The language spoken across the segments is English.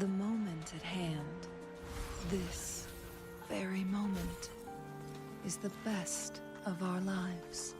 The moment at hand, this very moment, is the best of our lives.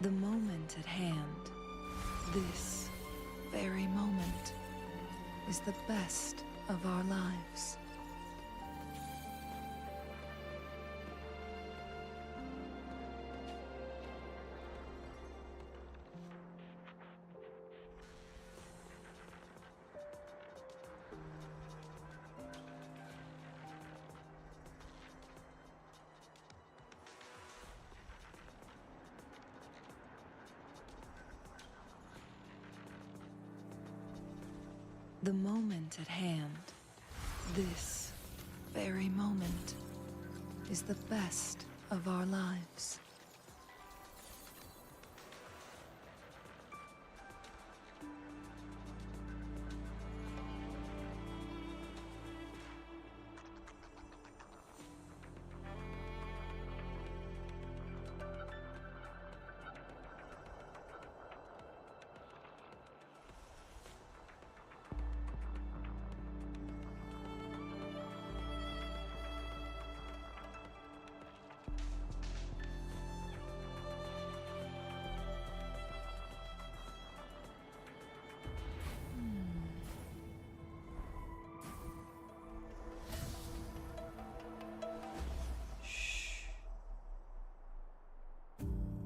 The moment at hand, this very moment, is the best of our lives. The moment at hand, this very moment, is the best of our lives.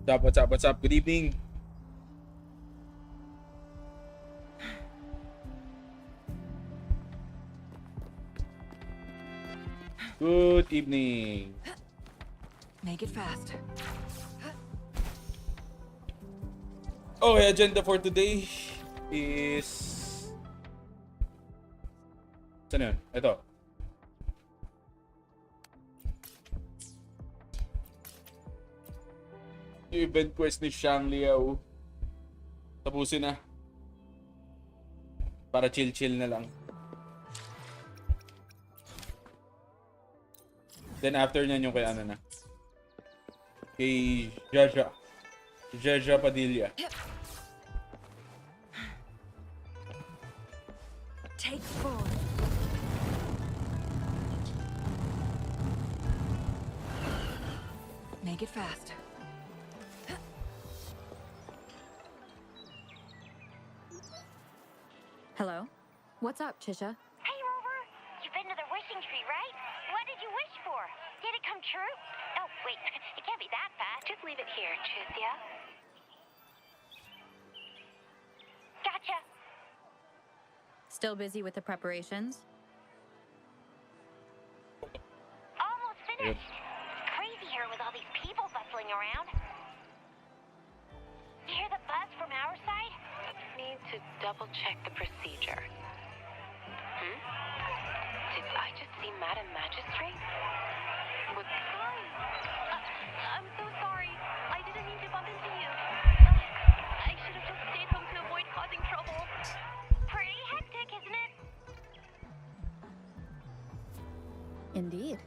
What's up? Good evening. Good evening. Make it fast. Okay, agenda for today is... Saan yun? Ito. Yung event quest ni Shang Liao. Tapusin na. Para chill na lang. Then after nyan yung kay ano na. Kay Zhezhi Padilla. Take 4. Make it fast. Hello? What's up, Chisha? Hey, Rover! You've been to the wishing tree, right? What did you wish for? Did it come true? Oh, wait. It can't be that fast. Just leave it here, Chuzia. Gotcha. Still busy with the preparations? Almost finished. Crazy here with all these people bustling around. You hear the buzz from our side? Need to double check the procedure. Did I just see Madam Magistrate? Hi. I'm so sorry. I didn't mean to bump into you. I should have just stayed home to avoid causing trouble. Pretty hectic, isn't it? Indeed.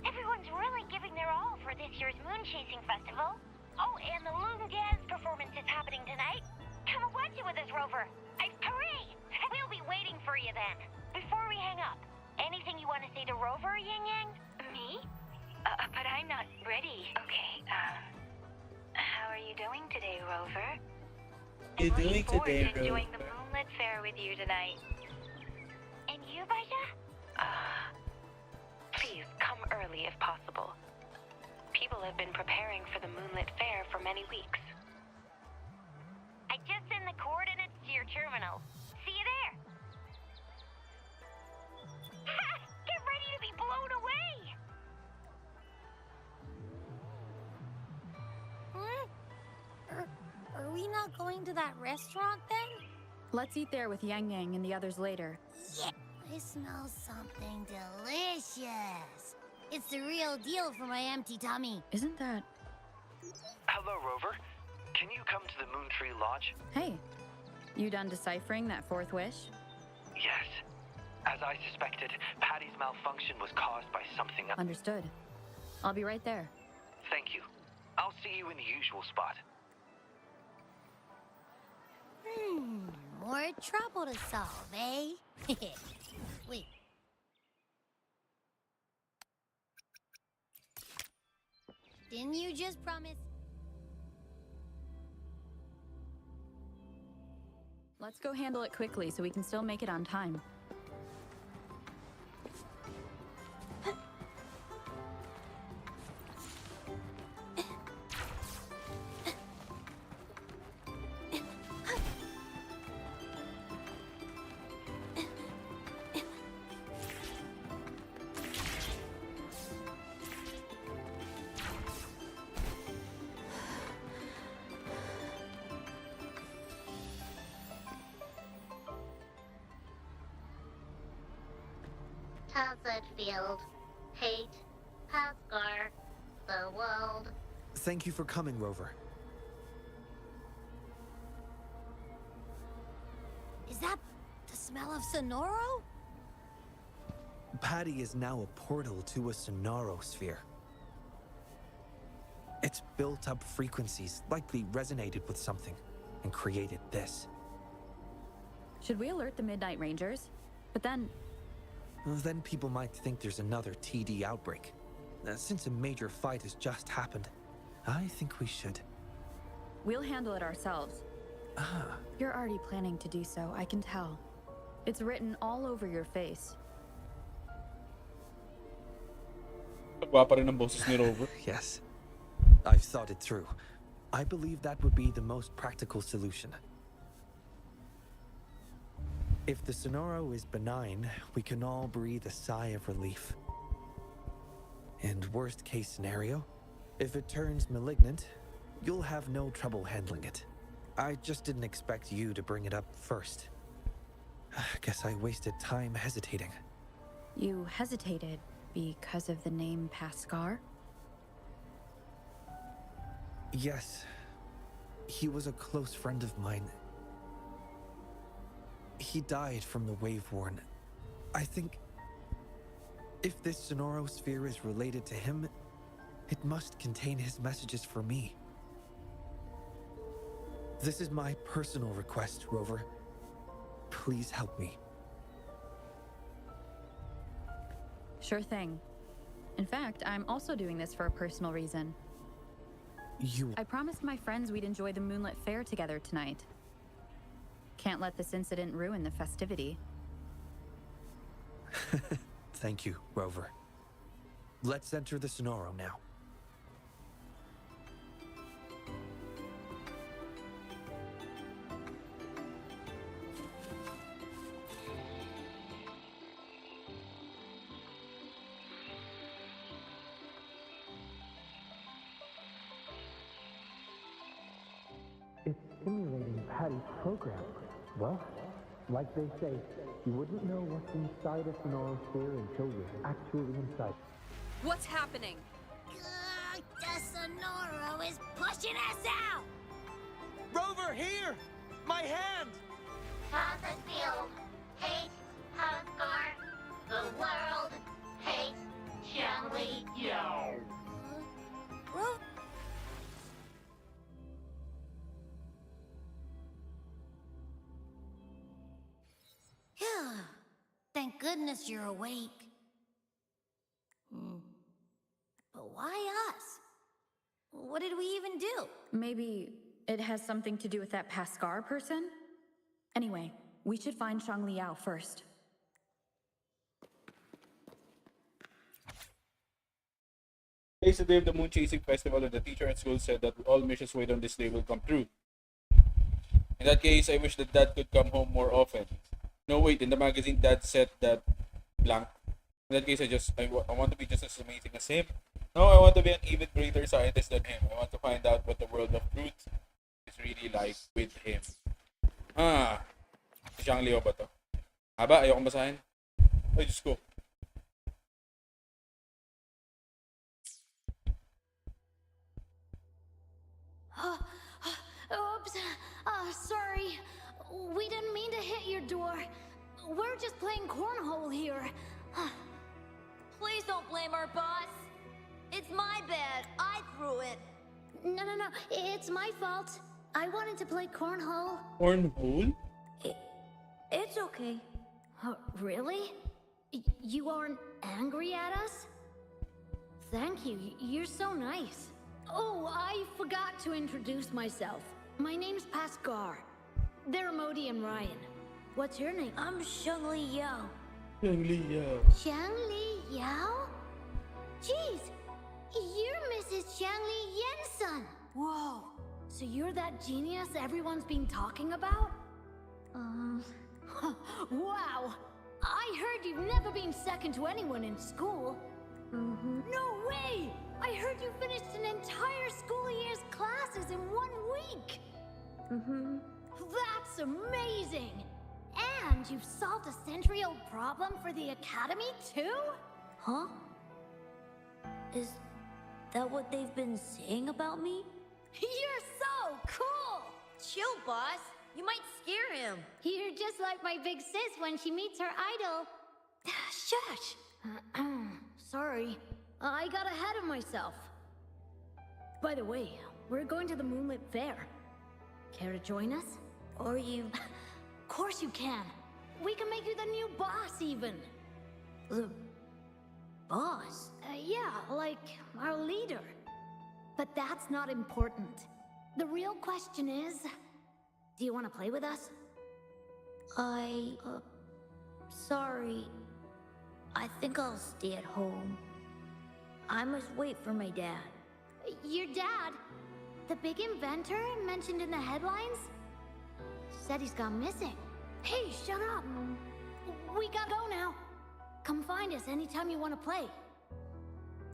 Everyone's really giving their all for this year's moon chasing festival. Oh, and the Loon Dance performance is happening tonight. Come and watch it with us, Rover. Hooray! We'll be waiting for you then. Before we hang up, Anything you want to say to Rover, Yang Yang? Me? But I'm not ready. Okay, how are you doing today, Rover? You I'm looking doing forward today, to enjoying Rover? the moonlit fair with you tonight. And you, Baja? Please come early if possible. People have been preparing for the moonlit fair for many weeks. I just sent the coordinates to your terminal. See you there. Ha! Get ready to be blown away. Are we not going to that restaurant then? Let's eat there with Yang Yang and the others later. Yeah, I smell something delicious. It's the real deal for my empty tummy. Isn't that... Hello, Rover. Can you come to the Moontree Lodge? Hey, you done deciphering that fourth wish? Yes. As I suspected, Patty's malfunction was caused by something. Understood. I'll be right there. Thank you. I'll see you in the usual spot. More trouble to solve, eh? Wait. Didn't you just promise? Let's go handle it quickly so we can still make it on time. Field, hate, Asgar, the world. Thank you for coming, Rover. Is that the smell of Sonoro? Patty is now a portal to a Sonoro sphere. Its built-up frequencies likely resonated with something and created this. Should we alert the Midnight Rangers? But then... Then people might think there's another TD outbreak. Since a major fight has just happened, I think we should. We'll handle it ourselves. Ah, You're already planning to do so, I can tell. It's written all over your face. Gwapa rin ang boses ni Rover. yes. I've thought it through. I believe that would be the most practical solution. If the Sonoro is benign, we can all breathe a sigh of relief. And worst case scenario, if it turns malignant, you'll have no trouble handling it. I just didn't expect you to bring it up first. Guess I wasted time hesitating. You hesitated because of the name Pascar? Yes. He was a close friend of mine. He died from the Wave-Worn. I think if this Sonoro sphere is related to him, it must contain his messages for me. This is my personal request, Rover. Please help me. Sure thing. In fact, I'm also doing this for a personal reason. I promised my friends we'd enjoy the Moonlit Fair together tonight. Can't let this incident ruin the festivity. Thank you, Rover. Let's enter the Sonoro now. It's simulating Patty's program. Well, like they say, you wouldn't know what's inside a Sonoro sphere until you're actually inside. What's happening? The Sonoro is pushing us out! Rover, here! My hand! Field, hate, Asgar, the world, hate, shall we? Ro- Thank goodness you're awake. But why us? What did we even do? Maybe it has something to do with that Pascar person? Anyway, we should find Shang Liao first. Today's the day of the Moon Chasing Festival, and the teacher at school said that all missions wait on this day will come true. In that case, I wish that Dad could come home more often. No, wait, in the magazine, Dad said that blank. In that case, I want to be just as amazing as him. No, I want to be an even greater scientist than him. I want to find out what the world of truth is really like with him. Si Shang Liao ba to? Haba, ayokong basahin. Ay, Diyos ko. Oops. Sorry. We didn't mean to hit your door. We're just playing cornhole here. Please don't blame our boss. It's my bad. I threw it. No. It's my fault. I wanted to play cornhole. Cornhole? It's okay. Really? You aren't angry at us? Thank you. You're so nice. Oh, I forgot to introduce myself. My name's Pascar. They're Modi and Ryan. What's your name? I'm Shang Liao. Shang Liao. Shang Liao? Jeez, you're Mrs. Shang Li Yen's son. Whoa. So you're that genius everyone's been talking about? Wow. I heard you've never been second to anyone in school. No way! I heard you finished an entire school year's classes in 1 week! That's amazing! And you've solved a century-old problem for the Academy, too? Huh? Is that what they've been saying about me? You're so cool! Chill, boss. You might scare him. You're just like my big sis when she meets her idol. Shush! Sorry. I got ahead of myself. By the way, we're going to the Moonlit Fair. Care to join us? Are you... Of course you can. We can make you the new boss, even. the boss? Yeah, like our leader. But that's not important. The real question is, do you want to play with us? Sorry. I think I'll stay at home. I must wait for my dad. Your dad? The big inventor mentioned in the headlines? Said he's gone missing. Hey, shut up! We gotta go now. Come find us anytime you want to play.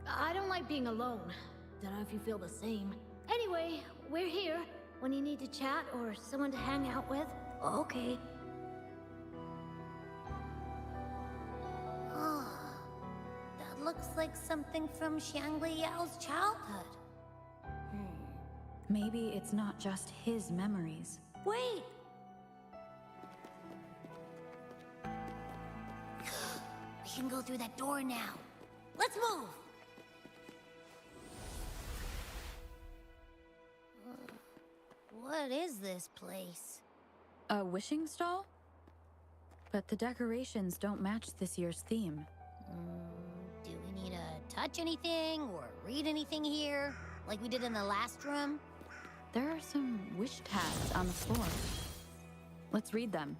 I don't like being alone. Don't know if you feel the same. Anyway, we're here when you need to chat or someone to hang out with. Okay. That looks like something from Shang Liao's childhood. Maybe it's not just his memories. Wait! We can go through that door now. Let's move! What is this place? A wishing stall? But the decorations don't match this year's theme. Do we need to touch anything or read anything here? Like we did in the last room? There are some wish tags on the floor. Let's read them.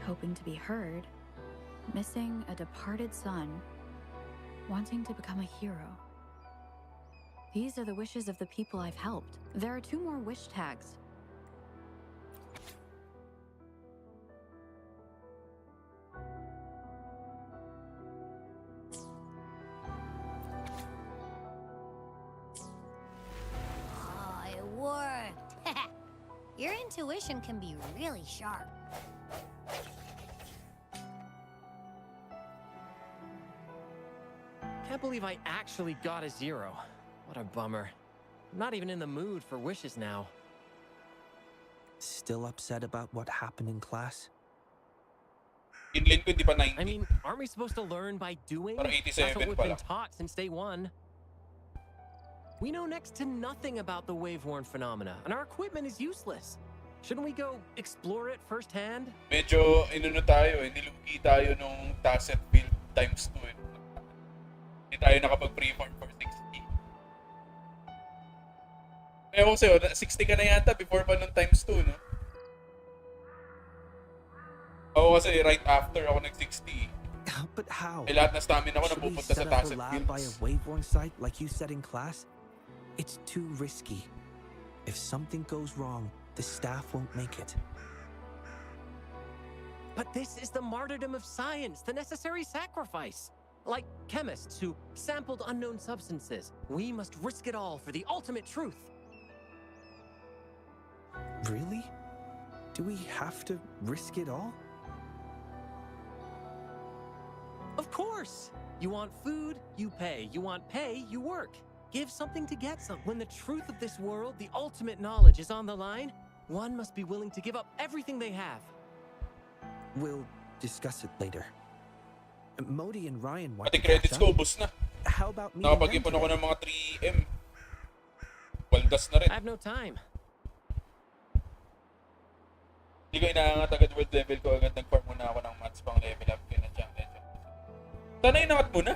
Hoping to be heard, missing a departed son, wanting to become a hero. These are the wishes of the people I've helped. There are 2 more wish tags. Oh, it worked! Your intuition can be really sharp. Can't believe I actually got a 0. What a bummer. I'm not even in the mood for wishes now. still upset about what happened in class? Inlin ko, hindi pa 90. I mean, aren't we supposed to learn by doing? Parang That's 87 what we've pala. been taught since day one. We know next to nothing about the wave-worn phenomena, and our equipment is useless. Shouldn't we go explore it firsthand? Medyo inuno tayo eh. Nilugi tayo nung Tacet build times 2 eh. Hindi tayo nakapag-preform for 60. Ewan ko sa'yo, 60 ka na yata before pa nung times 2, no? Ako kasi right after ako nag-60. But how? Eh lahat na stamina ko Should we napupunta sa set up a Tacet lab by a builds. wave-worn site like you said in class? It's too risky. If something goes wrong, the staff won't make it. But this is the martyrdom of science, the necessary sacrifice. Like chemists who sampled unknown substances. We must risk it all for the ultimate truth. Really? Do we have to risk it all? Of course! You want food, you pay. You want pay, you work. Give something to get some. When the truth of this world, the ultimate knowledge, is on the line, one must be willing to give up everything they have. We'll discuss it later. Modi and Ryan want Pati to catch credits ko, up. ubos na. How about meeting them Nakapag-ipon ako today? ng mga 3M. Waldas na rin. I have no time. Hindi ko inaangat agad world level ko. Agad nag-farm muna ako ng mats pang level up ko na dyan. Sana inangat mo na.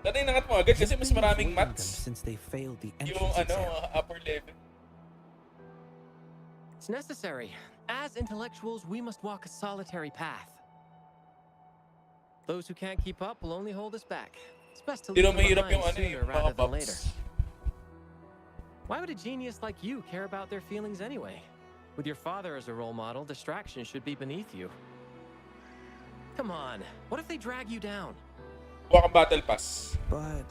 Sana inangat mo agad kasi mas maraming Avoiding them mats. since they failed the Yung entrance ano, exam. upper level. It's necessary. As intellectuals, we must walk a solitary path. Those who can't keep up will only hold us back. It's best to Hindi leave na them mahirap behind yung ano sooner yung mga rather than later. buffs. Why would a genius like you care about their feelings anyway? With your father as a role model, distraction should be beneath you. Come on, what if they drag you down? Huwag kang battle pass. But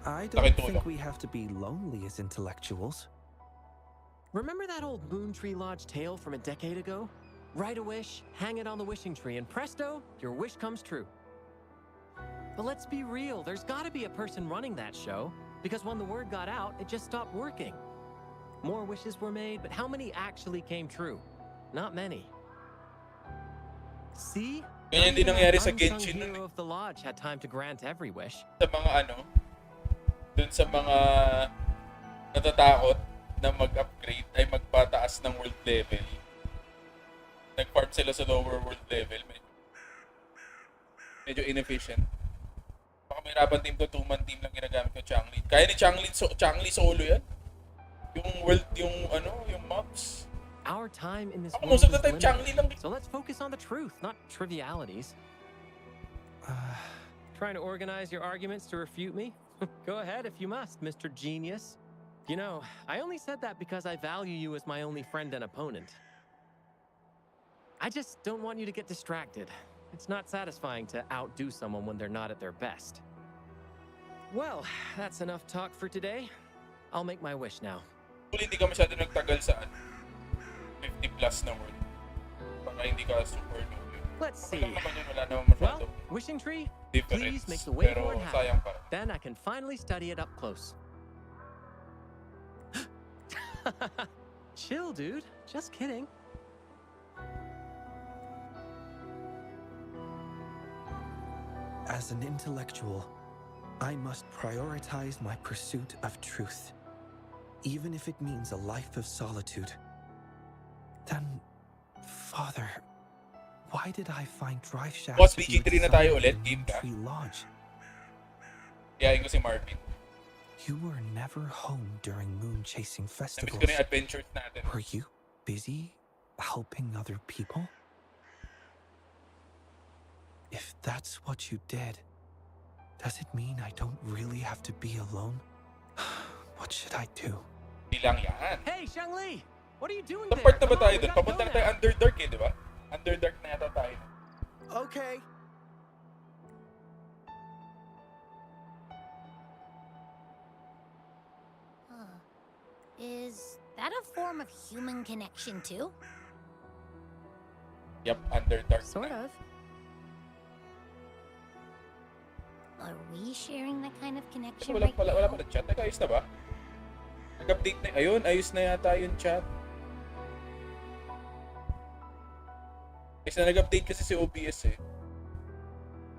I Laki don't tulong. think we have to be lonely as intellectuals. Remember that old Moon Tree Lodge tale from a decade ago? Write a wish, hang it on the wishing tree, and presto, your wish comes true. But let's be real, there's gotta be a person running that show, because when the word got out, it just stopped working. More wishes were made, but how many actually came true? Not many. See? Ganyan Not din even nangyari that sa unsung Genshin nun hero of the lodge had time to grant every wish. Sa mga ano, dun sa mga natatakot na mag-upgrade ay magpataas ng world level. Nag-farm sila sa lower world level. Medyo inefficient. Baka may rapan team ko, 2-man team lang ginagamit ko Changli. Kaya ni Changli solo yan. Yung world, yung ano, yung maps. Our time in this Ako world most of the is time Changli lang. limited, so let's focus on the truth, not trivialities. Trying to organize your arguments to refute me? Go ahead if you must, Mr. Genius. You know, I only said that because I value you as my only friend and opponent. I just don't want you to get distracted. It's not satisfying to outdo someone when they're not at their best. Well, that's enough talk for today. I'll make my wish now. Kung hindi ka masyado nagtagal sa 50 plus na world. Baka hindi ka super low. Let's see. Wala naman yun, wala naman masyado Well, wishing tree, difference. please make the Pero wayboard happen. sayang pa. Then I can finally study it up close. Chill, dude. Just kidding. As an intellectual, I must prioritize my pursuit of truth, even if it means a life of solitude. Then, Father, why did I find drive shafts Boss, to be BG3 na tayo designed ulit, in game ka? Tree Lodge? Yayain ko si Marvin. You were never home during moon-chasing Namiss festivals. ko na yung adventures natin. Were you busy helping other people? If that's what you did, does it mean I don't really have to be alone? What should I do? Hindi lang yan. Hey, Shangli! What are you doing Sa there? part na ba Come on, tayo we dun? gotta Papunta go na tayo now. Underdark eh, di ba? Underdark na yata tayo. Okay. Is that a form of human connection too? Yup, Underdark. Sort of. Are we sharing that kind of connection Wala right pala now? chat. Teka, ayos na ba? Nag-update na. Ayun, ayos na yata yung chat. Kasi nag-update kasi si OBS eh.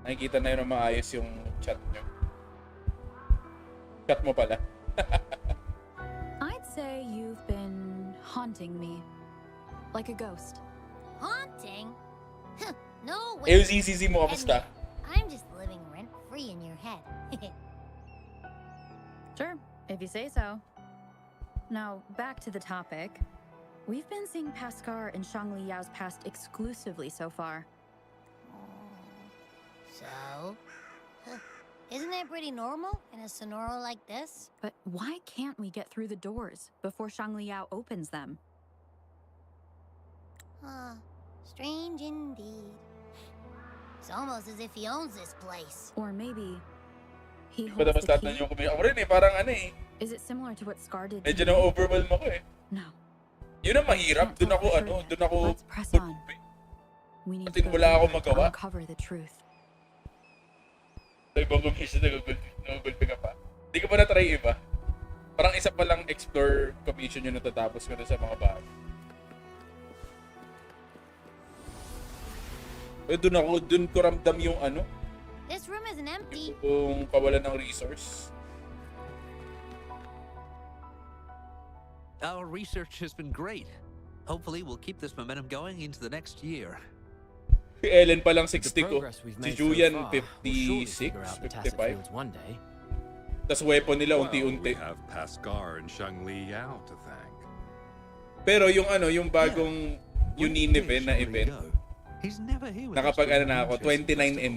Nakikita na yun na maayos yung chat nyo. Chat mo pala. I'd say you've been haunting me. Like a ghost. Haunting? No way. Eh, yung ZZZ mo, kamusta? I'm just living rent-free in your head. Sure, if you say so. Now, back to the topic. We've been seeing Paskar and Shangli Yao's past exclusively so far. So? Isn't that pretty normal in a Sonoro like this? But why can't we get through the doors before Shangli Yao opens them? Strange indeed. It's almost as if he owns this place. Or maybe he Ba't holds mas the lahat na key? yung kumiyak ko rin eh. Parang ano eh. Is it similar to what Scar did? Medyo to you? na-overwhelm ako eh. No. Yun ang mahirap. Doon ako ano. Doon ako. Let's press on. We need Kasi to go wala akong deeper to magawa. uncover the truth. Sa ibang commission, nagugulpi ka pa. Hindi ko pa na-try iba. Parang isa pa lang explore commission yun natatapos ko na sa mga bahay. Eh, doon ko ramdam yung ano. This room isn't empty. Yung kawalan ng resource. Our research has been great. Hopefully we'll keep this momentum going into the next year. Si Ellen pa lang 60 ko. progress we've Si made Julian so far will surely 56, figure out the tacit 55. fields one day. Tapos weapon nila Well, unti-unti. we have Paskar and Shangli Yao to thank. Pero yung ano, yung bagong Uninive na event, He's never here with us nakapag ano during na the ako, Moonchasing 29M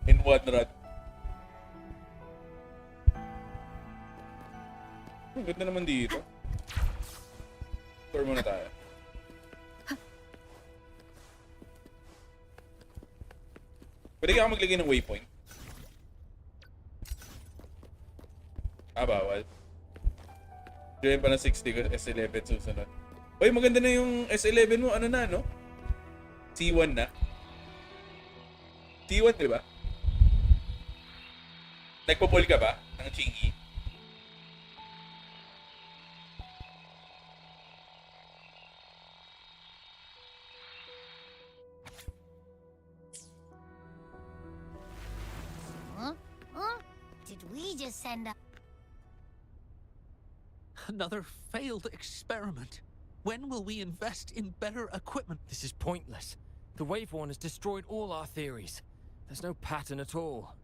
in one run. Ang ganda naman dito. Tour muna tayo. Pwede ka maglagay ng waypoint. Bawal. Join pa ng 60 ko, S11 susunod. Uy, maganda na yung S11 mo. Ano na, no? C1 na. C1, di ba? Nagpo-pull ka ba ng Chingy? Huh? Did we just send a... Another failed experiment. When will we invest in better equipment? This is pointless. The Wave One has destroyed all our theories. There's no pattern at all.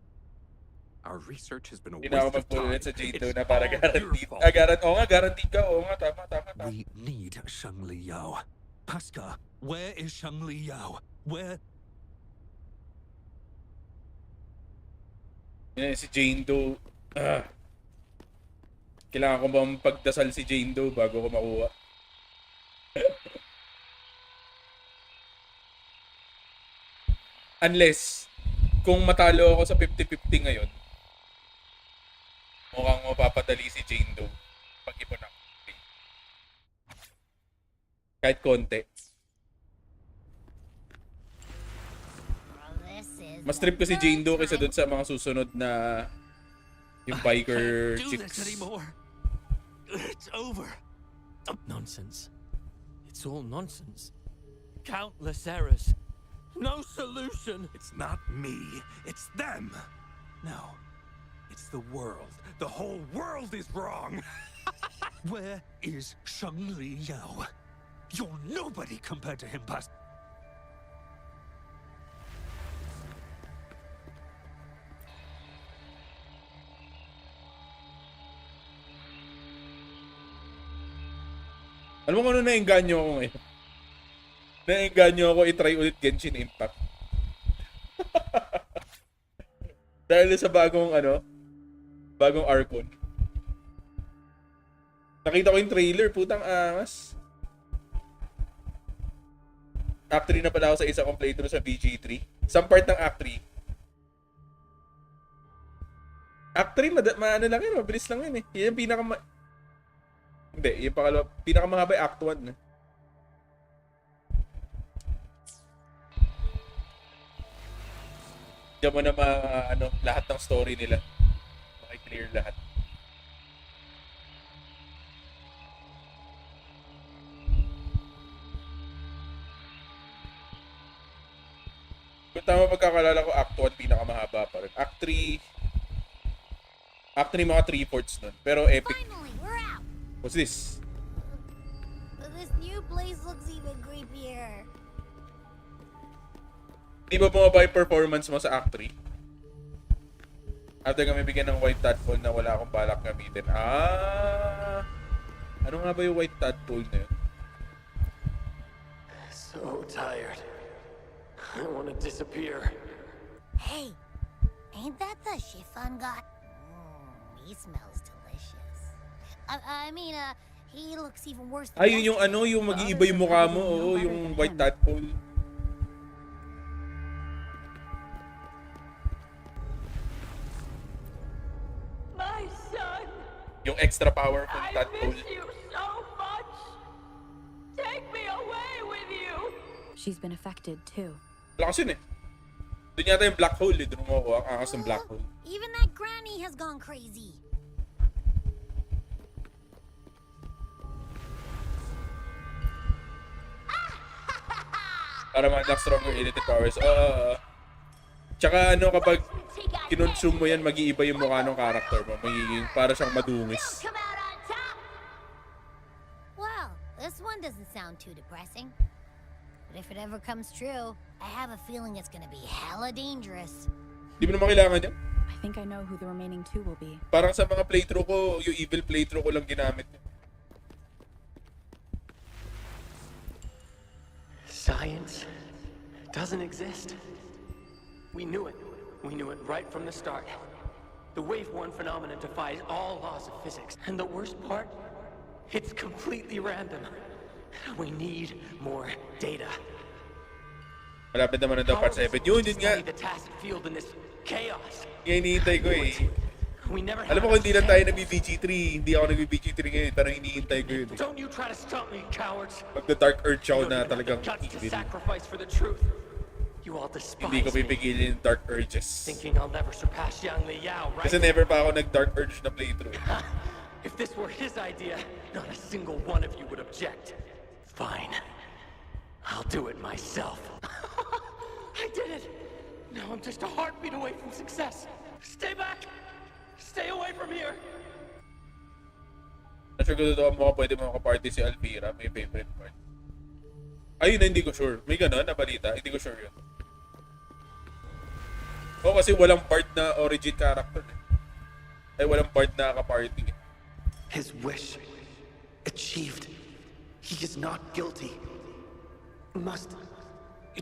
Our research has been a Hindi na ako waste of mag-pull time. ulit sa J2 It's na para all guaranteed. your fault. Oo nga, guaranteed ka. Oo nga, tama. We need Shangli Yao. Paskar, where is Shangli Yao? Where? Yan, si Jane Doe. Kailangan ko bang pagdasal si Jane Doe bago ko makuha? Unless, kung matalo ako sa 50-50 ngayon, mukhang mapapadali si Jane Doe pag ipon ako. Kahit konti. Mas trip ko si Jane Doe kaysa doon sa mga susunod na yung biker Do this chicks. anymore. It's over. Nonsense. It's all nonsense. Countless errors. No solution. It's not me. It's them. No, It's the world. The whole world is wrong. where is Shangli Yao? You're nobody compared to him, Paskar. Alam mo kung ano nainganyo ako ngayon? Nainganyo ako i-try ulit Genshin Impact. Dahil sa bagong Archon. Nakita ko yung trailer, putang angas. Act 3 na pala ako sa isa kong playthrough sa BG3. Some part ng Act 3. Act 3, maano lang yun, mabilis lang yun eh. Yan yung Hindi, yung pinakamahaba yung Act 1. Diyan mo na lahat ng story nila. Maki-clear lahat. Kung tama pagkakalala ko, Act 1 pinakamahaba pa rin. Act 3 mga 3/4 nun. Pero epic. Finally, we're out. What's this? This new place looks even creepier. Di ba bumaba yung performance mo sa Act 3? After kami bigyan ng white tadpole na wala akong balak gamitin. Ano nga ba yung white tadpole na yun? So tired. I want to disappear. Hey, ain't that the chiffon guy? He smells delicious. I mean, he looks even worse than Yun yung ano, yung mag-iiba yung mukha mo. Oo, yung white tadpole. My son! Yung extra powerful I tadpole. miss you so much! Take me away with you! She's been affected too. Lakas yun eh. Doon yata yung black hole eh. Doon mo ako ang angas ng black hole. Even that granny has gone crazy. Para ma-unlock stronger edited powers. Tsaka ano, kapag kinonsume mo yan, mag-iiba yung mukha ng character mo. Magiging para siyang madungis. Well, this one doesn't sound too depressing. But if it ever comes true, I have a feeling it's gonna be hella dangerous. Di mo naman kailangan yan. I think I know who the remaining two will be. Parang sa mga playthrough ko, yung evil playthrough ko lang ginamit. Science doesn't exist. We knew it. We knew it right from the start. The wave-worn phenomenon defies all laws of physics. And the worst part? It's completely random. We need more data. Malapit naman na daw part 7. Yun nga. The tacit field in this chaos. Yung hinihintay ko eh. Alam mo kung hindi lang tayo nag-BG3, hindi ako nag-BG3 ngayon, pero hinihintay ko yun eh. Don't you try to stop me, cowards. Magda-Dark Urge ako na talagang evil. Sacrifice for the truth. You all despise Hindi ko pipigilin yung Dark Urges. Thinking I'll never surpass Yang Liao, right? Kasi never pa ako nag-Dark Urge na playthrough. If this were his idea, not a single one of you would object. Fine. I'll do it myself. I did it! Now I'm just a heartbeat away from success. Stay back! Stay away from here! Not sure kung totoo mo pwede mo kaparty si Alvira, may favorite part. Ayun na, hindi ko sure. May gano'n na balita, hindi ko sure yun. Kasi walang part na origin character eh. Ay, walang part na kaparty eh. His wish achieved. He is not guilty. Must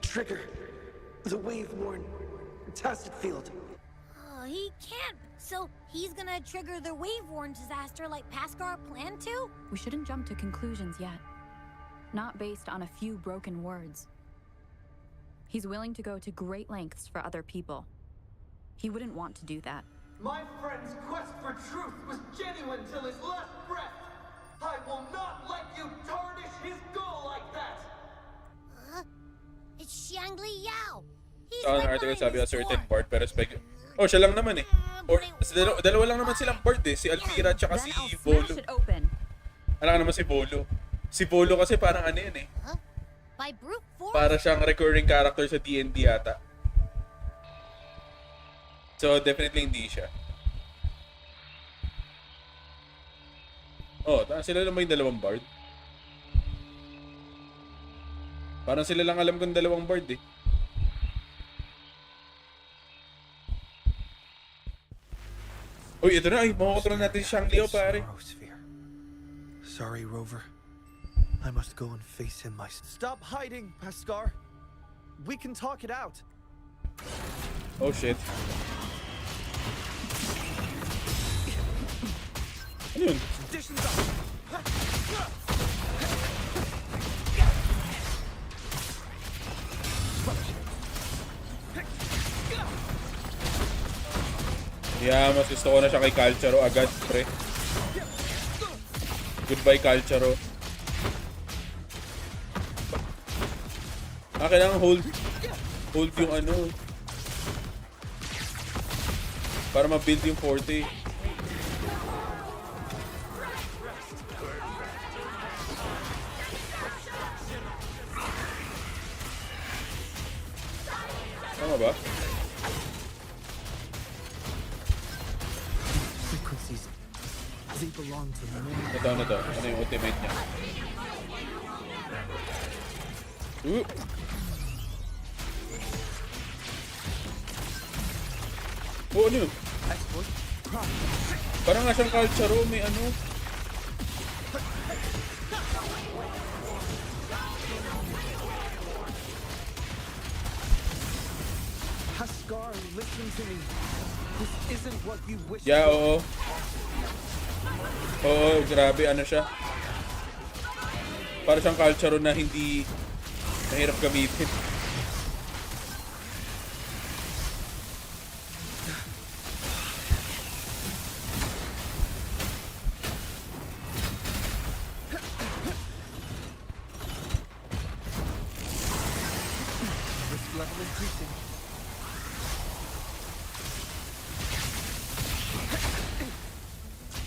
trigger the wave-worn tacit field. He can't. So he's gonna trigger the wave-worn disaster like Paskar planned to? We shouldn't jump to conclusions yet. Not based on a few broken words. He's willing to go to great lengths for other people. He wouldn't want to do that. My friend's quest for truth was genuine till his last breath. I will not let you tarnish his goal like that. It's Shangli Yao. He's Sa article sabi a certain part, pero siya lang naman eh. Or, dalawa lang naman silang part eh. Si Alvira at saka si Volo. Alam ka naman si Volo. Si Volo kasi parang ano yun eh. By brute force? Para siyang recurring character sa D&D yata. So definitely hindi siya. Sila lang ba yung dalawang bard? Parang sila lang alam kong dalawang bard eh. Uy, ito na. Ay, makakontrol natin si Shang-Liao, pare. Sorry, Rover. I must go and face him myself. Stop hiding, Paskar. We can talk it out. Oh shit. Ano yun? Conditions up. Yeah, mas gusto ko na siya kay Calcharo agad, pre. Goodbye, Calcharo. Kailangan hold yung ano. Para ma-build yung forte. Tama ba? Frequencies. They belong to me. Ito, ano to? Ano yung ultimate niya? Oh, ano yun? Parang nga siyang Kalcharo, may ano. Haskar, listen to me. This isn't what you wish. Yeah, oo. Oo, grabe, ano siya. Para siyang Kalcharo na hindi mahirap gamitin. Level increasing.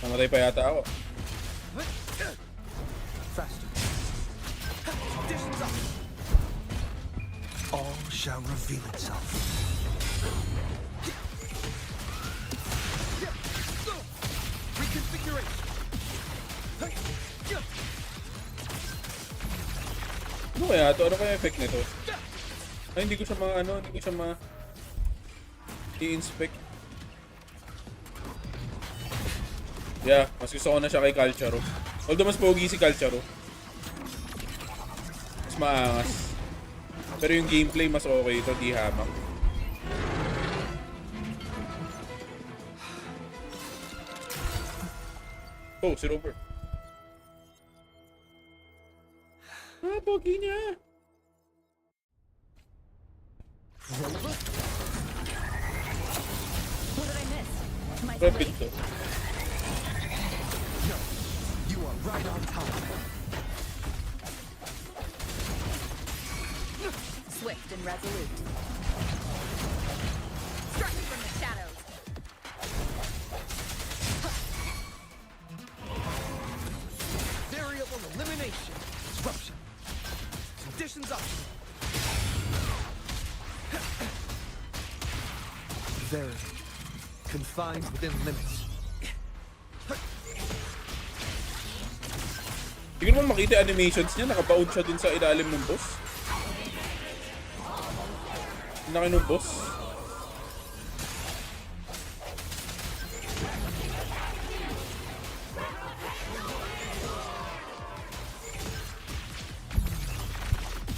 Namatay pa yata ako. Faster. Conditions up. All shall reveal itself. Reconfiguration. Ano kaya ito? Ano kaya effect nito? Ay, hindi ko siya i-inspect. Yeah, mas gusto ko na siya kay Kalcharo. Although mas pogi si Kalcharo. Mas maangas. Pero yung gameplay mas okay ito, di hamak. Oh, si Roper. Ah, pogi niya. What did I miss? Am I Rapid late? to. No, you are right on time. Swift and resolute. Strike from the shadows. Variable elimination. Disruption. Conditions optional. Very confined within limits. Hindi ko naman makita animations niya. Nakabaon siya dun sa ilalim ng boss. Laki ng boss.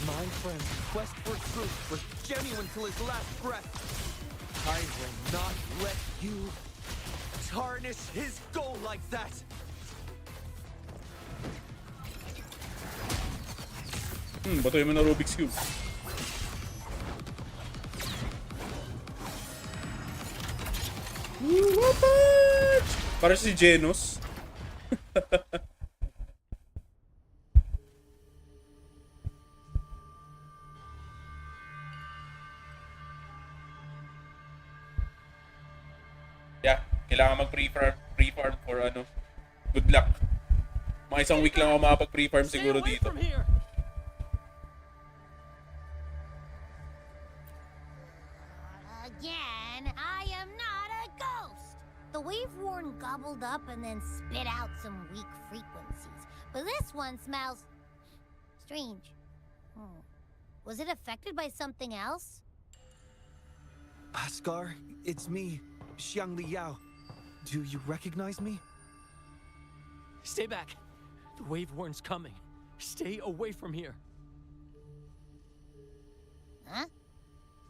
My friend's quest for truth was genuine till his last breath. I will not let you tarnish his goal like that. Batoy mo na Rubik's Cube. What? Para si Genos. Yeah, kailangan mag-pre-farm for ano. Good luck. Mga isang week lang ako makapag-pre-farm siguro dito. Again, I am not a ghost. The wave-worn gobbled up and then spit out some weak frequencies. But this one smells strange. Was it affected by something else? Haskar, it's me, Xiangli Yao. Do you recognize me? Stay back. The wave-worn's coming. Stay away from here. Huh?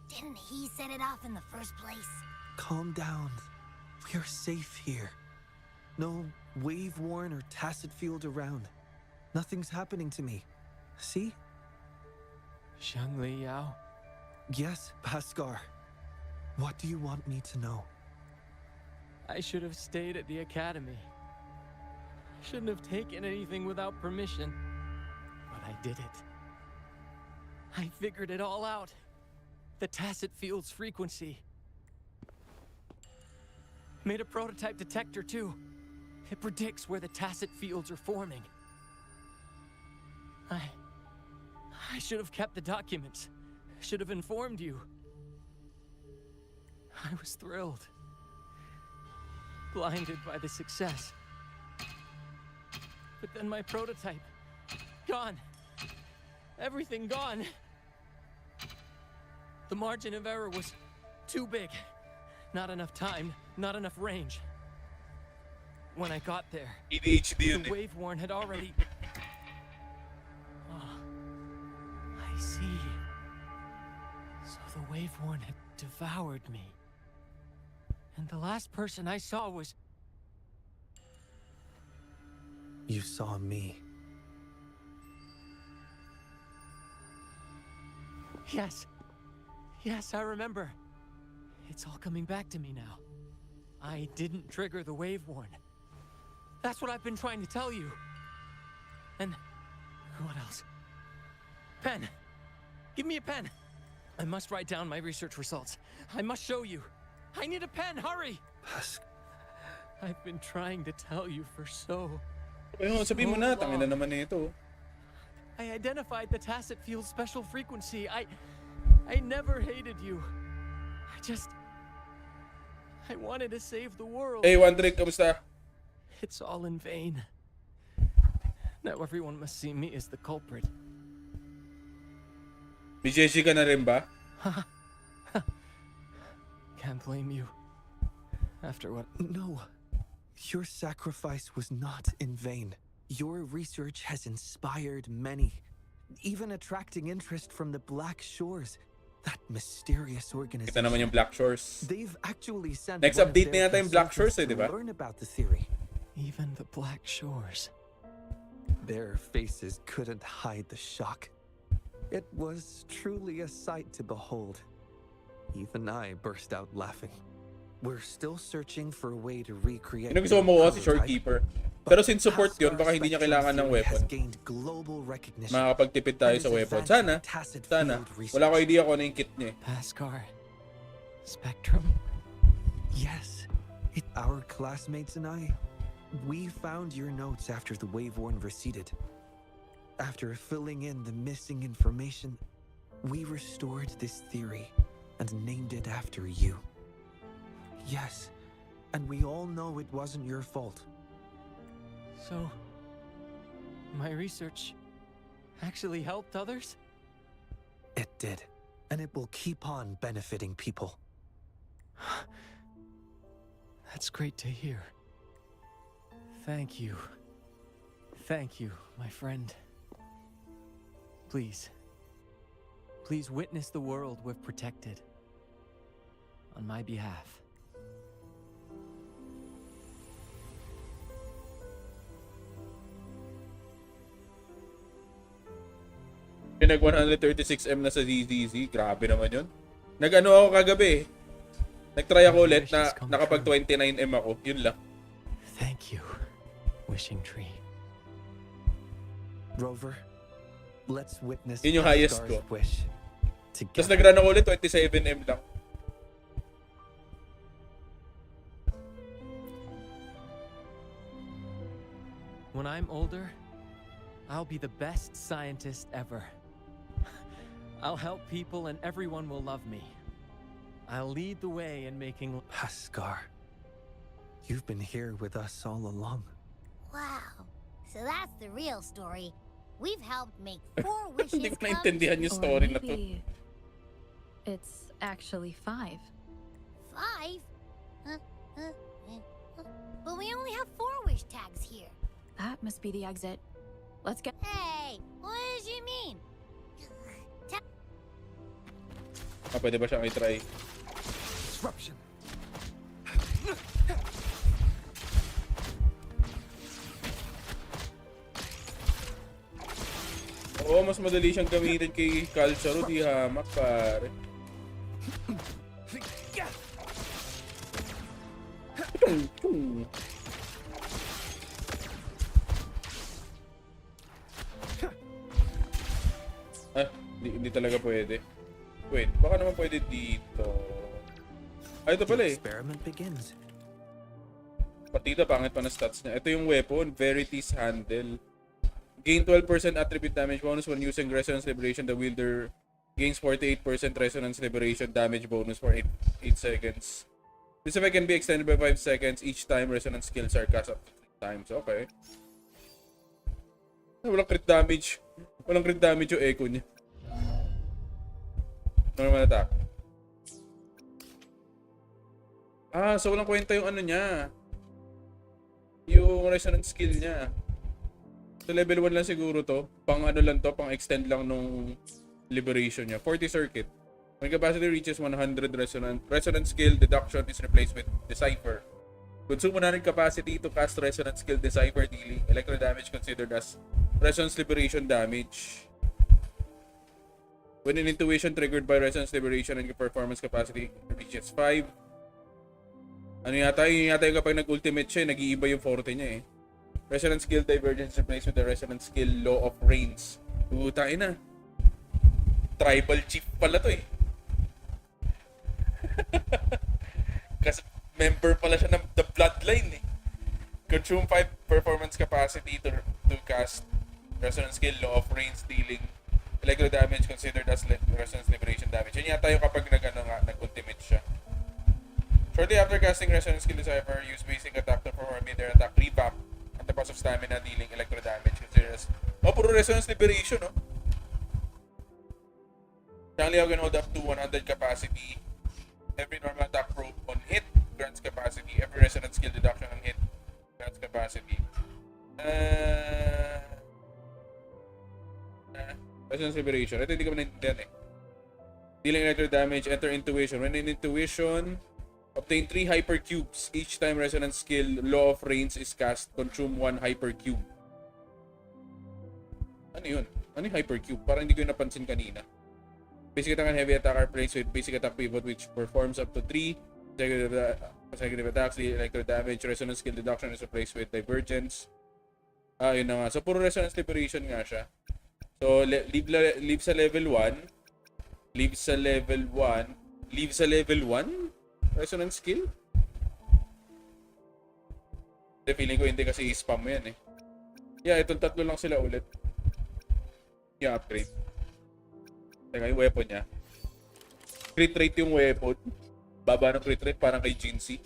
Didn't he set it off in the first place? Calm down. We're safe here. No wave-worn or tacit field around. Nothing's happening to me. See? Xiangli Yao? Yes, Haskar. What do you want me to know? I should have stayed at the academy. Shouldn't have taken anything without permission. But I did it. I figured it all out. The tacit field's frequency. Made a prototype detector too. It predicts where the tacit fields are forming. I should have kept the documents. Should have informed you. I was thrilled. Blinded by the success. But then my prototype, gone. Everything gone. The margin of error was too big. Not enough time, not enough range. When I got there, ADHD the wave worn had already... Oh, I see. So the wave worn had devoured me. And the last person I saw was... You saw me. Yes. Yes, I remember. It's all coming back to me now. I didn't trigger the wave worn. That's what I've been trying to tell you. And what else? Pen. Give me a pen. I must write down my research results. I must show you. I need a pen, hurry! I've been trying to tell you for so... Ayun, sabihin mo na, tangina naman nito. I identified the tacit field special frequency. I never hated you. I wanted to save the world. Hey, Wuthering, kamusta? It's all in vain. Now everyone must see me as the culprit. May Zhezhi ka na rin ba? Can't blame you. After what? No. Your sacrifice was not in vain. Your research has inspired many, even attracting interest from the Black Shores. That mysterious organization. Kita naman yung Black Shores. They've actually sent Next update na yata yung Black Shores, di ba? Learn about the theory. Even the Black Shores. Their faces couldn't hide the shock. It was truly a sight to behold. Even I burst out laughing. We're still searching for a way to recreate. Yung gusto ko makuha si Shorekeeper. Pero since support yun, baka hindi niya kailangan ng weapon. Makakapagtipid tayo sa weapon. Sana. Wala ko idea kung ano yung kit niya. Paskar. Spectrum. Yes. Our classmates and I, we found your notes after the wave-worn receded. After filling in the missing information, we restored this theory and named it after you. Yes, and we all know it wasn't your fault. So, my research actually helped others? It did, and it will keep on benefiting people. That's great to hear. Thank you. Thank you, my friend. Please. Please witness the world we've protected. On my behalf. Pinag 136M na sa Zhezhi. Grabe naman yun. Nag-ano ako kagabi. Nag-try ako ulit na nakapag 29M ako. Yun lang. Thank you, Wishing Tree. Rover, let's witness yun yung highest ko. Wish. Tapos nag-run ako ulit 27M lang. When I'm older, I'll be the best scientist ever. I'll help people and everyone will love me. I'll lead the way in making... Paskar, you've been here with us all along. Wow, so that's the real story. We've helped make 4 wishes Hindi ko come naintindihan yung story na to. It's actually 5. 5? But we only have 4 wish tags here. That must be the exit. Let's get... Hey, what did you mean? Pwede ba siyang i-try? Disruption. Oo, mas madali siyang gamitin kay Calcharo, di hamak pare. Hindi talaga pwede. Wait, baka naman pwede dito. Ito pala eh. Experiment begins. Partida, pangit pa na stats niya. Ito yung weapon, Verity's Handle. Gain 12% attribute damage bonus when using Resonance Liberation. The wielder Gains 48% resonance liberation damage bonus for 8 seconds. This effect can be extended by 5 seconds each time resonance skills are cast up to 3 times. Okay. Walang crit damage. Walang crit damage yung echo niya. Normal attack. Ah, so walang kwenta yung ano niya. Yung resonance skill niya. So level 1 lang siguro to. Pang ano lang to, pang extend lang nung liberation niya. 40 circuit. When capacity reaches 100 resonance skill, deduction is replaced with decipher. Consume 100 capacity to cast resonance skill decipher, dealing electro damage considered as resonance liberation damage. When an intuition triggered by resonance liberation and your performance capacity reaches 5. Ano yata yung kapag nag-ultimate siya, nag-iiba yung forte niya eh. Resonance skill divergence is replaced with the resonance skill law of reigns. Utahin na. Tribal chief pala to eh. Kasi member pala siya ng the bloodline eh. Consume 5 performance capacity to cast resonance skill law of reigns, dealing electro damage considered as resonance liberation damage. Yun yata yung kapag nag-ultimate siya. Shortly after casting resonance skill decipher, use basic attack to perform mid-air attack revamp at the cost of stamina, dealing electro damage considered as puro resonance liberation no. Currently, I can hold up to 100 capacity. Every normal attack probe on hit grants capacity. Every resonance skill deduction on hit grants capacity. Resonance liberation. Ito hindi ko naintindihan eh. Dealing electro damage, enter intuition. When in intuition, obtain 3 hypercubes. Each time resonance skill law of reigns is cast, consume 1 hypercube. Ano yun? Ano yung hypercube? Parang hindi ko yung napansin kanina. Basic attack and heavy attack are placed with basic attack pivot which performs up to 3 consecutive attacks. The electro damage, resonance skill deduction is replaced with divergence. Yun na nga. So, puro resonance liberation nga siya. So, leave sa level 1. Leave sa level 1. Leave sa level 1? Resonance skill? Feeling ko hindi kasi i-spam mo yan eh. Yeah, itong tatlo lang sila ulit. Yeah, upgrade. Teka, yung weapon niya. Crit rate yung weapon. Baba ng crit rate parang kay Jinxie.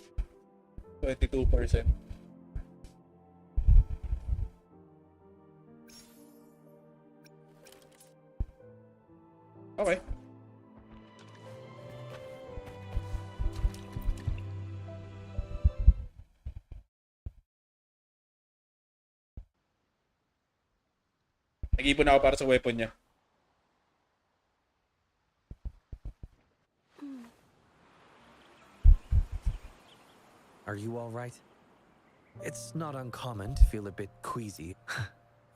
22%. Okay. Nag-iipon ako para sa weapon niya. Are you all right? It's not uncommon to feel a bit queasy.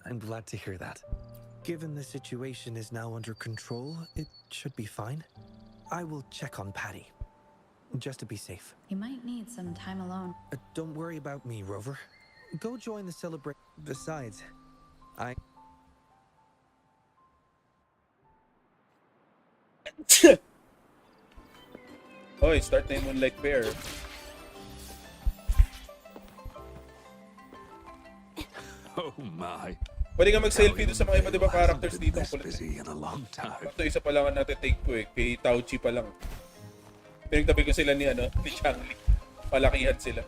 I'm glad to hear that. Given the situation is now under control, it should be fine. I will check on Patty, just to be safe. You might need some time alone. Don't worry about me, Rover. Go join the celebration. Besides, Oh, start na yung Moonlight Fair. Oh my. Pwede ka mag-selfie doon sa mga iba diba characters dito. Busy in a long time. Ito isa pa lang ang natitake ko eh. Kay Tauchi pa lang. Pinagtabi ko sila ni Changli. Palakihan sila.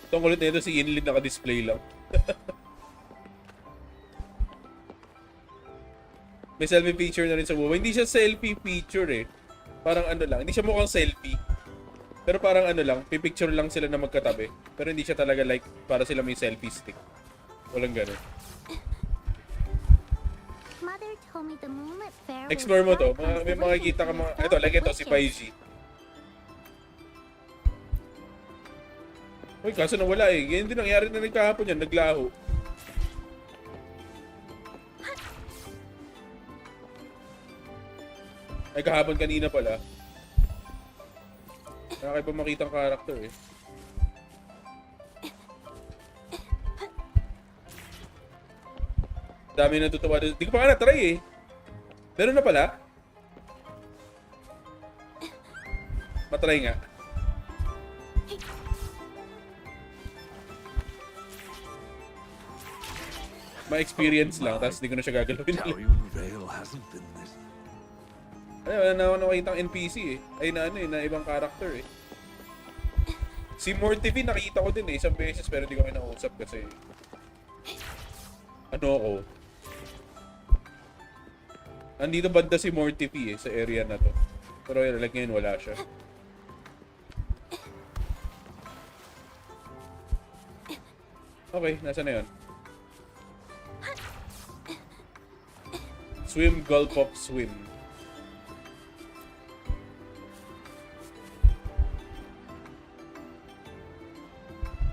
Itong kulit na ito si Inlin naka-display lang. May selfie feature na rin sa Wuwa. Hindi siya selfie feature eh. Parang ano lang. Hindi siya mukhang selfie. Pero parang ano lang. Pipicture lang sila na magkatabi. Pero hindi siya talaga like para sila may selfie stick. Walang ganun. Mother told me the Moonlit Fair. Explore mo to. May makikita ka mga... Ito, like ito, si Paiji. Uy, kaso nawala eh. Ganyan din nangyari na nagkahapon yan. Naglaho. Ay, kahapon kanina pala. Nakakay pa makita ang character eh. Dami natutuwa. Di ko pa nga na-try eh. Meron na pala? Matry nga. Ma-experience lang, tapos di ko na siya gagalawin. Taoyuan Vale hasn't been this. Ay, wala na ako nakitang NPC eh. Ay, na ano eh, na ibang character eh. Si Morty nakita ko din eh, isang beses, pero di ko kinausap kasi ano ako. Andito banda si Morty eh, sa area na to. Pero like ngayon wala siya. Okay, nasa na yun? Swim, gulp up, swim.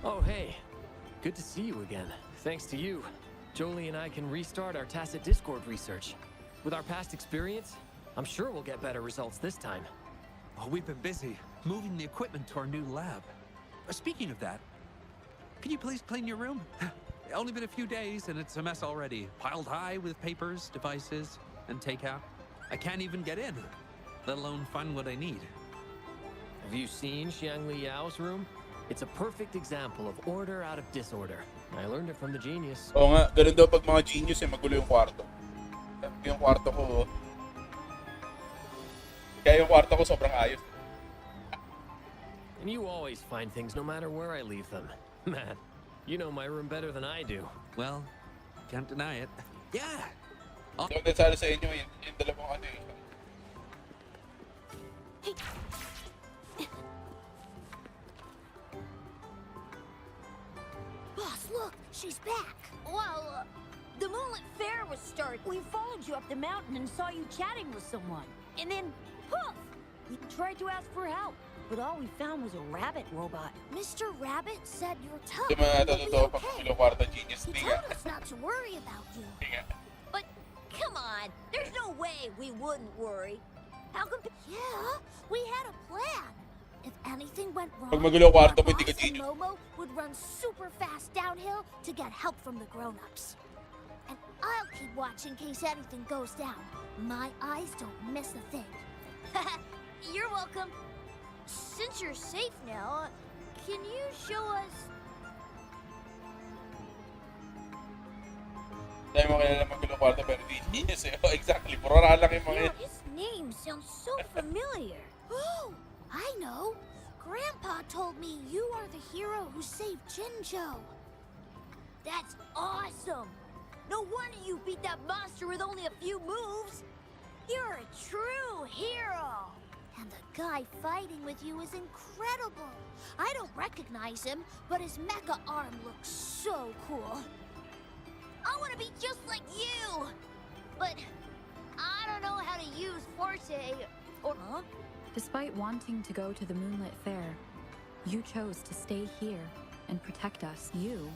Oh, hey. Good to see you again. Thanks to you, Jolie and I can restart our tacit Discord research. With our past experience, I'm sure we'll get better results this time. Oh, we've been busy moving the equipment to our new lab. Speaking of that, can you please clean your room? Only been a few days and it's a mess already. Piled high with papers, devices, and takeout. I can't even get in, let alone find what I need. Have you seen Xiangli Yao's room? It's a perfect example of order out of disorder. I learned it from the genius. Oo nga, ganun daw pag mga genius eh, magulo yung kwarto. Yung kwarto ko, kaya yung kwarto ko sobrang ayos. And you always find things no matter where I leave them. Man, you know my room better than I do. Well, can't deny it. Yeah! So, sana sa inyo yung dalawang ano eh. Boss, look, she's back. Well, the Moonlit Fair was started. We followed you up the mountain and saw you chatting with someone. And then, poof! We tried to ask for help, but all we found was a rabbit robot. Mr. Rabbit said you're tough. Yung mga totoo pag yung kwarto genius, He di told nga. us not to worry about you. Di nga. But come on, there's no way we wouldn't worry. How come? Yeah, we had a plan. If anything went wrong, Pag magulo ang kwarto our mo, hindi ka boss and genius. Momo would run super fast downhill to get help from the grown-ups. And I'll keep watch in case anything goes down. My eyes don't miss a thing. You're welcome. Since you're safe now, can you show us? Dahil mo kilala magulo ang kwarto pero di genius eh. Oh, exactly, purara lang yung mga yun. His name sounds so familiar. Oh, I know. Grandpa told me you are the hero who saved Jinjo. That's awesome. No wonder you beat that monster with only a few moves. You're a true hero. And the guy fighting with you is incredible. I don't recognize him, but his mecha arm looks so cool. I want to be just like you. But I don't know how to use Forte or... Huh? Despite wanting to go to the Moonlit Fair, you chose to stay here and protect us. You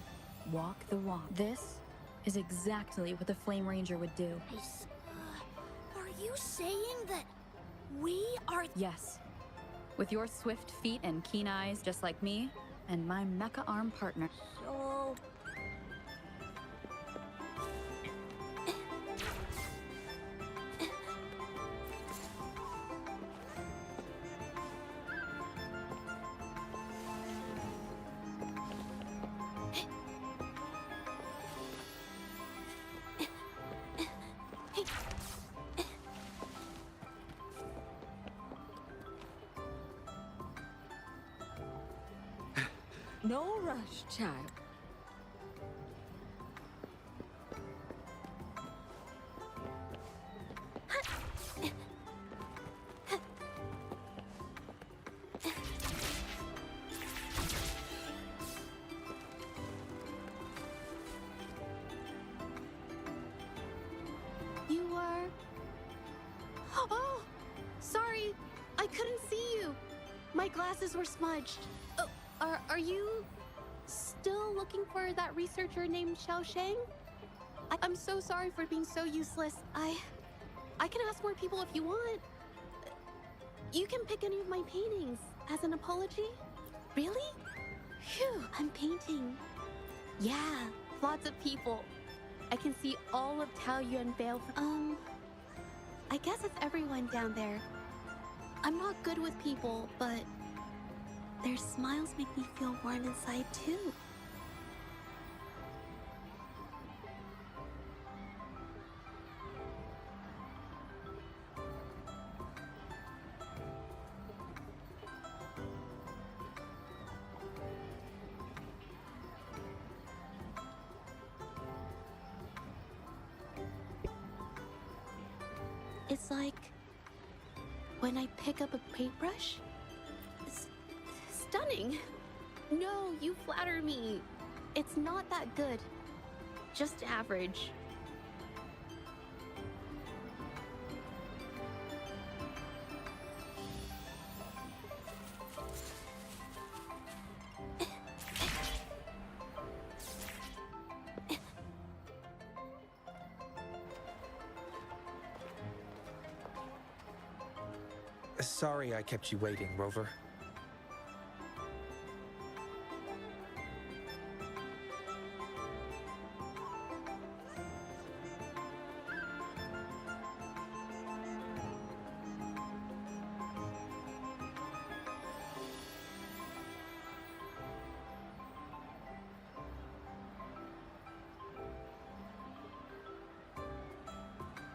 walk the walk. This is exactly what the Flame Ranger would do. Are you saying that we are... Yes. With your swift feet and keen eyes just like me, and my mecha arm partner. So... No rush, child. You are... Oh! Sorry, I couldn't see you. My glasses were smudged. Oh, are you still looking for that researcher named Xiaosheng? I'm so sorry for being so useless. I can ask more people if you want. You can pick any of my paintings as an apology. Really? Phew, I'm painting. Yeah, lots of people. I can see all of Taoyuan Vale. I guess it's everyone down there. I'm not good with people, but their smiles make me feel warm inside too. It's like when I pick up a paintbrush. Stunning. No, you flatter me. It's not that good. Just average. Sorry I kept you waiting, Rover.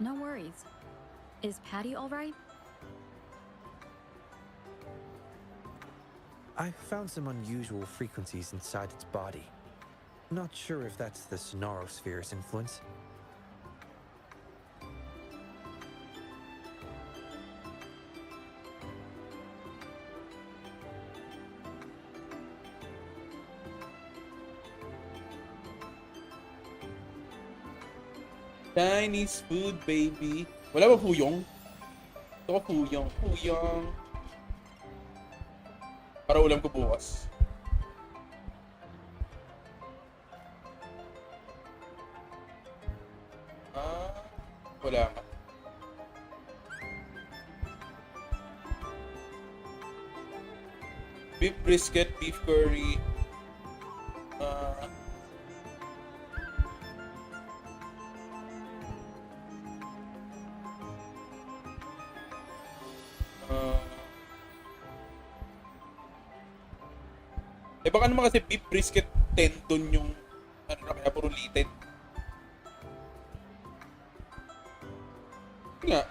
No worries. Is Patty all right? I found some unusual frequencies inside its body. Not sure if that's the Sonorosphere's influence. Chinese food, baby. Wala ba fuyong? Ito ko fuyong. Fuyong. Para ulam ko bukas. Wala nga. Beef brisket, beef curry. Baka naman kasi beef brisket tendon yung ano na kaya puro lited. Nga.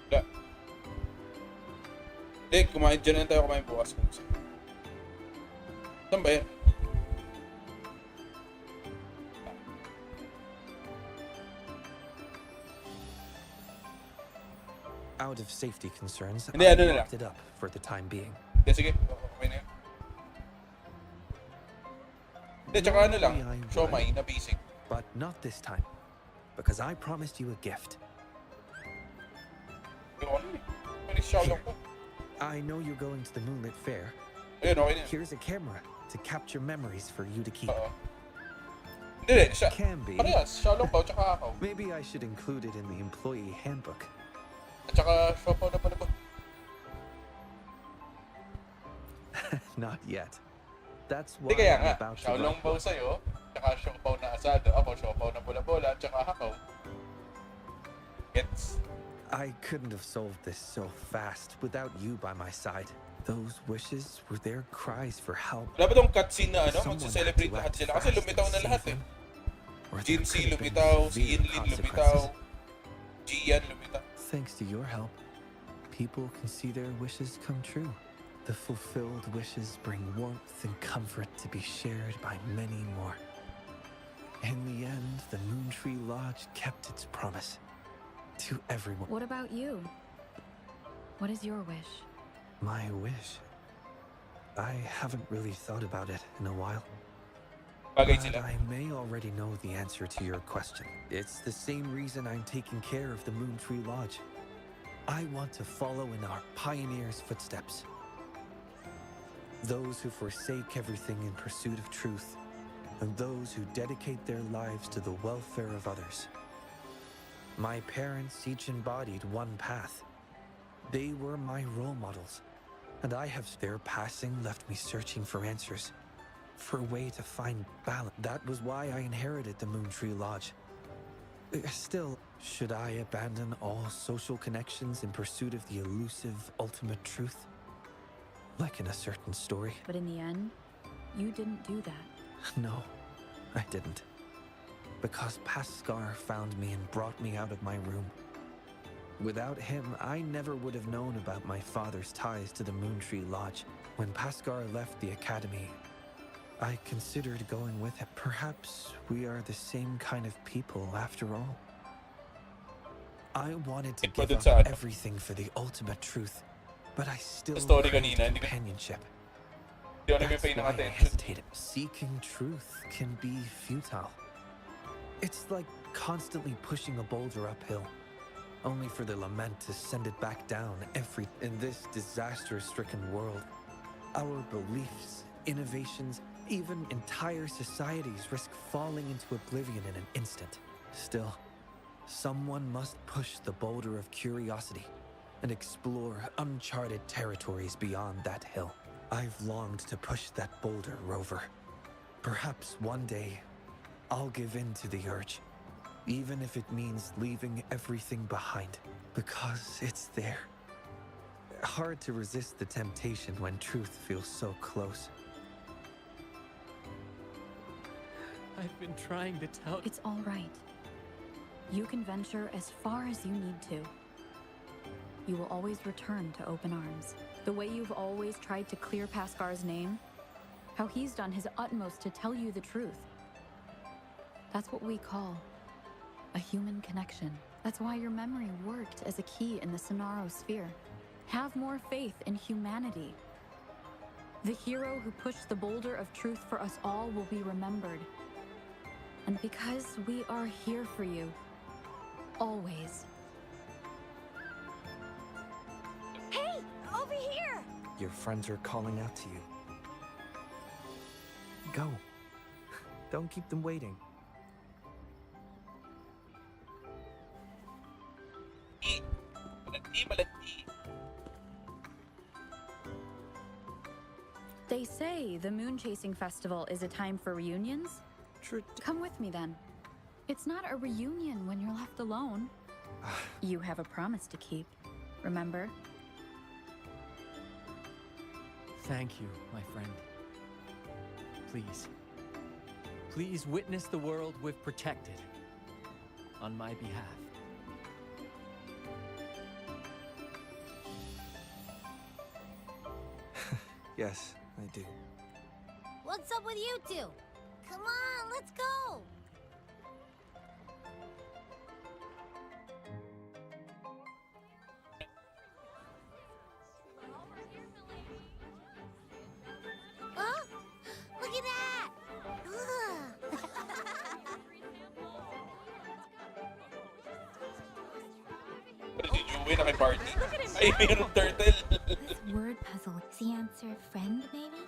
Wala. Hindi, kumain dyan na tayo kumain bukas. Saan ba yan? Out of safety concerns, Hindi, I ano na lang. locked it up for the time being. Hindi, sige. Okay na yun. Hindi, tsaka ano lang. Siomai na basic. But not this time. Because I promised you a gift. Here. I know you're going to the Moonlit Fair. Ayun, okay na yun. Here's a camera to capture memories for you to keep. Hindi, siya. Can be. Parehas, Xiaolong Bao tsaka Hakaw. Maybe I should include it in the employee handbook. At saka siopaw na pala ba? Not yet. That's why Hindi kaya I'm nga, about to Xiaolong write. Bao sa'yo, tsaka siopaw na asado, ako siopaw na bola-bola, tsaka Hakaw. Gets? I couldn't have solved this so fast without you by my side. Those wishes were their cries for help. Wala ba tong cutscene na ano, magsa-celebrate lahat sila? Kasi lumitaw na lahat eh. Jinxie lumitaw, si Yinlin lumitaw, Jian lumitaw. Thanks to your help, people can see their wishes come true. The fulfilled wishes bring warmth and comfort to be shared by many more. In the end, the Moon Tree Lodge kept its promise to everyone. What about you? What is your wish? My wish? I haven't really thought about it in a while. But I may already know the answer to your question. It's the same reason I'm taking care of the Moon Tree Lodge. I want to follow in our pioneers' footsteps. Those who forsake everything in pursuit of truth, and those who dedicate their lives to the welfare of others. My parents each embodied one path, They were my role models, and their passing left me searching for answers, for a way to find balance. That was why I inherited the Moon Tree Lodge. Still, should I abandon all social connections in pursuit of the elusive ultimate truth? Like in a certain story? But in the end, you didn't do that. No, I didn't. Because Pascar found me and brought me out of my room. Without him, I never would have known about my father's ties to the Moon Tree Lodge. When Pascar left the academy, I considered going with him. Perhaps we are the same kind of people after all. I wanted to give up everything for the ultimate truth, but I still craved companionship. That's why I hesitated. Seeking truth can be futile. It's like constantly pushing a boulder uphill, only for the lament to send it back down in this disaster-stricken world. Our beliefs, innovations, even entire societies risk falling into oblivion in an instant. Still, someone must push the boulder of curiosity and explore uncharted territories beyond that hill. I've longed to push that boulder, Rover. Perhaps one day, I'll give in to the urge, even if it means leaving everything behind, because it's there. Hard to resist the temptation when truth feels so close. I've been trying to tell... It's all right. You can venture as far as you need to. You will always return to open arms. The way you've always tried to clear Pascar's name, how he's done his utmost to tell you the truth. That's what we call a human connection. That's why your memory worked as a key in the Sonaro sphere. Have more faith in humanity. The hero who pushed the boulder of truth for us all will be remembered. And because we are here for you, always. Hey, over here! Your friends are calling out to you. Go. Don't keep them waiting. They say the Moon Chasing Festival is a time for reunions. Come with me then. It's not a reunion when you're left alone. You have a promise to keep, remember? Thank you, my friend. Please. Please witness the world we've protected on my behalf. Yes, I do. What's up with you two? Come on, let's go! Huh? Look at that! What did you win at my party? Ay, mayroong turtle. This word puzzle is the answer friend, maybe?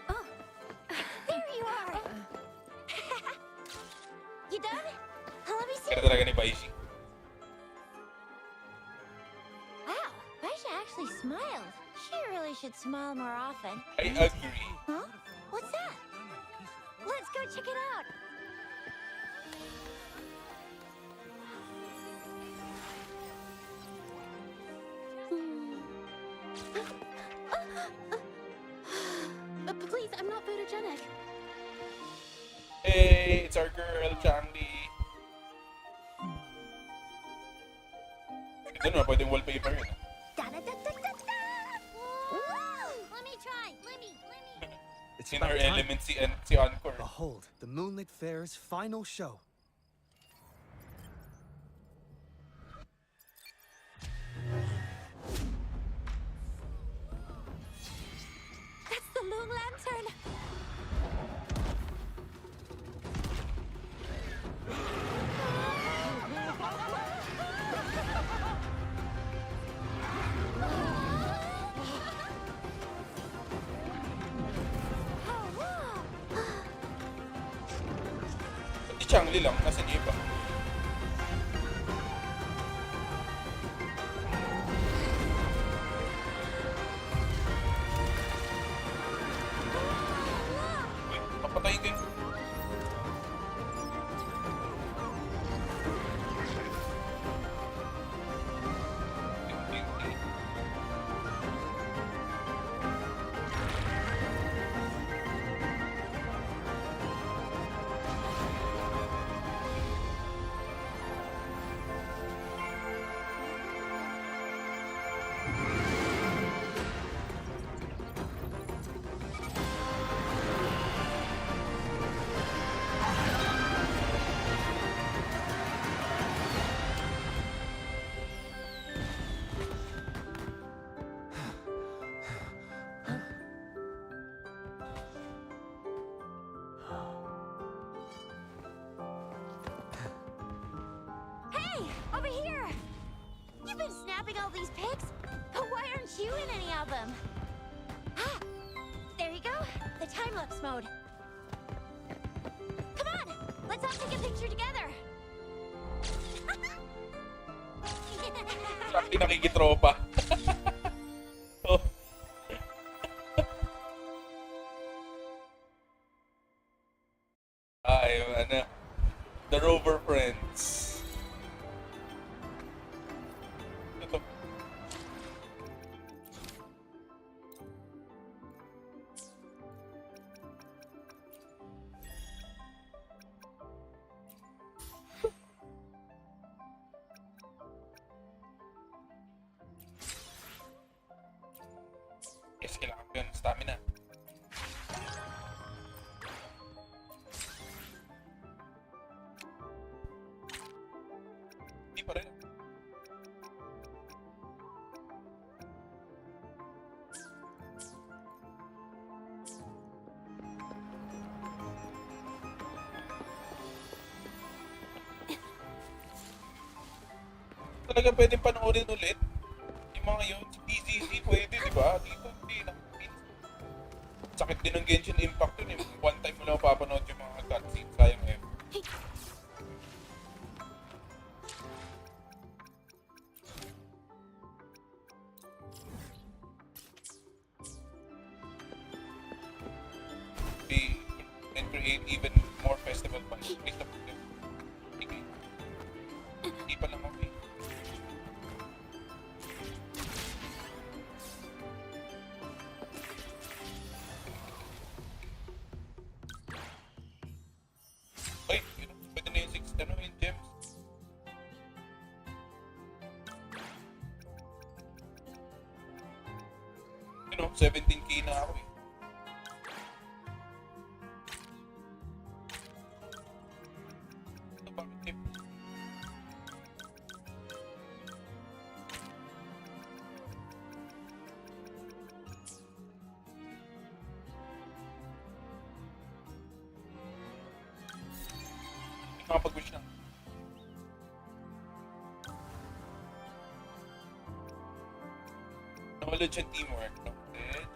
Oh, there you are! You done? Let me see. Kaya talaga ni Baishi. Wow, Baisha actually smiled. She really should smile more often. I agree. Huh? What's that? Let's go check it out. Please, I'm not photogenic. Hey, it's our girl, Changli. Ito na, pwedeng wallpaper yun. Let me try. Let me. It's in our element si Encore. Behold, the Moonlit Fair's final show. That's the moon lantern. Si Changli lang, nasa niya iba. Patayin ko yun. Hey, over here! You've been snapping all these pics, but why aren't you in any of them? Ah, there you go, the time-lapse mode. Come on, let's all take a picture together. Sakti nakikitropa. Oh. Ay, ano, the Rover Friends. Ito. Yes, kailangan ko yun. Stamina. Hindi pa rin. Talaga pwede panoorin ulit? Yung mga yun, sa PCC pwede, di ba? Dito hindi na. Sakit din ng Genshin Impact yun eh. One time mo lang mapapanood yung mga cutscenes, sayang eh. Be and create even more festival vibes. Hindi pa lang ako eh. Ay, yun, pwede na yung 6, ano, yung gems. You know, 17k na ako eh. Ito bakit tip? Nakapag-wish na. Knowledge and teamwork. Knowledge.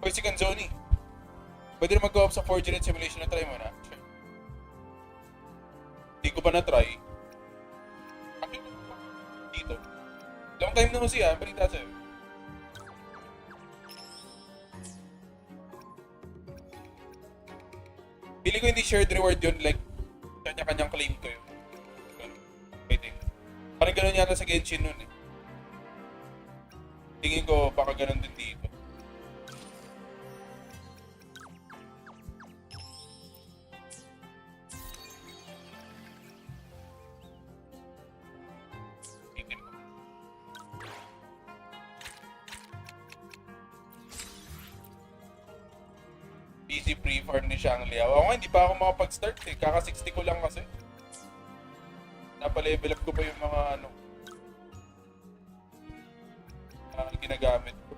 Hoy, si Canzoni. Pwede na mag-go up sa Fortunate Simulation na try mo na. Sure. Hindi ko pa na-try. Dito. Long time na ko siya. Balita sa'yo. Pili ko hindi shared reward yun. Like, kanya-kanyang claim ko yun. Waiting. Parang ganun yata sa Genshin nun eh. Tingin ko baka ganun din dito. Easy pre-farm ni Shang Liao. Ako nga, hindi pa ako makapag-start eh. Kaka 60 ko lang kasi. Napalevel up ko pa yung mga ano ginagamit ko.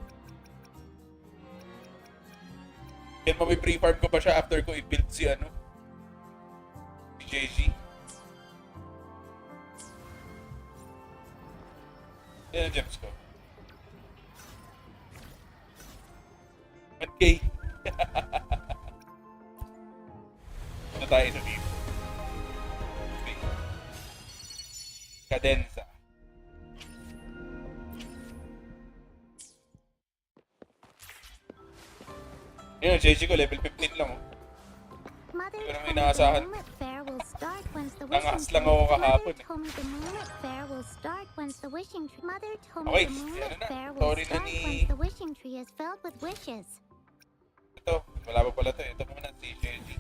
Kaya mapi-pre-farm ko pa siya after ko i-build si ano si Zhezhi. Yan ang gems ko. 1K. Ito tayo sa dito. Okay. Cadenza. Yun, Zhezhi ko, level 15 lang oh. Mother Pero may told me the inaasahan. Moonlit Fair will start once the Nangas wishing lang tree. ako kahapon Mother told me the Moonlit Fair will start once the wishing tree. Mother told Okay, me the Moonlit yan na. Fair will Sorry na start ni- once the wishing tree is filled with wishes. Ito, wala pa pala to eh. Ito muna si Zhezhi.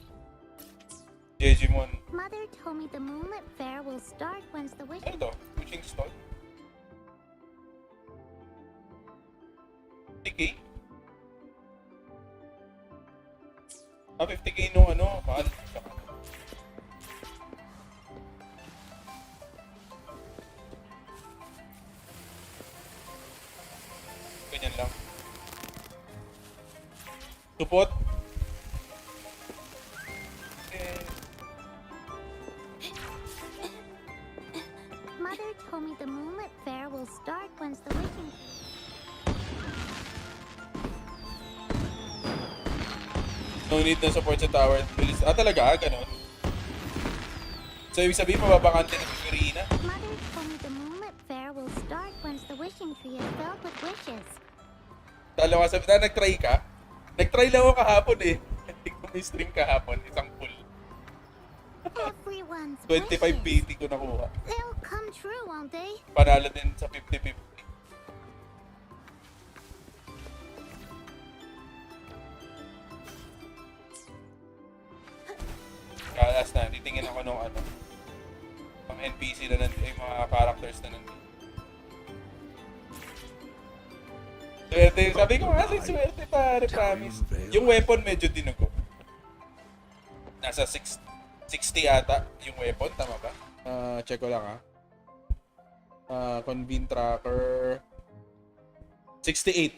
Zhezhi Mon. Mother told me the Moonlit Fair will start once the wishing. Ano to? Wishing stone? 50k? 50k nung ano, mahal. Ganyan lang. Support? Mother told me the Moonlit Fair will start once the wishing. No need na support sa tower. Bilis. Talaga? Ganon? So, ibig sabihin, mababakante na si Karina? Mother told me the Moonlit Fair will start once the wishing tree is filled with wishes. Talo ka sabi na, nag-try ka? Nag-try lang ako kahapon eh. Hindi ko may stream kahapon. Isang full. Everyone's 25 wishes. PT ko nakuha. They'll come true, won't they? Panalo din sa 50-50. Kalas na, titingin ako nung ano. Ang NPC na nandito, yung mga characters na nandito. Swerte, sabi ko nga, swerte pare, promise. Yung weapon medyo dinugo. Nasa 60 ata yung weapon, tama ba? Check ko lang ha. Convene tracker. 68.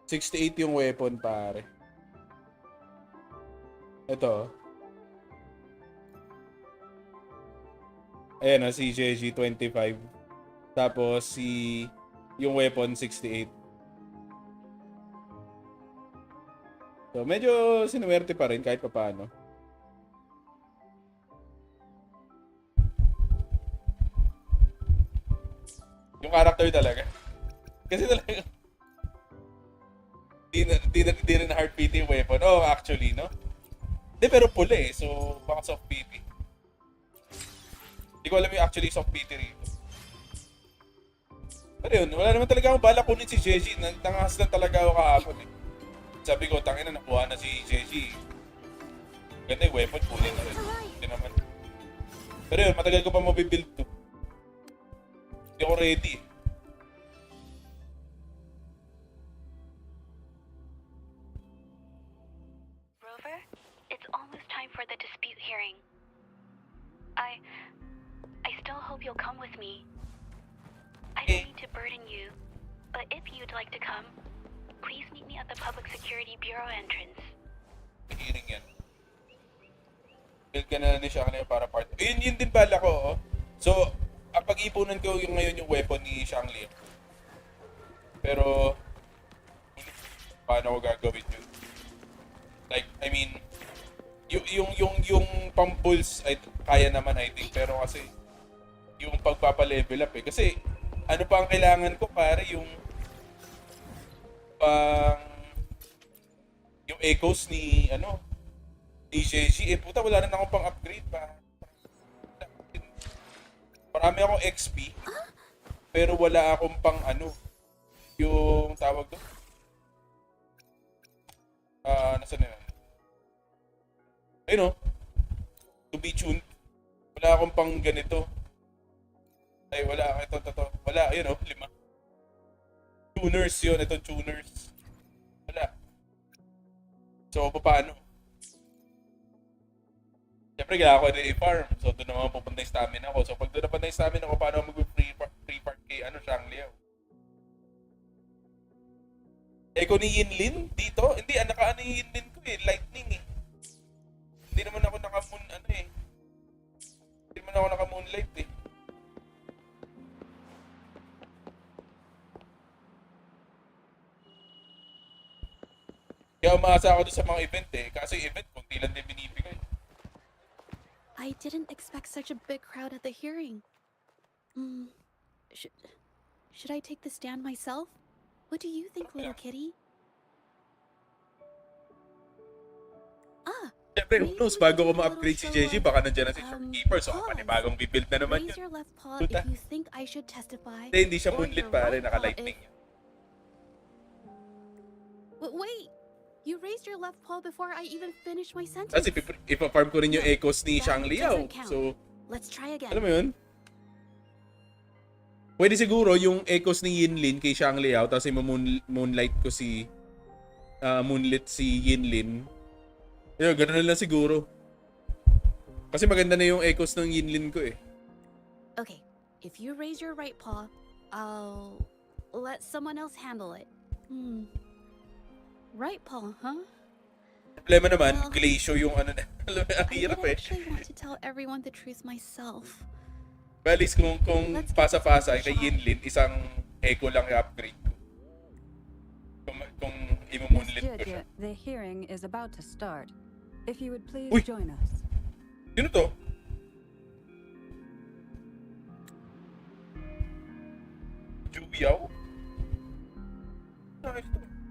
68 yung weapon pare. Ito. Ayan si Zhezhi 25. Tapos yung weapon 68. So medyo sinuwerte pa rin kahit papaano. Yung character talaga. Kasi talaga di na hard PT yung weapon. Oh, actually, no? Hindi, pero pula eh. So, baka soft PT. Hindi ko alam yung actually soft PT rito. Pero yun, wala naman talaga akong balak kunin si Zhezhi. Nangahas lang talaga ako kahapon eh. Sabi ko, tangina, nakuha na si Zhezhi. Ganda yung weapon, kunin na rin. Hindi naman. Pero yun, matagal ko pa mabibuild to. Hindi ako ready. Rover, it's almost time for the dispute hearing. I still hope you'll come with me. I don't need to burden you, but if you'd like to come, please meet me at the Public Security Bureau entrance. Hearing yan. Build ka na ni Shang-Li para part. Yun din bala ko, oh. So, ang pag-ipunan ko ngayon yung weapon ni Shang-Li. Pero, paano ko gagawin yun. Like, I mean, yung pang-bulls ay kaya naman I think, pero kasi yung pagpapa-level up eh. Kasi ano pa ang kailangan ko pare, yung yung echoes ni ni Zhezhi, puta wala na akong pang-upgrade pa. Marami akong XP, pero wala akong pang yung tawag doon. Nasaan na yun? Ayun o. To be tuned. Wala akong pang ganito. Ay, wala. Ito. Wala. Ayun o. 5. Tuners yun. Ito tuners. Wala. So, paano? Siyempre, kailangan ko na i-farm. So, doon naman pupunta yung stamina ko. So, pag doon naman na yung stamina ko, paano mag-free park kay Shangliao? Echo ni Yinlin dito? Hindi, naka yung Yinlin ko eh. Lightning eh. Hindi naman ako Hindi naman ako naka-moonlight eh. Kaya umaasa ako doon sa mga event eh. Kasi event, kung di lang din binibigay. I didn't expect such a big crowd at the hearing. Should I take the stand myself? What do you think, little kitty? Siyempre, who knows, bago ko ma-upgrade si Zhezhi, baka nandiyan na si Shopkeeper. So, panibagong bibuild na naman Raise yun. your left paw if you think I should testify. Hindi siya or moonlit your pare, right naka-lightning. Wait! You raised your left paw before I even finished my sentence. Kasi ipa-farm ko rin yung echoes ni Shangliao. So, let's try again. alam mo yun? Pwede siguro yung echoes ni Yinlin kay Shangliao, tapos moonlight ko si moonlit si Yinlin. Yun, gano'n na lang siguro. Kasi maganda na yung echoes ng Yinlin ko eh. Okay, if you raise your right paw, I'll let someone else handle it. Right paw, huh? Problema naman, Glacio yung na. Alam mo, ang hirap eh. I actually want to tell everyone the truth myself. Balis kung pasa-pasa kay Yinlin, isang echo lang i-upgrade ko. Kung imumunlit ko siya. The hearing is about to start. If you would please Uy! join us. Sino to? Jubiao?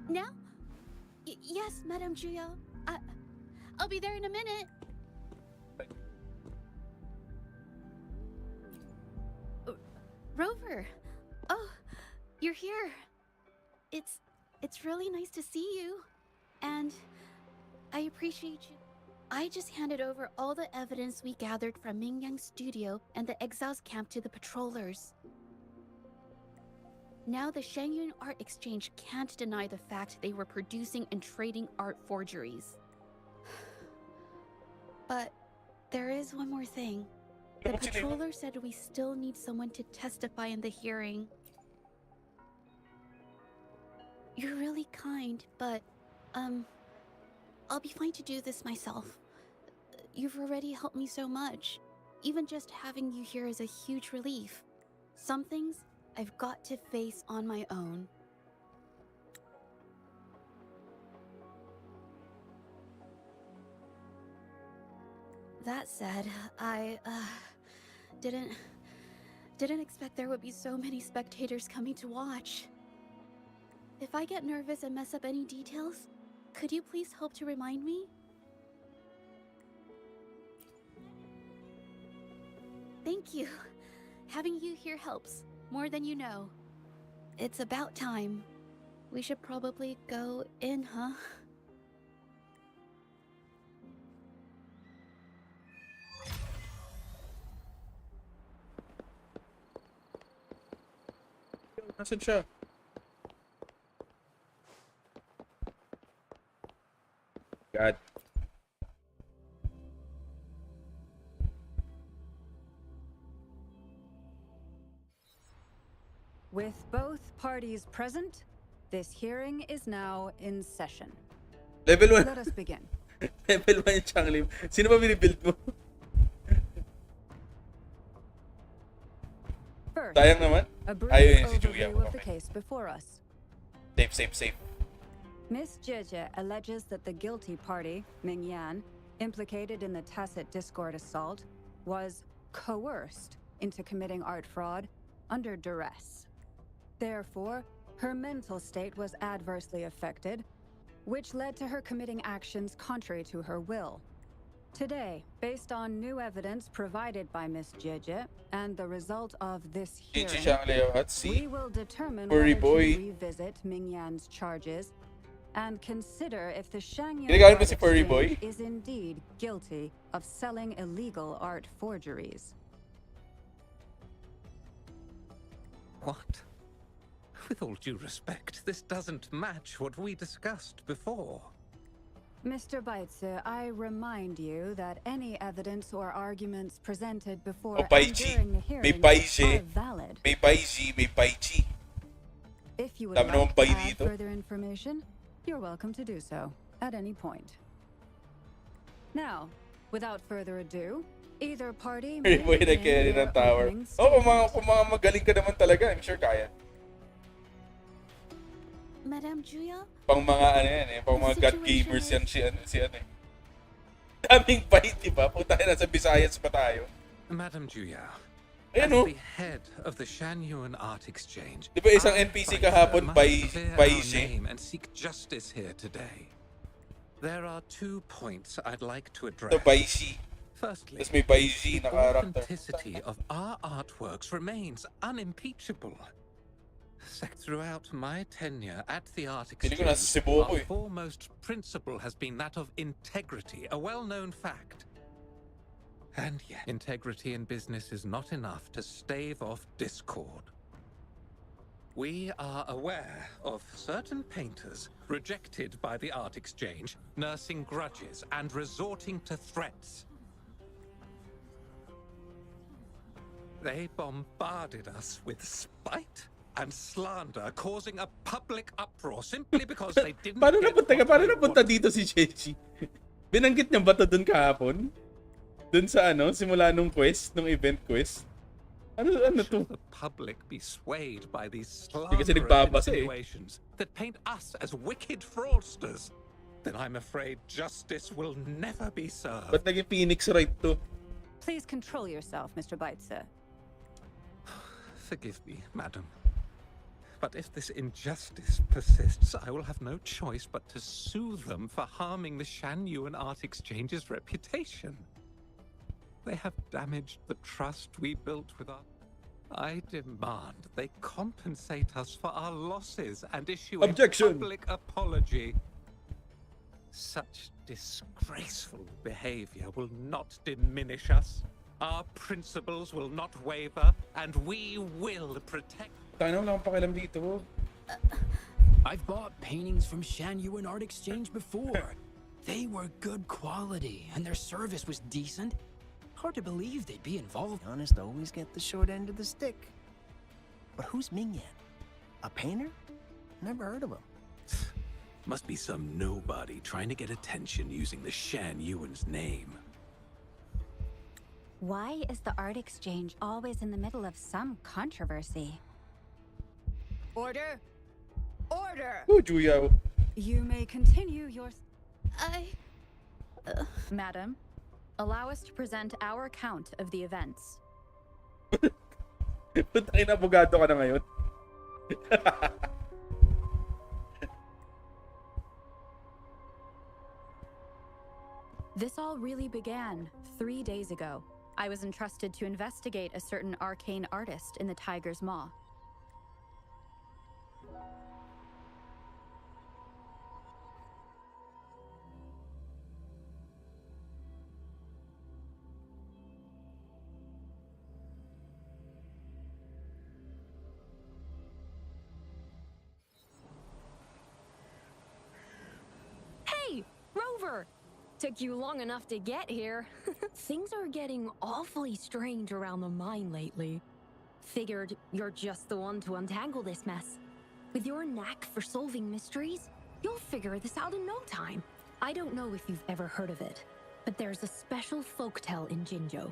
Now? Yes, Madame Juyo. I'll be there in a minute. Rover. Oh, you're here. It's really nice to see you. And I appreciate you. I just handed over all the evidence we gathered from Mingyang's studio and the exiles camp to the patrollers. Now the Shangyun Art Exchange can't deny the fact they were producing and trading art forgeries. But there is one more thing. The patroller said we still need someone to testify in the hearing. You're really kind, but, I'll be fine to do this myself. You've already helped me so much. Even just having you here is a huge relief. Some things I've got to face on my own. That said, I, didn't expect there would be so many spectators coming to watch. If I get nervous and mess up any details, could you please help to remind me? Thank you. Having you here helps, more than you know. It's about time. We should probably go in, huh? Nasaan siya? God. With both parties present, this hearing is now in session. Level 1. Let us begin. Level 1 yung Changlim. Sino ba binibuild mo? First, sayang naman. A brief Ayun si Juya. overview of the case before us. Safe. Miss Zhezhi alleges that the guilty party, Mingyan, implicated in the tacit discord assault, was coerced into committing art fraud under duress. Therefore, her mental state was adversely affected, which led to her committing actions contrary to her will. Today, based on new evidence provided by Miss Zhezhi and the result of this hearing, we will determine whether to revisit Mingyan's charges and consider if the Shangyun Art Exchange is indeed guilty of selling illegal art forgeries. What? With all due respect, this doesn't match what we discussed before. Mr. Baitse, I remind you that any evidence or arguments presented before and during the hearing are valid. May Baiji, may Baichi. If you would like to add further information, you're welcome to do so at any point. Now, without further ado, either party may begin their opening statement. Kung mga magaling ka naman talaga, I'm sure kaya. Madame Julia? Pang mga ano yan eh, pang mga god gamers yan si ano eh. Daming bait, diba? Punta tayo nasa Visayas pa tayo. Madam Julia, as the head of the Shangyuan Art Exchange, diba isang NPC kahapon, Baiji? And seek justice here today. There are 2 points I'd like to address. The Baiji. Firstly, may Baiji na the character. authenticity of our artworks remains unimpeachable. Throughout my tenure at the Art Exchange, our foremost principle has been that of integrity, a well-known fact. And yet, integrity in business is not enough to stave off discord. We are aware of certain painters rejected by the Art Exchange, nursing grudges and resorting to threats. They bombarded us with spite and slander, causing a public uproar simply because they didn't Paano napunta dito si Zhezhi? Binanggit niya ba ito dun kahapon? Dun sa ano, simula nung quest, nung event quest? Ano to? The public be swayed by these Kasi slanderous insinuations that paint us as wicked fraudsters, then I'm afraid justice will never be served. Ba't naging Phoenix right to? Please control yourself, Mr. Baitse. Forgive me, madam. But if this injustice persists, I will have no choice but to sue them for harming the Shangyuan Art Exchange's reputation. They have damaged the trust we built with our... I demand they compensate us for our losses and issue a public apology. Such disgraceful behavior will not diminish us. Our principles will not waver, and we will protect... I've bought paintings from Shangyuan Art Exchange before. They were good quality, and their service was decent. Hard to believe they'd be involved. Honest always get the short end of the stick. But who's Mingyan? A painter? Never heard of him. Must be some nobody trying to get attention using the Shangyuan's name. Why is the Art Exchange always in the middle of some controversy? Order! Order! Oh, Julia. You may continue your... Madam, allow us to present our account of the events. Putang ina, abogado ka na ngayon. This all really began 3 days ago. I was entrusted to investigate a certain arcane artist in the Tiger's Maw. Hey, Rover! Took you long enough to get here. Things are getting awfully strange around the mine lately. Figured you're just the one to untangle this mess. With your knack for solving mysteries, you'll figure this out in no time. I don't know if you've ever heard of it, but there's a special folktale in Jinzhou.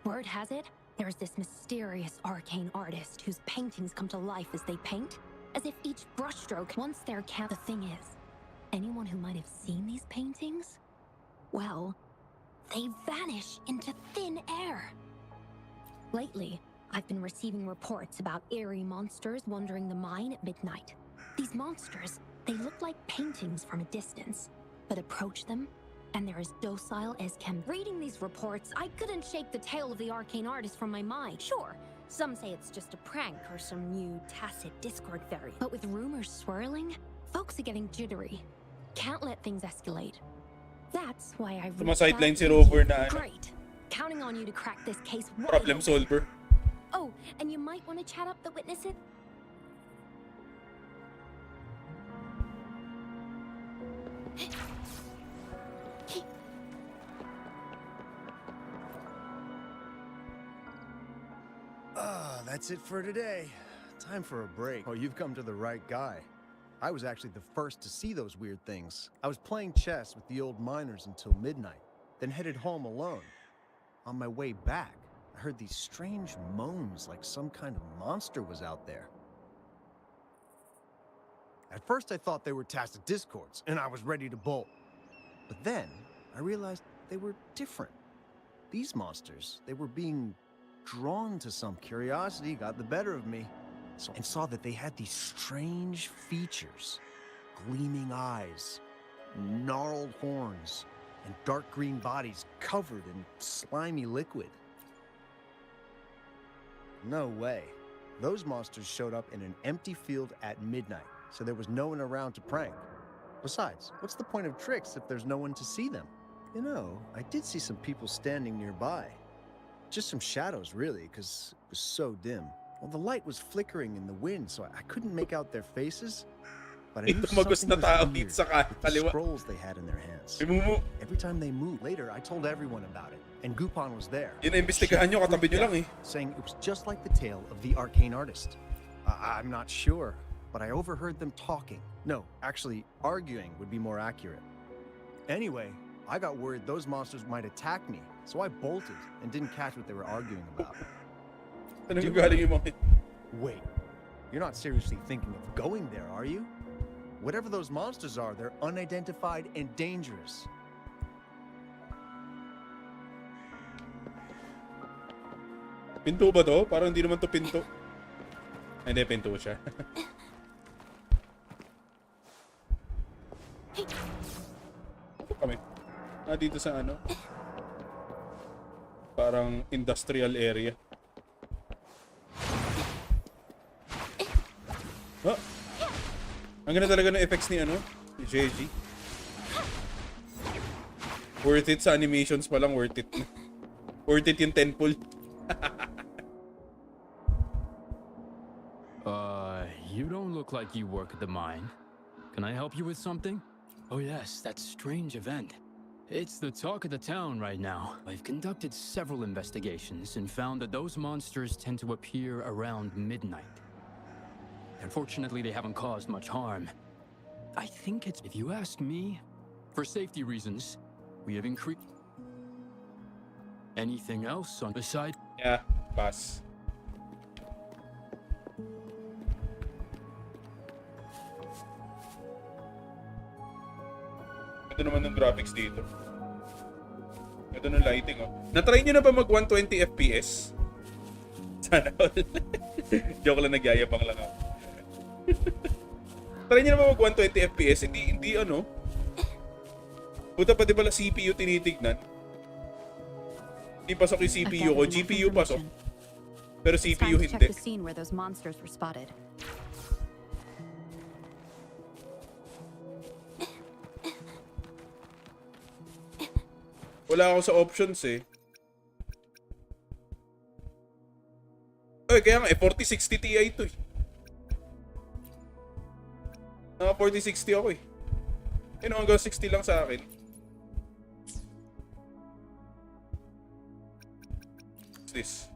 Word has it, there's this mysterious arcane artist whose paintings come to life as they paint, as if each brushstroke once their The thing is, anyone who might have seen these paintings, well, they vanish into thin air. Lately, I've been receiving reports about eerie monsters wandering the mine at midnight. These monsters, they look like paintings from a distance, but approach them, and they're as docile as can. Reading these reports, I couldn't shake the tale of the arcane artist from my mind. Sure, some say it's just a prank or some new tacit Discord variant. But with rumors swirling, folks are getting jittery. Can't let things escalate. That's why I Suma-sideline si Rover na ano. Great. Counting on you to crack this case wide Problem open. solver. Oh, and you might want to chat up the witnesses. That's it for today. Time for a break. Oh, you've come to the right guy. I was actually the first to see those weird things. I was playing chess with the old miners until midnight, then headed home alone. On my way back, I heard these strange moans like some kind of monster was out there. At first I thought they were tacit discords, and I was ready to bolt. But then, I realized they were different. These monsters, they were being drawn to some curiosity, got the better of me. And saw that they had these strange features. Gleaming eyes, gnarled horns, and dark green bodies covered in slimy liquid. No way. Those monsters showed up in an empty field at midnight, so there was no one around to prank. Besides, what's the point of tricks if there's no one to see them? You know, I did see some people standing nearby. Just some shadows, really, because it was so dim. Well, the light was flickering in the wind, so I couldn't make out their faces. But I knew something was weird with the scrolls they had in their hands. Every time they moved. Later, I told everyone about it, and Gupon was there. Ina-imbestigahan nyo, katabi nyo lang eh. Saying it was just like the tale of the arcane artist. I'm not sure, but I overheard them talking. No, actually, arguing would be more accurate. Anyway, I got worried those monsters might attack me, so I bolted and didn't catch what they were arguing about. Wait, you're not seriously thinking of going there, are you? Whatever those monsters are, they're unidentified and dangerous. Pinto ba to? Parang hindi naman to pinto. Ay, hindi, pinto siya. Ito kami. Dito sa ano? Parang industrial area. Oh. Ang ganda talaga ng effects ni ano, ni Zhezhi. Worth it sa animations pa lang, worth it. Worth it yung tenfold. You don't look like you work at the mine. Can I help you with something? Oh yes, that strange event. It's the talk of the town right now. I've conducted several investigations and found that those monsters tend to appear around midnight. Unfortunately, they haven't caused much harm. I think it's, if you ask me, for safety reasons, we have increased. Anything else on the side? Yeah, pass. Ito naman ng graphics dito. Ito ng lighting, oh. Na-try nyo na ba mag 120 FPS? Sana all. Joke lang, nagyayabang lang ako. Try nyo na ba mag 120 FPS? Hindi ano. Puta, pati pala CPU tinitignan. Hindi pasok yung CPU ko. GPU pasok. Pero CPU hindi. Check the scene where those monsters were spotted. Wala ako sa options eh. Ay, kaya nga 4060 Ti ito eh. Naka 4060 ako eh. Yun, hanggang 60 lang sa akin. What's this?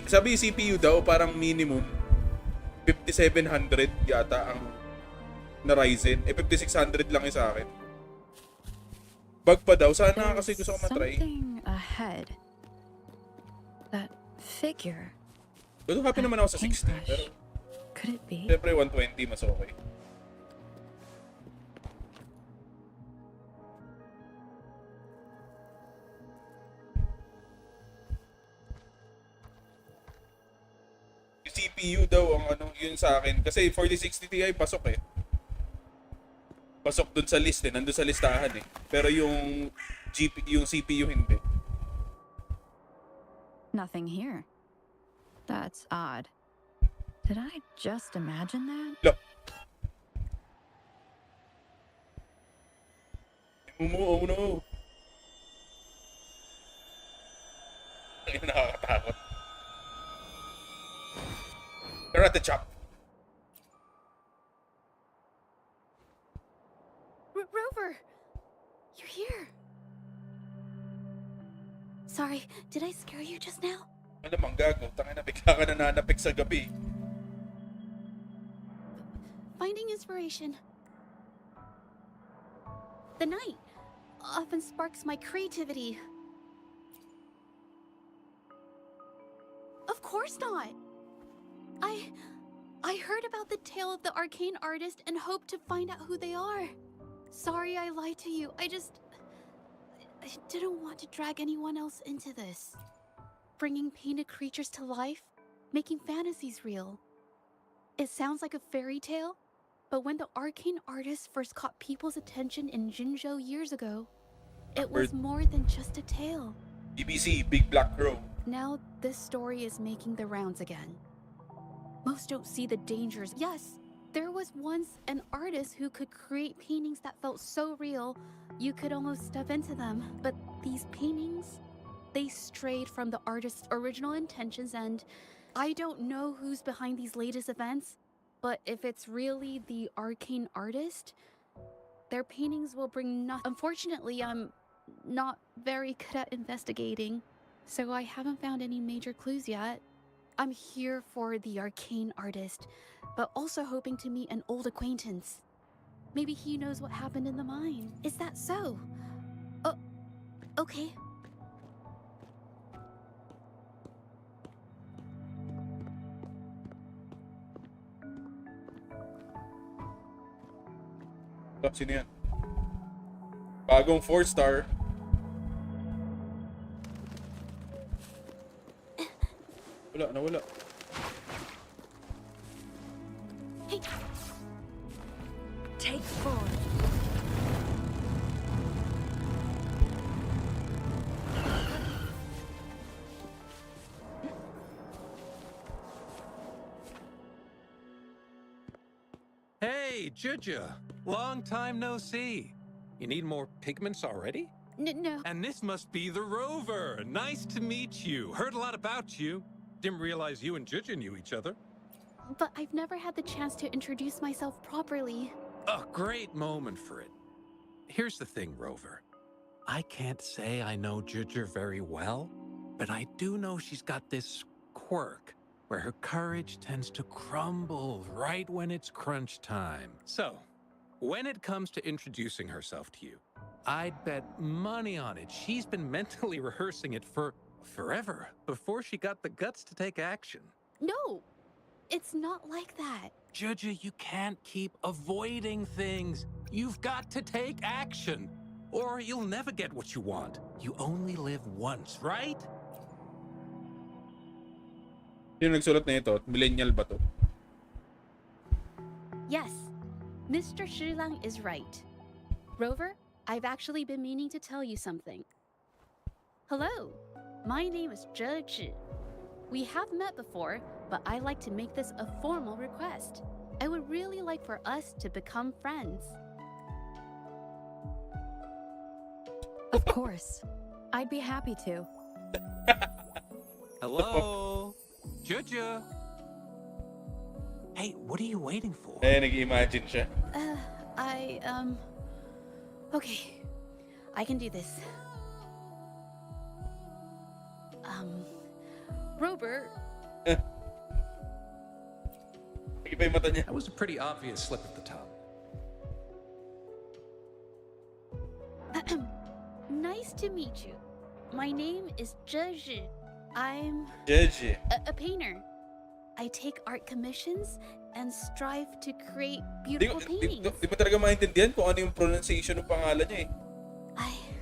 Sabi CPU daw parang minimum 5700 yata ang na Ryzen. 5600 lang yung sa akin. Bug pa daw. Sana kasi gusto ko matry. Something ahead. That figure. Pero happy naman ako sa 60. Pero Could it be? Siyempre, 120 mas okay. Yung CPU daw ang ano, yun sa akin. Kasi 4060 Ti pasok eh. Pasok dun sa list eh. Nandun sa listahan eh. Pero yung yung CPU hindi. Nothing here. That's odd. Did I just imagine that? Look. Oh no. Ay, nakakatakot. They're at the chop. Rover! You're here. Sorry, did I scare you just now? Ano namang gago? Tangin na bigla ka nananapik sa gabi. Finding inspiration. The night often sparks my creativity. Of course not. I heard about the tale of the arcane artist and hoped to find out who they are. Sorry I lied to you. I didn't want to drag anyone else into this. Bringing painted creatures to life, making fantasies real. It sounds like a fairy tale, but when the arcane artist first caught people's attention in Jinzhou years ago, it was more than just a tale. BBC, Big Black Crow. Now this story is making the rounds again. Most don't see the dangers. Yes, there was once an artist who could create paintings that felt so real, you could almost step into them. But these paintings, they strayed from the artist's original intentions, and I don't know who's behind these latest events, but if it's really the arcane artist, their paintings will bring nothing. Unfortunately, I'm not very good at investigating, so I haven't found any major clues yet. I'm here for the arcane artist, but also hoping to meet an old acquaintance. Maybe he knows what happened in the mine. Is that so? Oh, okay. Sino yan? Bagong 4-star. Nawala. Hey. Take 4. Hey, Zhezhi. Long time no see. You need more pigments already? No. And this must be the Rover. Nice to meet you. Heard a lot about you. Didn't realize you and Zhezhi knew each other. But I've never had the chance to introduce myself properly. A great moment for it. Here's the thing, Rover. I can't say I know Zhezhi very well, but I do know she's got this quirk where her courage tends to crumble right when it's crunch time. So, when it comes to introducing herself to you, I'd bet money on it she's been mentally rehearsing it for forever before she got the guts to take action. No, it's not like that. Zhezhi, you can't keep avoiding things. You've got to take action, or you'll never get what you want. You only live once, right? Sino nagsulat na ito? Millennial ba to? Yes, Mr. Shilang is right. Rover, I've actually been meaning to tell you something. Hello, my name is Zhezhi. We have met before, but I like to make this a formal request. I would really like for us to become friends. Of course. I'd be happy to. Hello? Zhezhi? Hey, what are you waiting for? Nag-imagine siya. Okay. I can do this. Rover. Iba yung mata niya. That was a pretty obvious slip at the top. Nice to meet you. My name is Zhezhi. I'm Zhezhi. a painter. I take art commissions and strive to create Di beautiful paintings. mo talaga maintindihan kung ano yung pronunciation ng pangalan niya eh.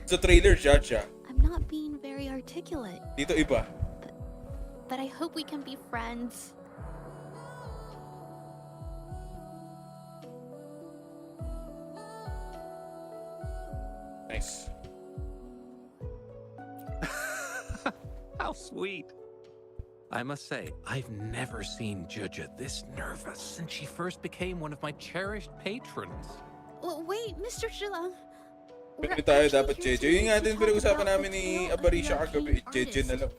Sa trailer, Zhezhi. I'm not being very articulate, Dito iba. but I hope we can be friends. Nice. How sweet. I must say, I've never seen Zhezhi this nervous since she first became one of my cherished patrons. Oh, wait, Mr. Zhilang. Pwede tayo dapat Zhezhi. Yung nga din pinag-usapan namin ni Abarisha kagabi. Zhezhi na lang.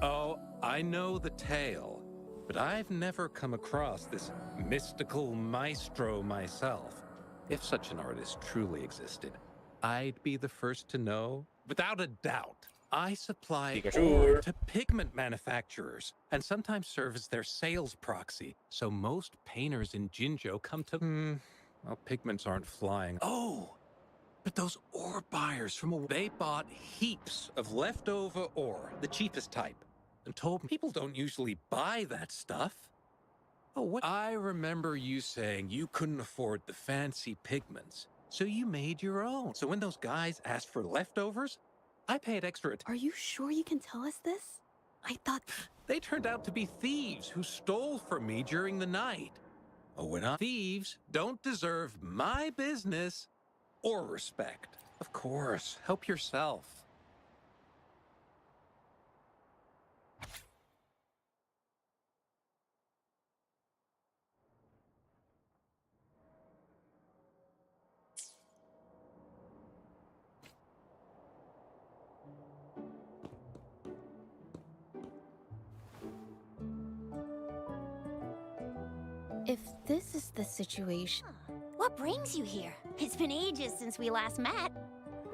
Oh, I know the tale, but I've never come across this mystical maestro myself. If such an artist truly existed, I'd be the first to know, without a doubt. I supply ore to pigment manufacturers and sometimes serve as their sales proxy. So most painters in Jinzhou come to... well, pigments aren't flying. Oh, but those ore buyers from... They bought heaps of leftover ore, the cheapest type, and told me people don't usually buy that stuff. Oh, what? I remember you saying you couldn't afford the fancy pigments, so you made your own. So when those guys asked for leftovers, I paid extra. Are you sure you can tell us this? I thought... They turned out to be thieves who stole from me during the night. Oh, thieves don't deserve my business or respect. Of course, help yourself. If this is the situation... What brings you here? It's been ages since we last met.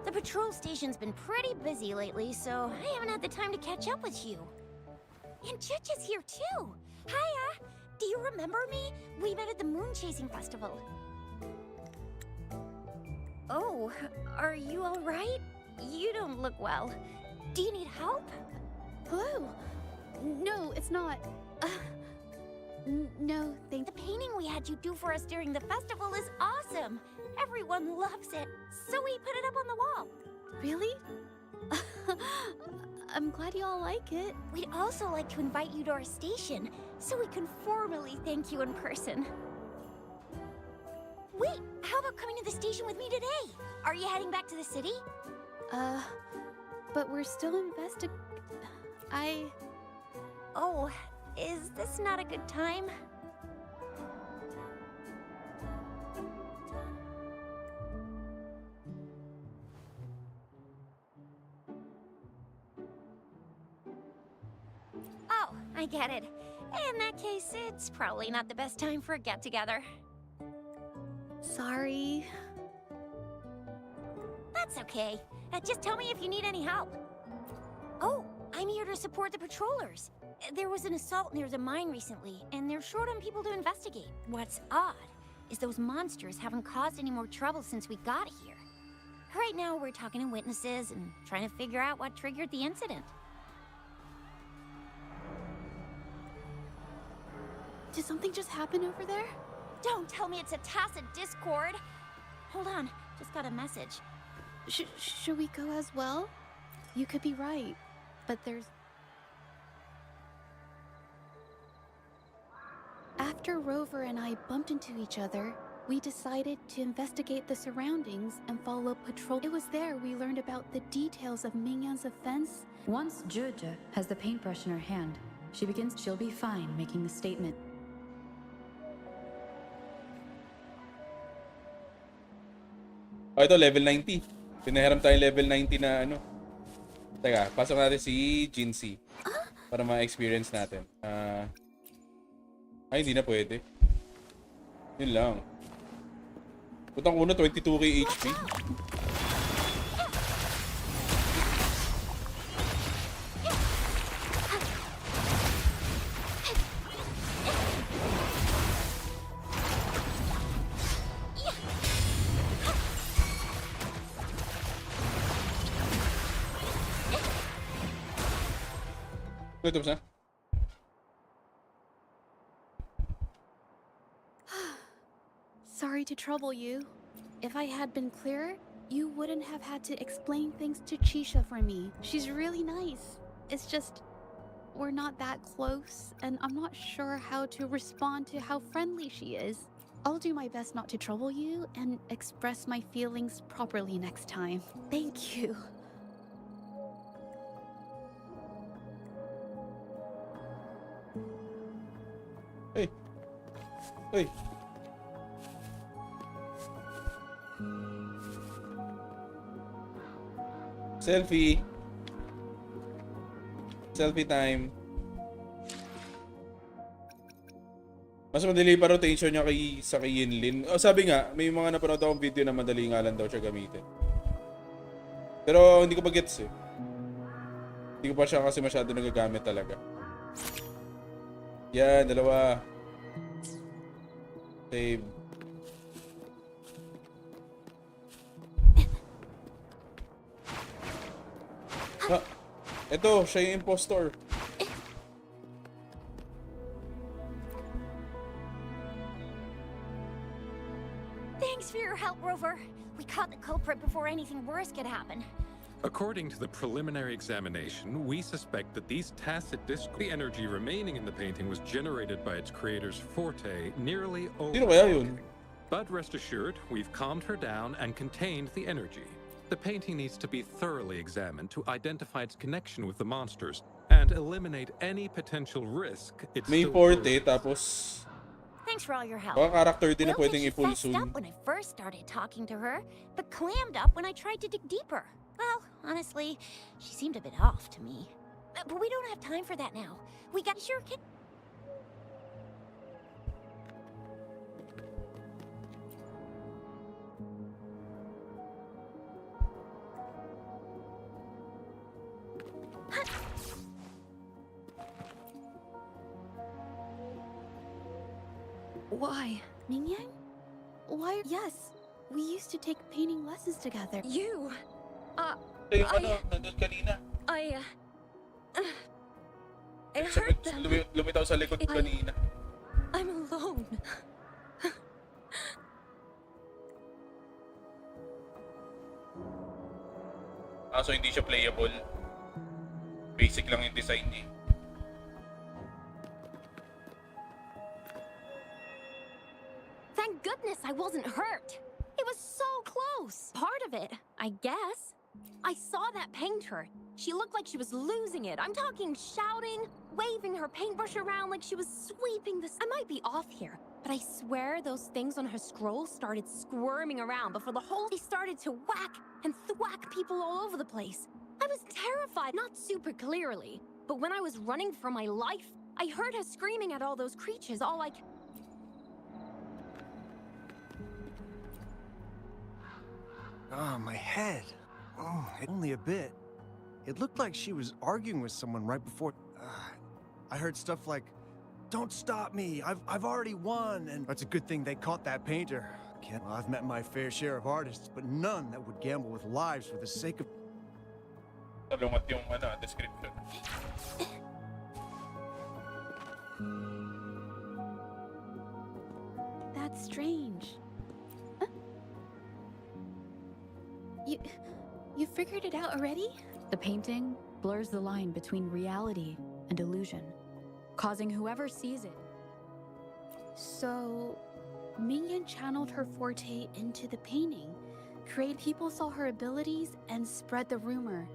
The patrol station's been pretty busy lately, so I haven't had the time to catch up with you. And Zhezhi's here too. Hiya! Do you remember me? We met at the Moon Chasing Festival. Oh, are you all right? You don't look well. Do you need help? Hello? No, it's not. No, thank you. The painting we had you do for us during the festival is awesome. Everyone loves it, so we put it up on the wall. Really? I'm glad you all like it. We'd also like to invite you to our station, so we can formally thank you in person. Wait, how about coming to the station with me today? Are you heading back to the city? But we're still Oh, is this not a good time? Oh, I get it. In that case, it's probably not the best time for a get-together. Sorry. That's okay. Just tell me if you need any help. Oh, I'm here to support the patrollers. There was an assault near the mine recently, and they're short on people to investigate. What's odd is those monsters haven't caused any more trouble since we got here. Right now, we're talking to witnesses and trying to figure out what triggered the incident. Did something just happen over there? Don't tell me it's a tacit discord. Hold on, just got a message. Should we go as well? You could be right, but there's... After Rover and I bumped into each other, we decided to investigate the surroundings and follow patrol. It was there we learned about the details of Mingyan's offense. Once Zhezhi has the paintbrush in her hand, she'll be fine making the statement. Oh, ito, level 90. Pinahiram tayo level 90 na ano. Teka, pasok natin si Zhezhi para ma-experience natin. Ay, hindi na pwede. Yun lang. Putang una, 22k HP. Ito na. sorry to trouble you. If I had been clearer, you wouldn't have had to explain things to Chisha for me. She's really nice. It's just, we're not that close, and I'm not sure how to respond to how friendly she is. I'll do my best not to trouble you and express my feelings properly next time. Thank you. Hey. Hey. Selfie. Selfie time. Mas madali pa rotation niya kay Yinlin. Oh, sabi nga, may mga napanood akong video na madali nga lang daw siya gamitin. Pero hindi ko pa gets eh. Hindi ko pa siya kasi masyado nagagamit talaga. Yan, dalawa. Save. Ah, eto, siya yung impostor. Thanks for your help, Rover. We caught the culprit before anything worse could happen. According to the preliminary examination, we suspect that these tacit the energy remaining in the painting was generated by its creator's forte nearly over. But rest assured, we've calmed her down and contained the energy. The painting needs to be thoroughly examined to identify its connection with the monsters and eliminate any potential risk it's May still forte, tapos Thanks for all your help. baka character din na Will pwedeng said she i-pull fessed soon. up when I first started talking to her, but clammed up when I tried to dig deeper. Well, honestly, she seemed a bit off to me. But we don't have time for that now. We got sure can. Why? Mingyan? Why? Yes, we used to take painting lessons together. You? Ito yung ano, nandun kanina. I Sa- heard them. Lumitaw sa likod ko kanina. I'm alone. So hindi siya playable. Basic lang yung design niya. Thank goodness I wasn't hurt. It was so close. Part of it, I guess. I saw that painter. She looked like she was losing it. I'm talking shouting, waving her paintbrush around like she was sweeping the... I might be off here, but I swear those things on her scroll started squirming around before the whole... They started to whack and thwack people all over the place. I was terrified, not super clearly, but when I was running for my life, I heard her screaming at all those creatures, all like... Oh, my head. Oh, only a bit. It looked like she was arguing with someone right before... I heard stuff like, "Don't stop me, I've already won," and that's a good thing they caught that painter. Well, I've met my fair share of artists, but none that would gamble with lives for the sake of... Talungat yung description. That's strange. You figured it out already? The painting blurs the line between reality and illusion, causing whoever sees it. So, Mingyan channeled her forte into the painting. People saw her abilities and spread the rumor,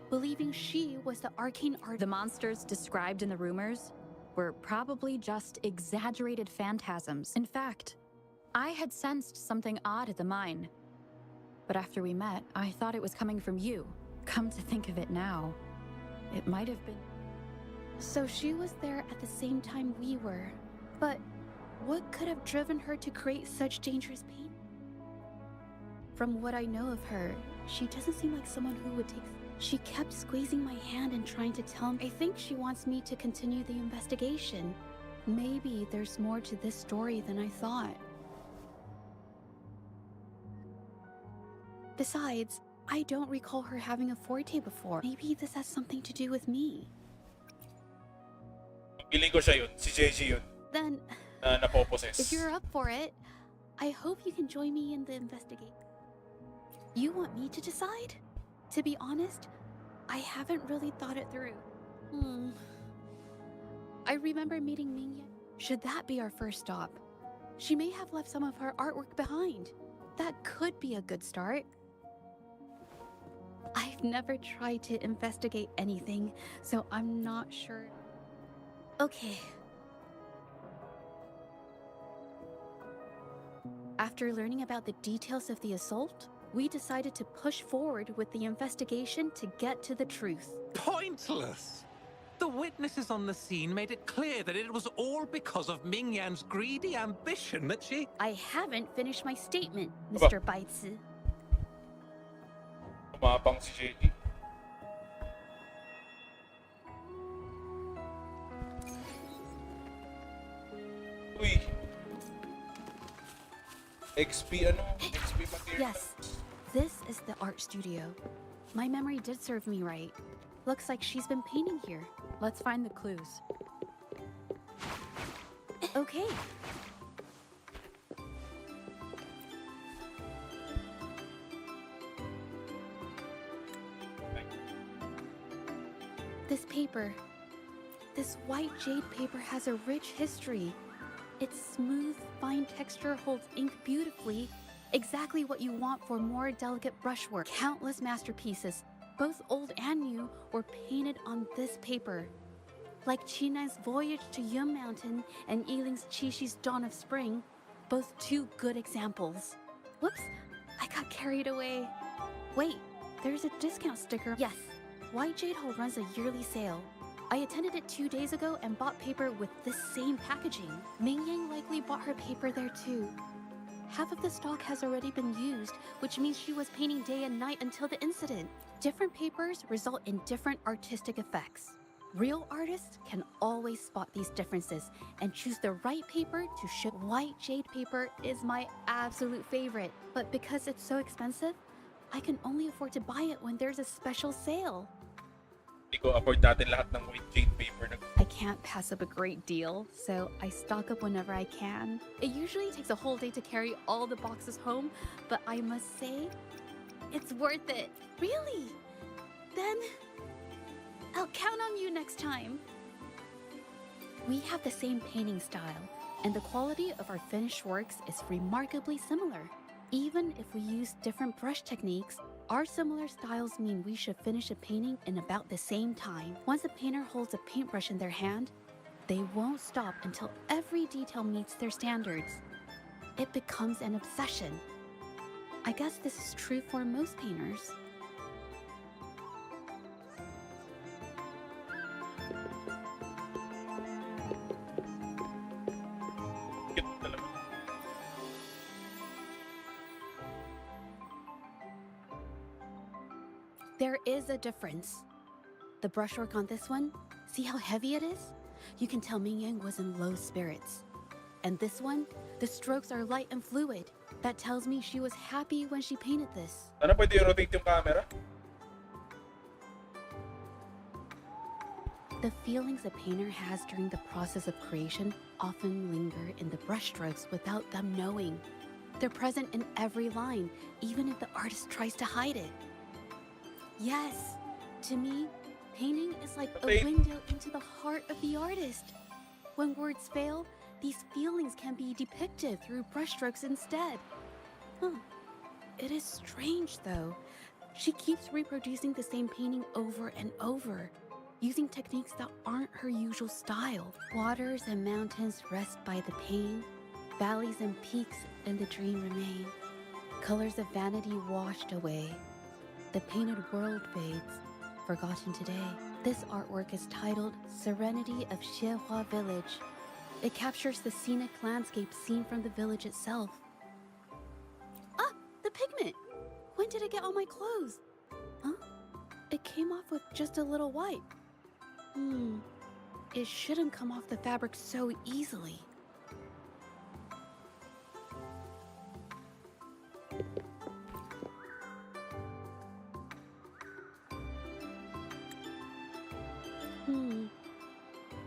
believing she was the arcane art. The monsters described in the rumors were probably just exaggerated phantasms. In fact, I had sensed something odd at the mine. But after we met, I thought it was coming from you. Come to think of it now, it might have been... So she was there at the same time we were. But what could have driven her to create such dangerous pain? From what I know of her, she doesn't seem like someone who would take... She kept squeezing my hand and trying to tell me... I think she wants me to continue the investigation. Maybe there's more to this story than I thought. Besides, I don't recall her having a forte before. Maybe this has something to do with me. Piling ko siya yun, si Zhezhi yun. Then, Na napopossess. if you're up for it, I hope you can join me in the investigation. You want me to decide? To be honest, I haven't really thought it through. I remember meeting Mingyan. Should that be our first stop? She may have left some of her artwork behind. That could be a good start. I've never tried to investigate anything, so I'm not sure. Okay. After learning about the details of the assault, we decided to push forward with the investigation to get to the truth. Pointless! The witnesses on the scene made it clear that it was all because of Mingyan's greedy ambition that she... I haven't finished my statement, Mr. Baizi. Tumapang si Zhezhi. Uy. XP ano? XP material. Yes, this is the art studio. My memory did serve me right. Looks like she's been painting here. Let's find the clues. Okay. This paper, this white jade paper has a rich history. Its smooth, fine texture holds ink beautifully, exactly what you want for more delicate brushwork. Countless masterpieces, both old and new, were painted on this paper. Like Chinan's Voyage to Yum Mountain and Yiling's Qixu's Dawn of Spring, both two good examples. Whoops, I got carried away. Wait, there's a discount sticker. Yes, White Jade Hole runs a yearly sale. I attended it 2 days ago and bought paper with this same packaging. Mingyang likely bought her paper there too. Half of the stock has already been used, which means she was painting day and night until the incident. Different papers result in different artistic effects. Real artists can always spot these differences and choose the right paper to show. White jade paper is my absolute favorite, but because it's so expensive, I can only afford to buy it when there's a special sale. Hindi ko afford natin lahat ng white jade paper. I can't pass up a great deal, so I stock up whenever I can. It usually takes a whole day to carry all the boxes home, but I must say, it's worth it. Really? Then I'll count on you next time. We have the same painting style, and the quality of our finished works is remarkably similar. Even if we use different brush techniques, our similar styles mean we should finish a painting in about the same time. Once a painter holds a paintbrush in their hand, they won't stop until every detail meets their standards. It becomes an obsession. I guess this is true for most painters. There is a difference. The brushwork on this one, see how heavy it is? You can tell Mingyang was in low spirits. And this one, the strokes are light and fluid. That tells me she was happy when she painted this. Ano pwede i-rotate yung camera? The feelings a painter has during the process of creation often linger in the brushstrokes without them knowing. They're present in every line, even if the artist tries to hide it. Yes, to me, painting is like a window into the heart of the artist. When words fail, these feelings can be depicted through brushstrokes instead. It is strange, though. She keeps reproducing the same painting over and over, using techniques that aren't her usual style. Waters and mountains rest by the pain, valleys and peaks in the dream remain. Colors of vanity washed away. The painted world fades, forgotten today. This artwork is titled Serenity of Xiehua Village. It captures the scenic landscape seen from the village itself. Ah, the pigment! When did it get on my clothes? Huh? It came off with just a little wipe. It shouldn't come off the fabric so easily.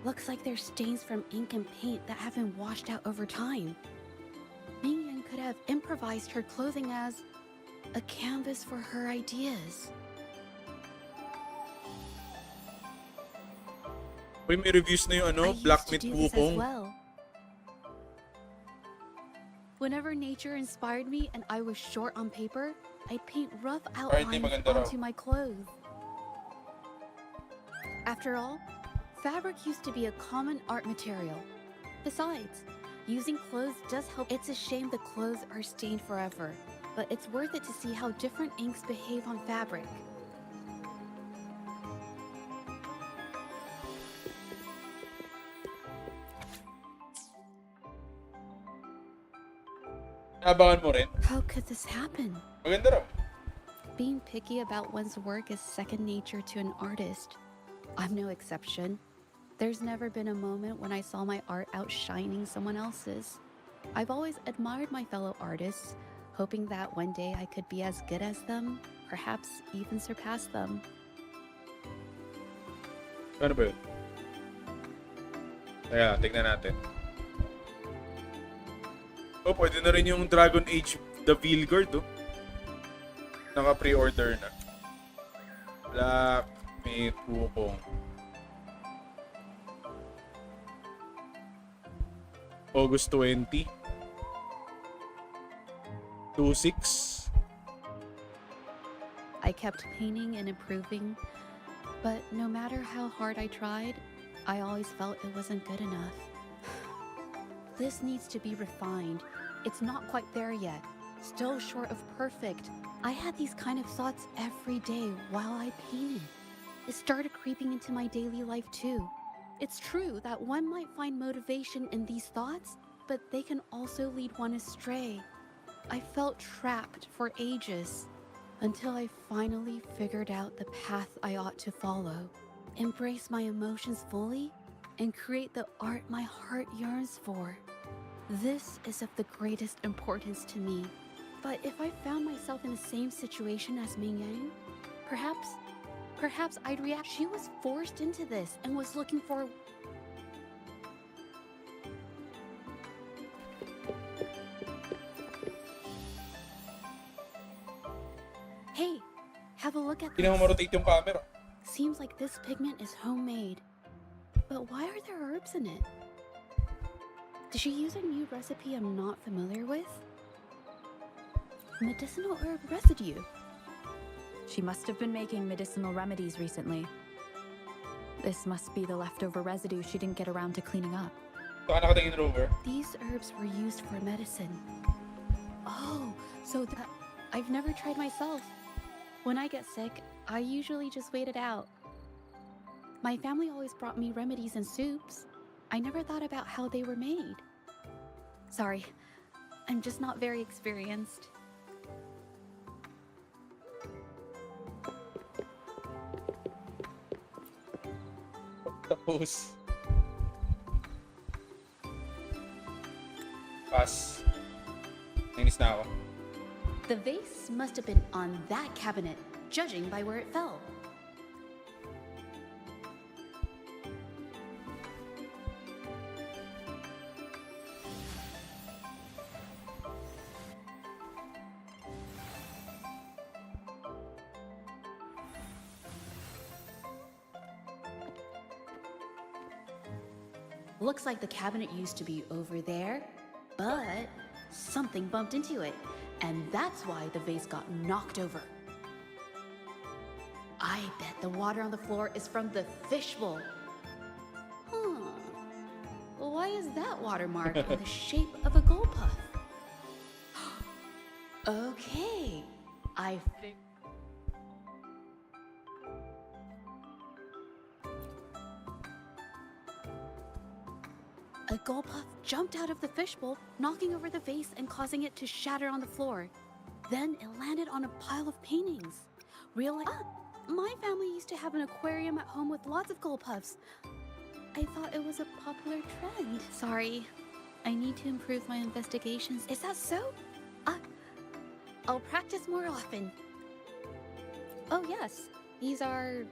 Looks like there's stains from ink and paint that haven't washed out over time. Mingyan could have improvised her clothing as a canvas for her ideas. Uy, may reviews na yung ano, I Black used to Myth do this as Wukong. well. Whenever nature inspired me and I was short on paper, I'd paint rough outlines maganda raw. onto my clothes. After all, fabric used to be a common art material. Besides, using clothes does help. It's a shame the clothes are stained forever, but it's worth it to see how different inks behave on fabric. Naabangan mo rin? How could this happen? Maganda raw. Being picky about one's work is second nature to an artist. I'm no exception. There's never been a moment when I saw my art outshining someone else's. I've always admired my fellow artists, hoping that one day I could be as good as them, perhaps even surpass them. Ano ba yun? Kaya, tignan natin. Oh, pwede na rin yung Dragon Age The Veilguard, oh. Naka-pre-order na. Black Myth Wukong. August 20. 2/6. I kept painting and improving, but no matter how hard I tried, I always felt it wasn't good enough. This needs to be refined. It's not quite there yet. Still short of perfect. I had these kind of thoughts every day while I painted. It started creeping into my daily life too. It's true that one might find motivation in these thoughts, but they can also lead one astray. I felt trapped for ages until I finally figured out the path I ought to follow. Embrace my emotions fully and create the art my heart yearns for. This is of the greatest importance to me. But if I found myself in the same situation as Ming Yang, perhaps I'd react. She was forced into this and was looking for... Hey, have a look at Hindi this. naman ma-rotate yung camera. Seems like this pigment is homemade. But why are there herbs in it? Did she use a new recipe I'm not familiar with? Medicinal herb residue. She must have been making medicinal remedies recently. This must be the leftover residue she didn't get around to cleaning up. Saka nakatingin, Rover. These herbs were used for medicine. Oh, so I've never tried myself. When I get sick, I usually just wait it out. My family always brought me remedies and soups. I never thought about how they were made. Sorry, I'm just not very experienced. Tapos. Pass. Nainis na ako. The vase must have been on that cabinet, judging by where it fell. Looks like the cabinet used to be over there, but something bumped into it, and that's why the vase got knocked over. I bet the water on the floor is from the fishbowl. Huh. Why is that watermark in the shape of a gold puff? Okay, I figured. A gold puff jumped out of the fishbowl, knocking over the vase and causing it to shatter on the floor. Then it landed on a pile of paintings. My family used to have an aquarium at home with lots of gold puffs. I thought it was a popular trend. Sorry, I need to improve my investigations. Is that so? I'll practice more often. Oh yes, these are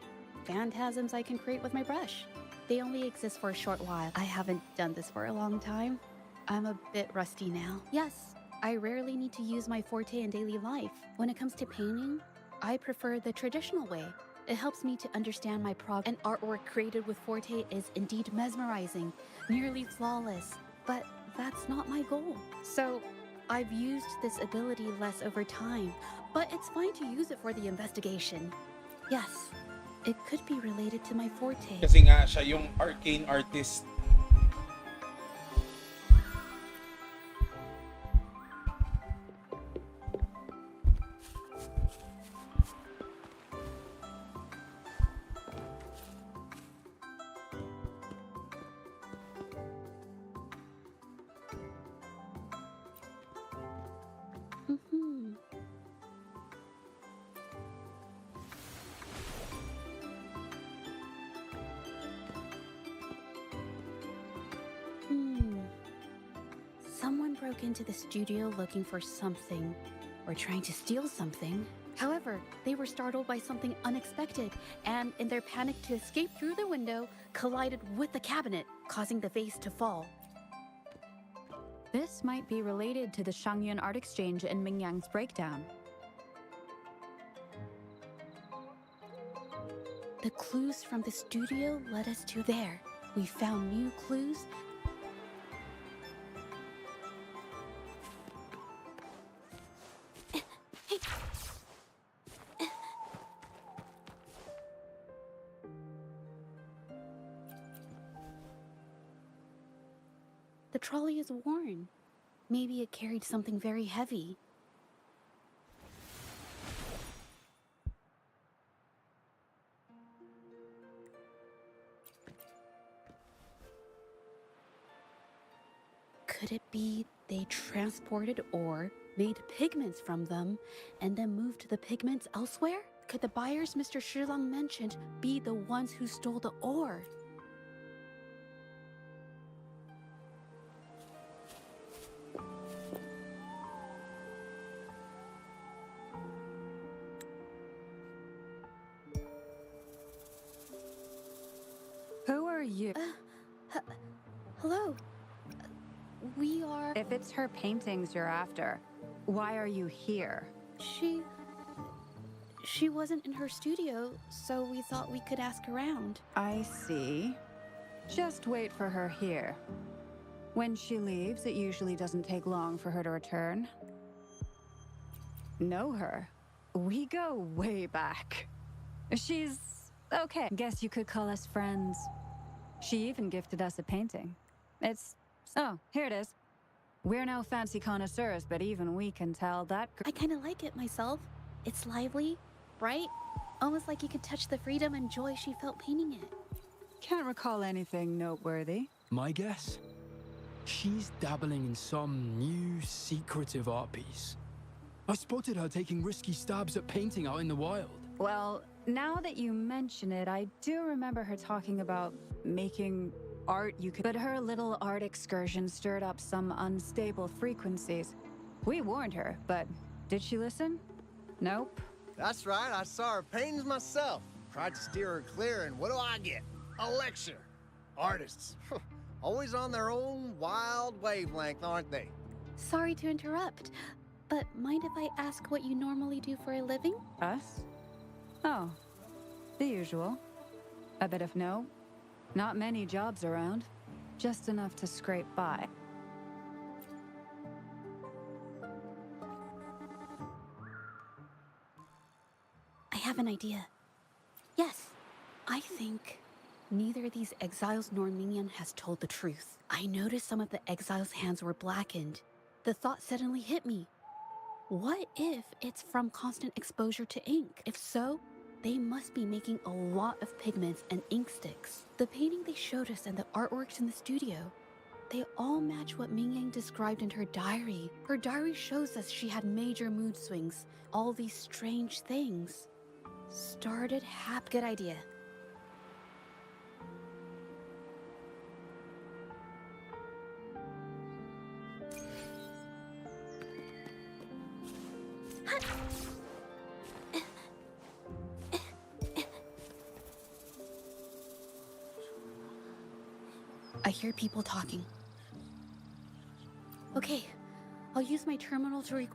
phantasms I can create with my brush. They only exist for a short while. I haven't done this for a long time. I'm a bit rusty now. Yes, I rarely need to use my forte in daily life. When it comes to painting, I prefer the traditional way. It helps me to understand my progress, and artwork created with forte is indeed mesmerizing, nearly flawless. But that's not my goal. So I've used this ability less over time, but it's fine to use it for the investigation. Yes, it could be related to my forte. Kasi nga siya yung arcane artist. Someone broke into the studio looking for something, or trying to steal something. However, they were startled by something unexpected, and in their panic to escape through the window, collided with the cabinet, causing the vase to fall. This might be related to the Shangyun art exchange and Mingyang's breakdown. The clues from the studio led us to there. We found new clues. The trolley is worn. Maybe it carried something very heavy. Could it be they transported ore, made pigments from them, and then moved the pigments elsewhere? Could the buyers Mr. Shilang mentioned be the ones who stole the ore? Who are you? Hello. We are... If it's her paintings you're after, why are you here? She wasn't in her studio, so we thought we could ask around. I see. Just wait for her here. When she leaves, it usually doesn't take long for her to return. Know her? We go way back. She's... okay. Guess you could call us friends. She even gifted us a painting. It's... oh, here it is. We're no fancy connoisseurs, but even we can tell that... I kind of like it myself. It's lively, bright, almost like you could touch the freedom and joy she felt painting it. Can't recall anything noteworthy. My guess? She's dabbling in some new secretive art piece. I spotted her taking risky stabs at painting out in the wild. Well, now that you mention it, I do remember her talking about making art you could... But her little art excursion stirred up some unstable frequencies. We warned her, but did she listen? Nope. That's right, I saw her paintings myself. Tried to steer her clear, and what do I get? A lecture. Artists. Always on their own wild wavelength, aren't they? Sorry to interrupt, but mind if I ask what you normally do for a living? Us? Oh, the usual. A bit of no. Not many jobs around. Just enough to scrape by. I have an idea. Yes, I think neither these exiles nor Minion has told the truth. I noticed some of the exiles' hands were blackened. The thought suddenly hit me. What if it's from constant exposure to ink? If so, they must be making a lot of pigments and ink sticks. The painting they showed us and the artworks in the studio, they all match what Mingyang described in her diary. Her diary shows us she had major mood swings, all these strange things. Good idea. I hear people talking. Okay, I'll use my terminal to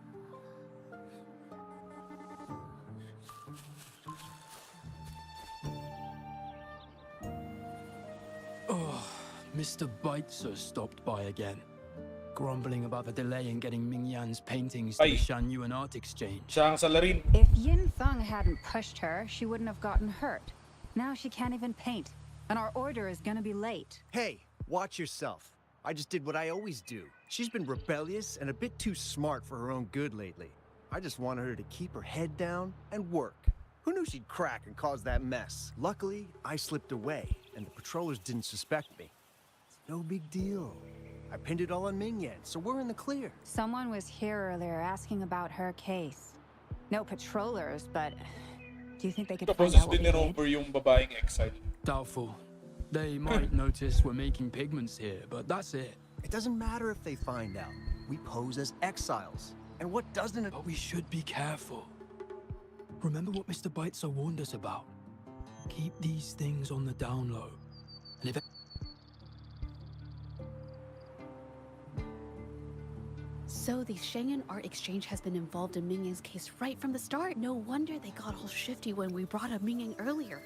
Oh, Mr. Beitzer stopped by again, grumbling about the delay in getting Mingyan's paintings to the Shanyuan Art Exchange. Siya ang salarin. If Yin Feng hadn't pushed her, she wouldn't have gotten hurt. Now she can't even paint, and our order is gonna be late. Hey, watch yourself. I just did what I always do. She's been rebellious and a bit too smart for her own good lately. I just wanted her to keep her head down and work. Who knew she'd crack and cause that mess? Luckily, I slipped away, and the patrollers didn't suspect me. It's no big deal. I pinned it all on Mingyan, so we're in the clear. Someone was here earlier asking about her case. No patrollers, but do you think they could find out what we did? Over yung babaeng exile. Doubtful. They might notice we're making pigments here, but that's it. It doesn't matter if they find out. We pose as exiles. And what doesn't it? But we should be careful. Remember what Mr. Beitzer warned us about. Keep these things on the down low. And if So the Shanghai Art Exchange has been involved in Mingyang's case right from the start. No wonder they got all shifty when we brought up Mingyang earlier.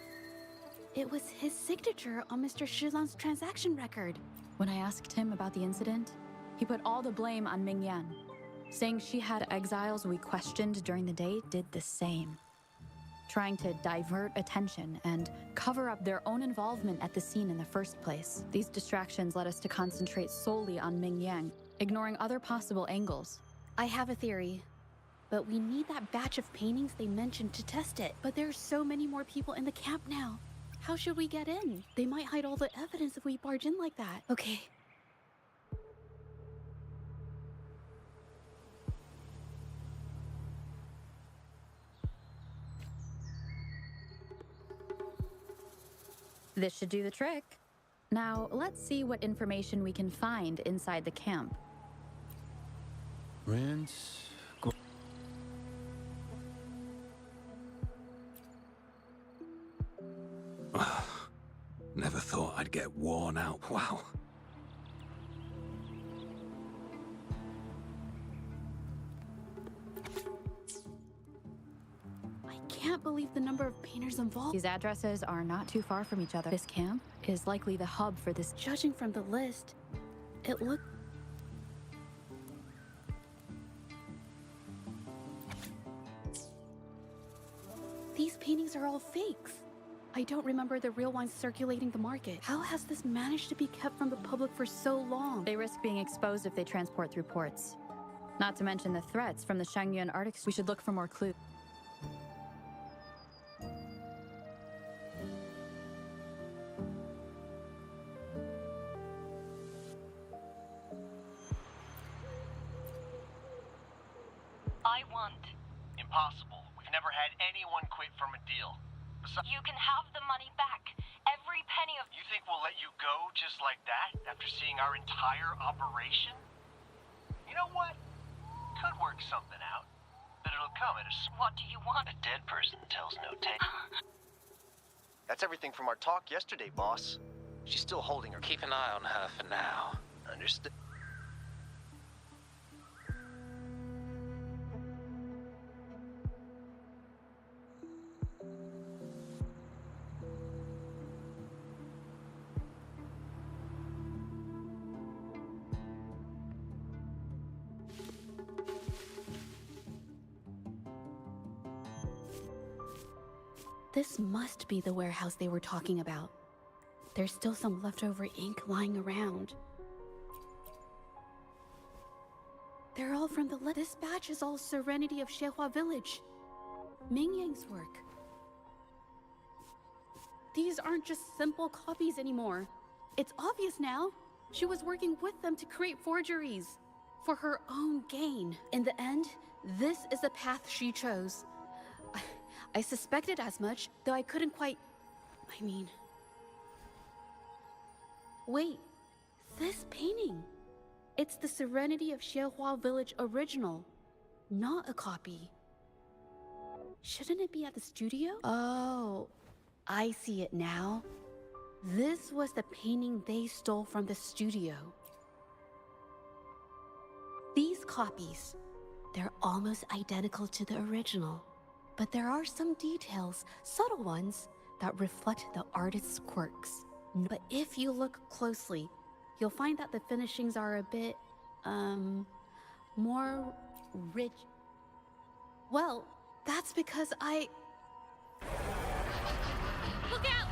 It was his signature on Mr. Shilan's transaction record. When I asked him about the incident, he put all the blame on Mingyan, saying she had exiles we questioned during the day did the same, trying to divert attention and cover up their own involvement at the scene in the first place. These distractions led us to concentrate solely on Mingyang, ignoring other possible angles. I have a theory, but we need that batch of paintings they mentioned to test it. But there are so many more people in the camp now. How should we get in? They might hide all the evidence if we barge in like that. Okay. This should do the trick. Now, let's see what information we can find inside the camp. rinse, go. Never thought I'd get worn out. Wow. I can't believe the number of painters involved. These addresses are not too far from each other. This camp is likely the hub for this. Judging from the list, it looked... These paintings are all fakes. I don't remember the real ones circulating the market. How has this managed to be kept from the public for so long? They risk being exposed if they transport through ports. Not to mention the threats from the Shangyuan Art Exchange. We should look for more clues. I want. Impossible. We've never had anyone quit from a deal. You can have the money back. Every penny of... You think we'll let you go just like that after seeing our entire operation? You know what? Could work something out. But it'll come at a... What do you want? A dead person tells no tale. That's everything from our talk yesterday, boss. She's still holding her... Keep an eye on her for now. Understood. This must be the warehouse they were talking about. There's still some leftover ink lying around. They're all from the list. This batch is all Serenity of Shehua Village. Mingyang's work. These aren't just simple copies anymore. It's obvious now. She was working with them to create forgeries for her own gain. In the end, this is the path she chose. I suspected as much, though I couldn't quite... I mean... Wait, this painting. It's the Serenity of Shehua Village original, not a copy. Shouldn't it be at the studio? Oh, I see it now. This was the painting they stole from the studio. These copies, they're almost identical to the original, but there are some details, subtle ones, that reflect the artist's quirks. But if you look closely, you'll find that the finishings are a bit, more rich. Well, that's because Look out!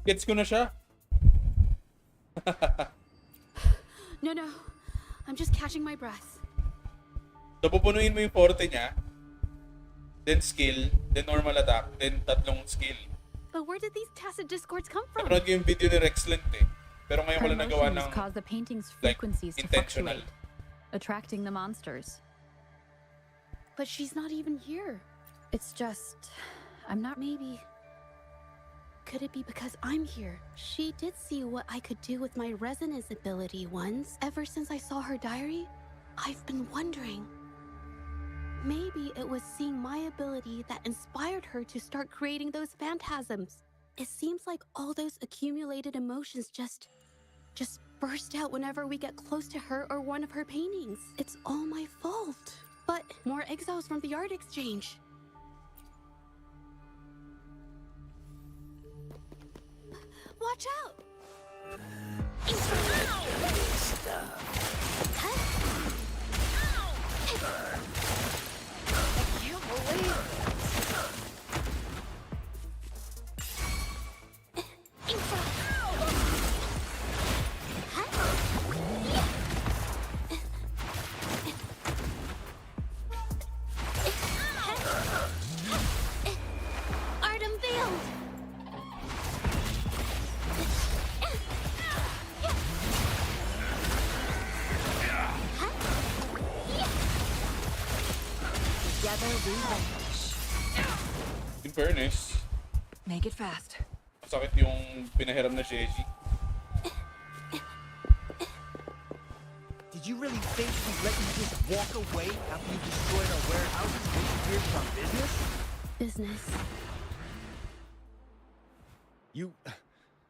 Gets ko na siya. No, I'm just catching my breath. So, pupunuin mo yung forte niya, then skill, then normal attack, then tatlong skill. But where did these tacit discords come from? Napanood ko yung video ni Rexlent eh. Pero ngayon Her wala nagawa motions ng cause the painting's like, frequencies to intentional. fluctuate, attracting the monsters. But she's not even here. It's just, I'm not. Maybe. Could it be because I'm here? She did see what I could do with my resonance ability once. Ever since I saw her diary, I've been wondering. Maybe it was seeing my ability that inspired her to start creating those phantasms. It seems like all those accumulated emotions just burst out whenever we get close to her or one of her paintings. It's all my fault. But more exiles from the art exchange. Watch out! Art unveiled! Together we vanish. In fairness, Make it fast. masakit yung pinahiram na Zhezhi. Did you really think we'd let you just walk away after you destroyed our warehouse and disappeared from business? Business.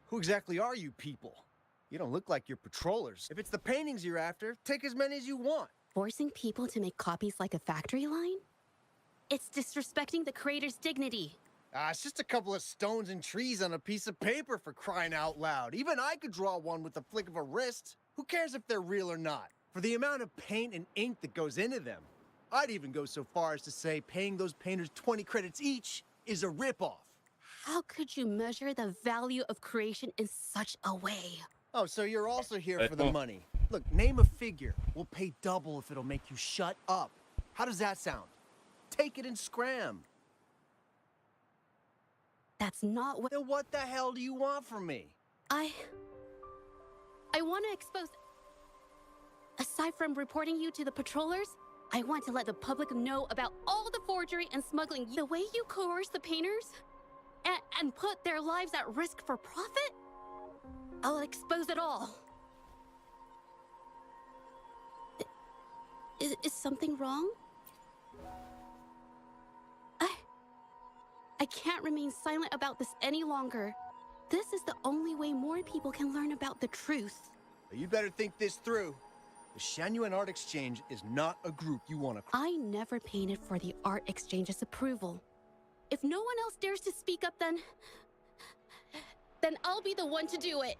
Who exactly are you people? You don't look like you're patrollers. If it's the paintings you're after, take as many as you want. Forcing people to make copies like a factory line? It's disrespecting the creator's dignity. It's just a couple of stones and trees on a piece of paper, for crying out loud. Even I could draw one with the flick of a wrist. Who cares if they're real or not? For the amount of paint and ink that goes into them. I'd even go so far as to say paying those painters 20 credits each is a ripoff. How could you measure the value of creation in such a way? Oh, so you're also here for the money. Look, name a figure. We'll pay double if it'll make you shut up. How does that sound? Take it and scram. That's not what... Then what the hell do you want from me? I want to expose... Aside from reporting you to the patrollers, I want to let the public know about all the forgery and smuggling. The way you coerce the painters and put their lives at risk for profit? I'll expose it all. Is something wrong? I can't remain silent about this any longer. This is the only way more people can learn about the truth. You better think this through. The Shanyuan Art Exchange is not a group you want to... I never painted for the Art Exchange's approval. If no one else dares to speak up, then I'll be the one to do it.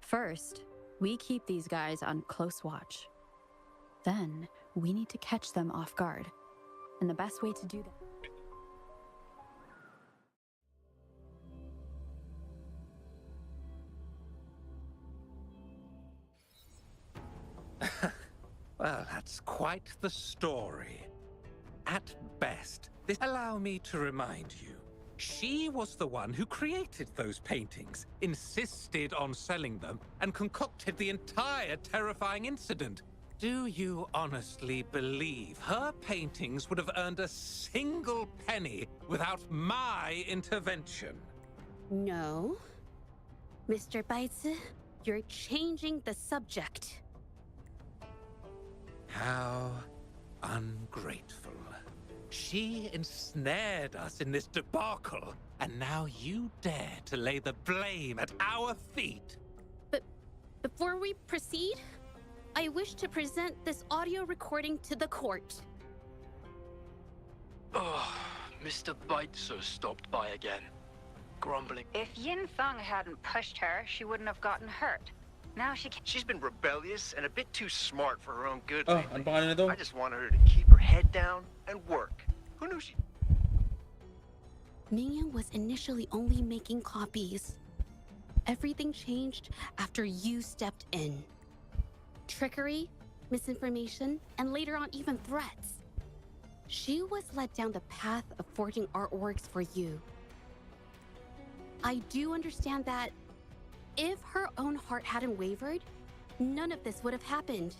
First, we keep these guys on close watch. Then, we need to catch them off guard. And the best way to do that. Well, that's quite the story. At best, this... Allow me to remind you. She was the one who created those paintings, insisted on selling them, and concocted the entire terrifying incident. Do you honestly believe her paintings would have earned a single penny without my intervention? No. Mr. Baitsu, you're changing the subject. How ungrateful. She ensnared us in this debacle, and now you dare to lay the blame at our feet. But before we proceed, I wish to present this audio recording to the court. Oh, Mr. Baitsu stopped by again, grumbling. If Yin Feng hadn't pushed her, she wouldn't have gotten hurt. Now she can't. She's been rebellious and a bit too smart for her own good Oh, lately. ano pangalan nito? I just wanted her to keep her head down and work. Who knew she... Mingyan was initially only making copies. Everything changed after you stepped in. Trickery, misinformation, and later on even threats. She was led down the path of forging artworks for you. I do understand that if her own heart hadn't wavered, none of this would have happened.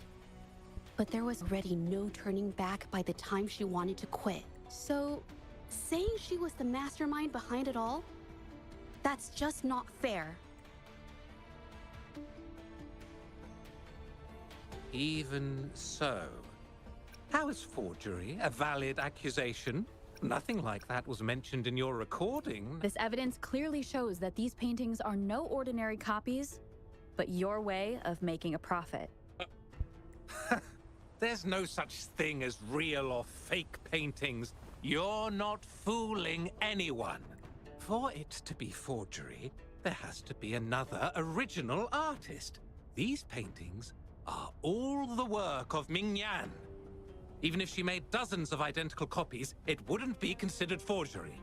But there was already no turning back by the time she wanted to quit. So, saying she was the mastermind behind it all, that's just not fair. Even so, how is forgery a valid accusation? Nothing like that was mentioned in your recording. This evidence clearly shows that these paintings are no ordinary copies, but your way of making a profit. There's no such thing as real or fake paintings. You're not fooling anyone. For it to be forgery, there has to be another original artist. These paintings are all the work of Mingyan. Even if she made dozens of identical copies, it wouldn't be considered forgery.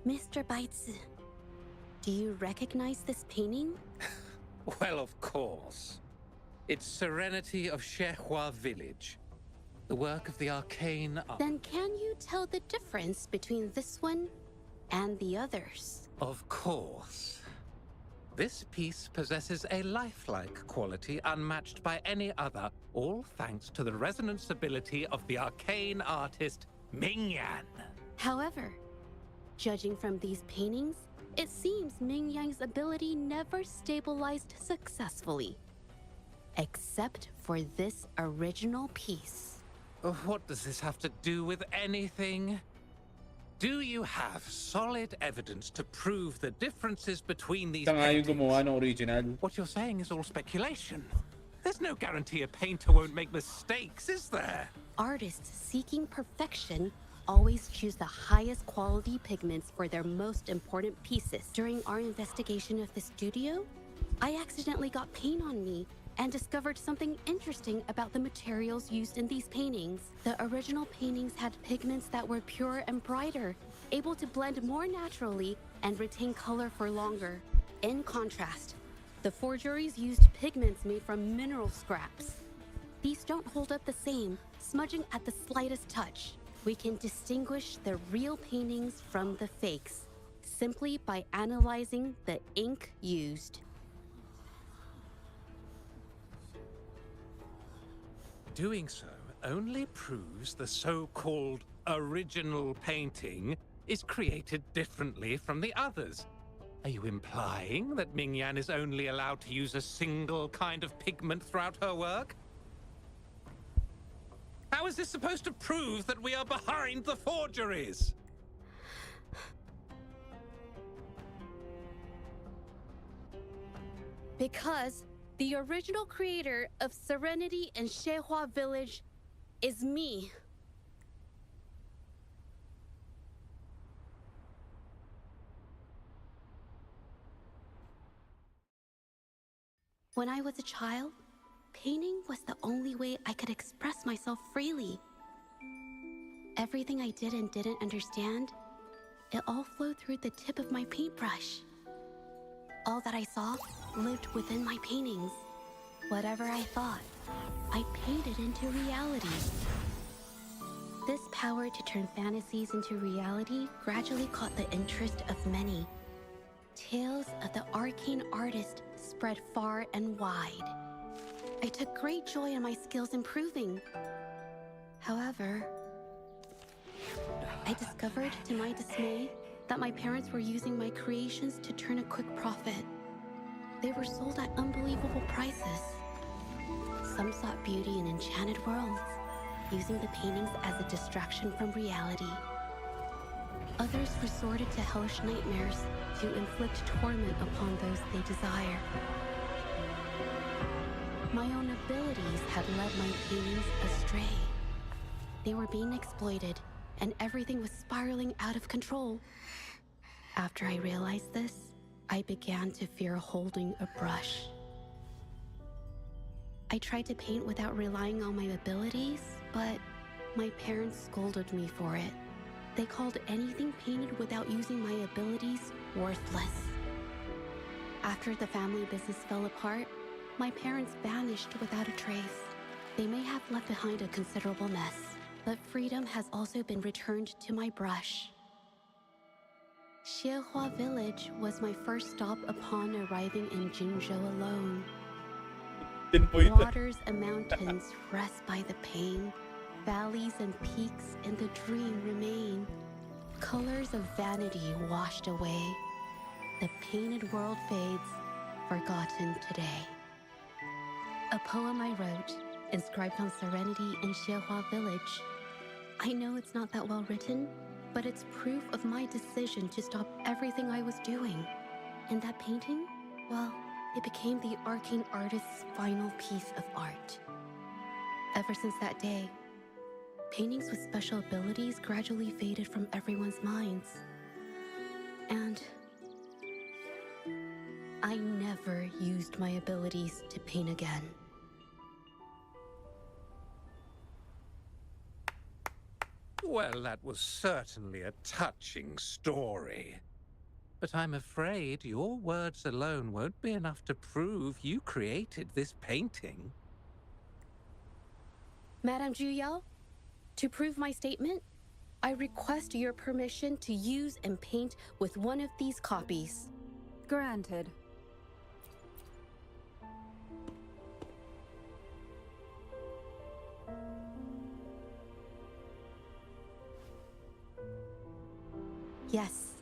Mr. Baitsu, do you recognize this painting? Well, of course. It's Serenity of Zhezhi Village, the work of the arcane art. Then can you tell the difference between this one and the others? Of course. This piece possesses a lifelike quality unmatched by any other, all thanks to the resonance ability of the arcane artist Mingyan. However, judging from these paintings, it seems Mingyang's ability never stabilized successfully. Except for this original piece. What does this have to do with anything? Do you have solid evidence to prove the differences between these paintings? gumawa ng original. What you're saying is all speculation. There's no guarantee a painter won't make mistakes, is there? Artists seeking perfection always choose the highest quality pigments for their most important pieces. During our investigation of the studio, I accidentally got paint on me and discovered something interesting about the materials used in these paintings. The original paintings had pigments that were pure and brighter, able to blend more naturally and retain color for longer. In contrast, the forgeries used pigments made from mineral scraps. These don't hold up the same, smudging at the slightest touch. We can distinguish the real paintings from the fakes, simply by analyzing the ink used. Doing so only proves the so-called original painting is created differently from the others. Are you implying that Mingyan is only allowed to use a single kind of pigment throughout her work? How is this supposed to prove that we are behind the forgeries? Because the original creator of Serenity and Zhezhi Village is me. When I was a child, painting was the only way I could express myself freely. Everything I did and didn't understand, it all flowed through the tip of my paintbrush. All that I saw lived within my paintings. Whatever I thought, I painted into reality. This power to turn fantasies into reality gradually caught the interest of many. Tales of the arcane artist spread far and wide. I took great joy in my skills improving. However, I discovered, to my dismay, that my parents were using my creations to turn a quick profit. They were sold at unbelievable prices. Some sought beauty in enchanted worlds, using the paintings as a distraction from reality. Others resorted to hellish nightmares to inflict torment upon those they desire. My own abilities had led my paintings astray. They were being exploited, and everything was spiraling out of control. After I realized this, I began to fear holding a brush. I tried to paint without relying on my abilities, but my parents scolded me for it. They called anything painted without using my abilities worthless. After the family business fell apart, my parents vanished without a trace. They may have left behind a considerable mess, but freedom has also been returned to my brush. Xiehua Village was my first stop upon arriving in Jinzhou alone. Waters and mountains rest by the pain. Valleys and peaks in the dream remain. Colors of vanity washed away. The painted world fades, forgotten today. A poem I wrote, inscribed on serenity in Xiehua Village. I know it's not that well written, but it's proof of my decision to stop everything I was doing. And that painting, well, it became the arcane artist's final piece of art. Ever since that day, paintings with special abilities gradually faded from everyone's minds. And I never used my abilities to paint again. Well, that was certainly a touching story. But I'm afraid your words alone won't be enough to prove you created this painting. Madame Juyao, to prove my statement, I request your permission to use and paint with one of these copies. Granted. Yes.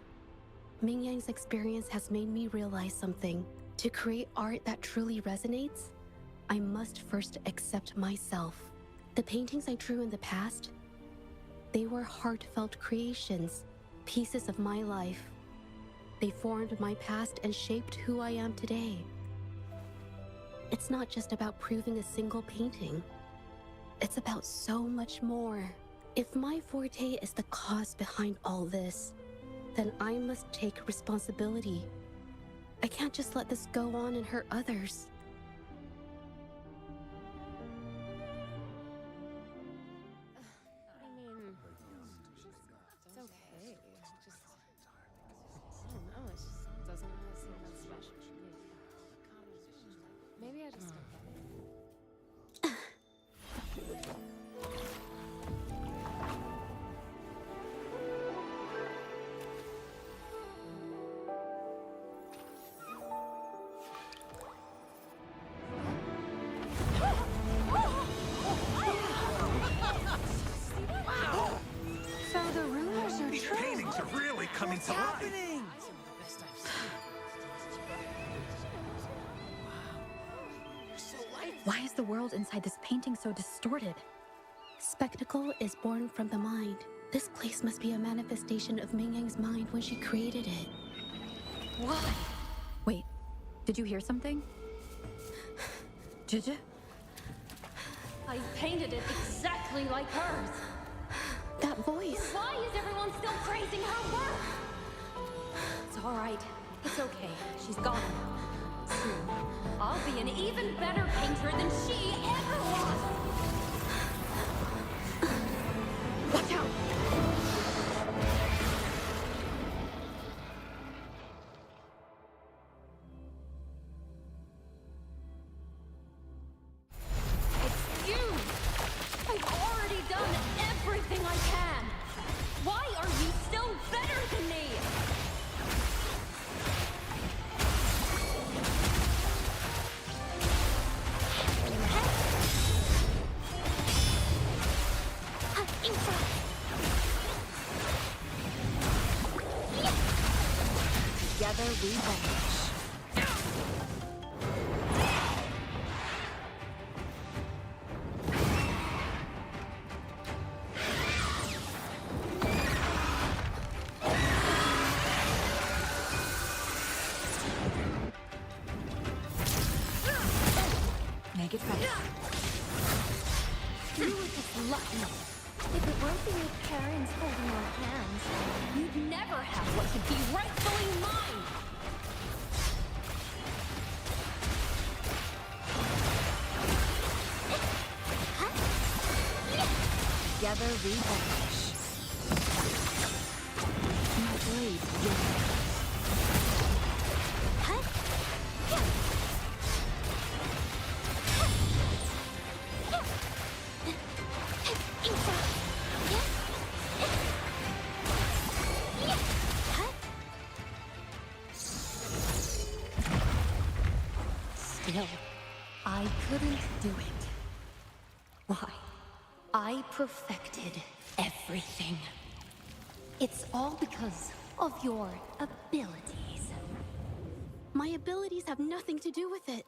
Mingyang's experience has made me realize something. To create art that truly resonates, I must first accept myself. The paintings I drew in the past, they were heartfelt creations, pieces of my life. They formed my past and shaped who I am today. It's not just about proving a single painting. It's about so much more. If my forte is the cause behind all this, then I must take responsibility. I can't just let this go on and hurt others. I mean, it's okay. Just, I don't know, it just doesn't really seem that special to me. Maybe I just don't get it. So the rumors are These true. paintings are really coming to life. Why is the world inside this painting so distorted? Spectacle is born from the mind. This place must be a manifestation of Mingyang's mind when she created it. Why? Wait, did you hear something? Zhezhi? I painted it exactly like hers. That voice. Why is everyone still praising her work? It's all right. It's okay. She's gone now. Soon, I'll be an even better painter than she ever was. Watch out! It's you! I've already done everything I can. Why are you still better than me? Together we vanish. Make it fast. You were just lucky. If it weren't for your parents holding our hands, you'd never have what should be rightfully mine. Together we vanish. My blade yearns. Still, I couldn't do it. Why? I perfected everything. It's all because of your abilities. My abilities have nothing to do with it.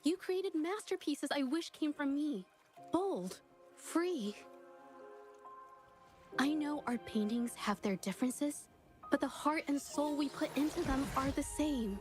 You created masterpieces I wish came from me. Bold, free. I know art paintings have their differences, but the heart and soul we put into them are the same.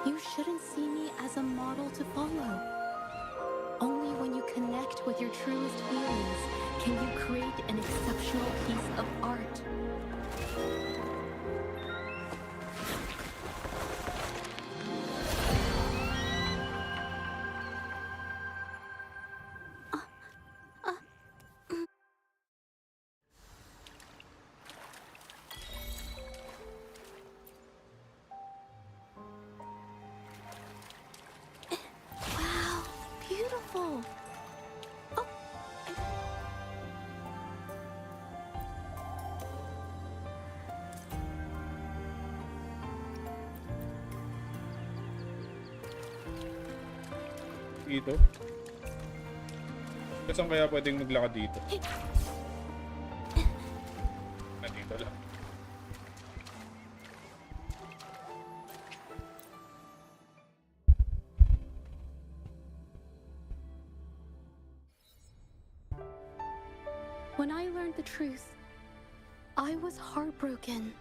You shouldn't see me as a model to follow. Only when you connect with your truest feelings can you create an exceptional piece of art. Beautiful. Oh, Dito. Saan kaya pwedeng maglakad dito? Dito lang. When I learned the truth, I was heartbroken.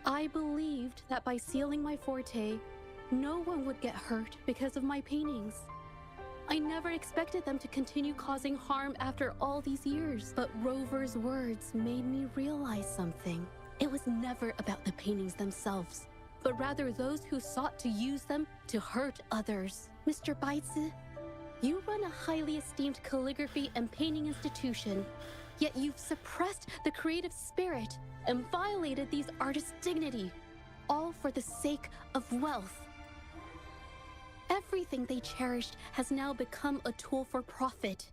I believed that by sealing my forte, no one would get hurt because of my paintings. I never expected them to continue causing harm after all these years, but Rover's words made me realize something. It was never about the paintings themselves, but rather those who sought to use them to hurt others. Mr. Baitsu, you run a highly esteemed calligraphy and painting institution, yet you've suppressed the creative spirit and violated these artists' dignity, all for the sake of wealth. Everything they cherished has now become a tool for profit.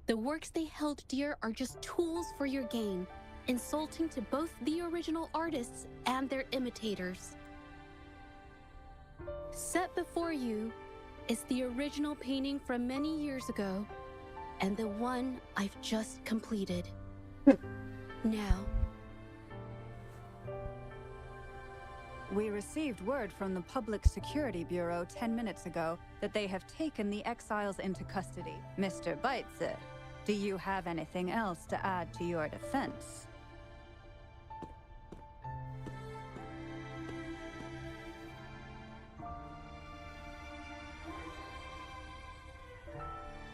The works they held dear are just tools for your gain, insulting to both the original artists and their imitators. Set before you is the original painting from many years ago, and the one I've just completed. Now. We received word from the Public Security Bureau 10 minutes ago that they have taken the exiles into custody. Mr. Baitsu, do you have anything else to add to your defense?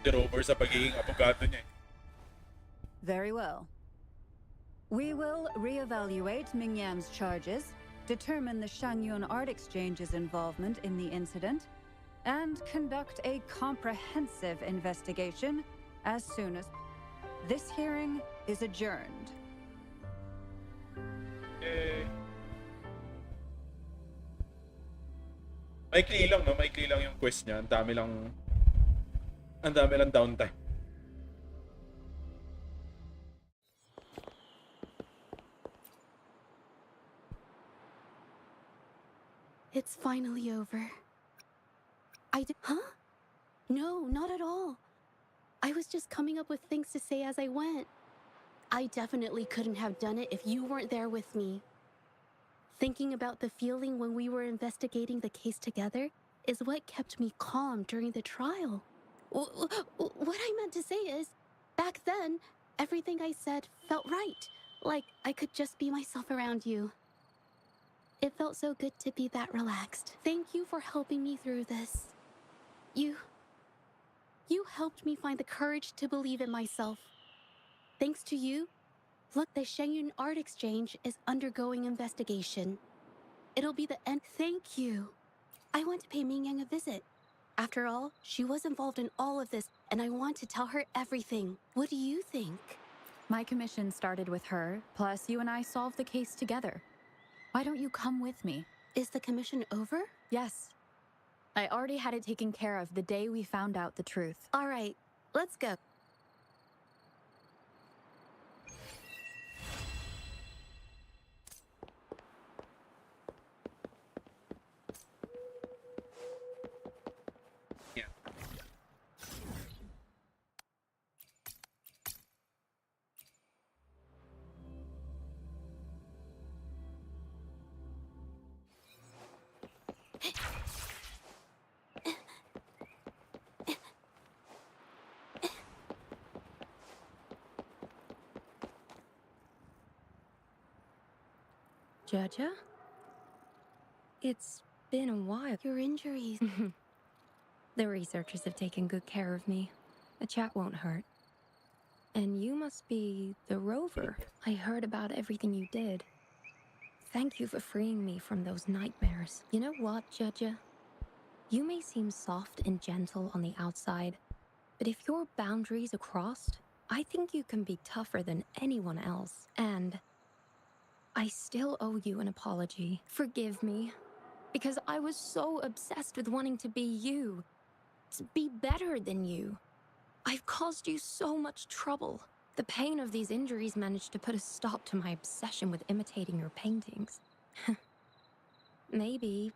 Rover sa pagiging abogado niya. Very well. We will reevaluate Mingyan's charges, determine the Shangyun Art Exchange's involvement in the incident, and conduct a comprehensive investigation as soon as... This hearing is adjourned. Maikli lang, no? Maikli lang yung quest niya. Ang dami lang downtime. It's finally over. Huh? No, not at all. I was just coming up with things to say as I went. I definitely couldn't have done it if you weren't there with me. Thinking about the feeling when we were investigating the case together is what kept me calm during the trial. What I meant to say is, back then, everything I said felt right. Like I could just be myself around you. It felt so good to be that relaxed. Thank you for helping me through this. You helped me find the courage to believe in myself. Thanks to you, look, the Shenyun Art Exchange is undergoing investigation. It'll be the end. Thank you. I want to pay Mingyang a visit. After all, she was involved in all of this, and I want to tell her everything. What do you think? My commission started with her, plus you and I solved the case together. Why don't you come with me? Is the commission over? Yes. I already had it taken care of the day we found out the truth. All right, let's go. Zhezhi? It's been a while. Your injuries. The researchers have taken good care of me. A chat won't hurt. And you must be the rover. I heard about everything you did. Thank you for freeing me from those nightmares. You know what, Zhezhi? You may seem soft and gentle on the outside, but if your boundaries are crossed, I think you can be tougher than anyone else. And I still owe you an apology. Forgive me, because I was so obsessed with wanting to be you, to be better than you. I've caused you so much trouble. The pain of these injuries managed to put a stop to my obsession with imitating your paintings. Maybe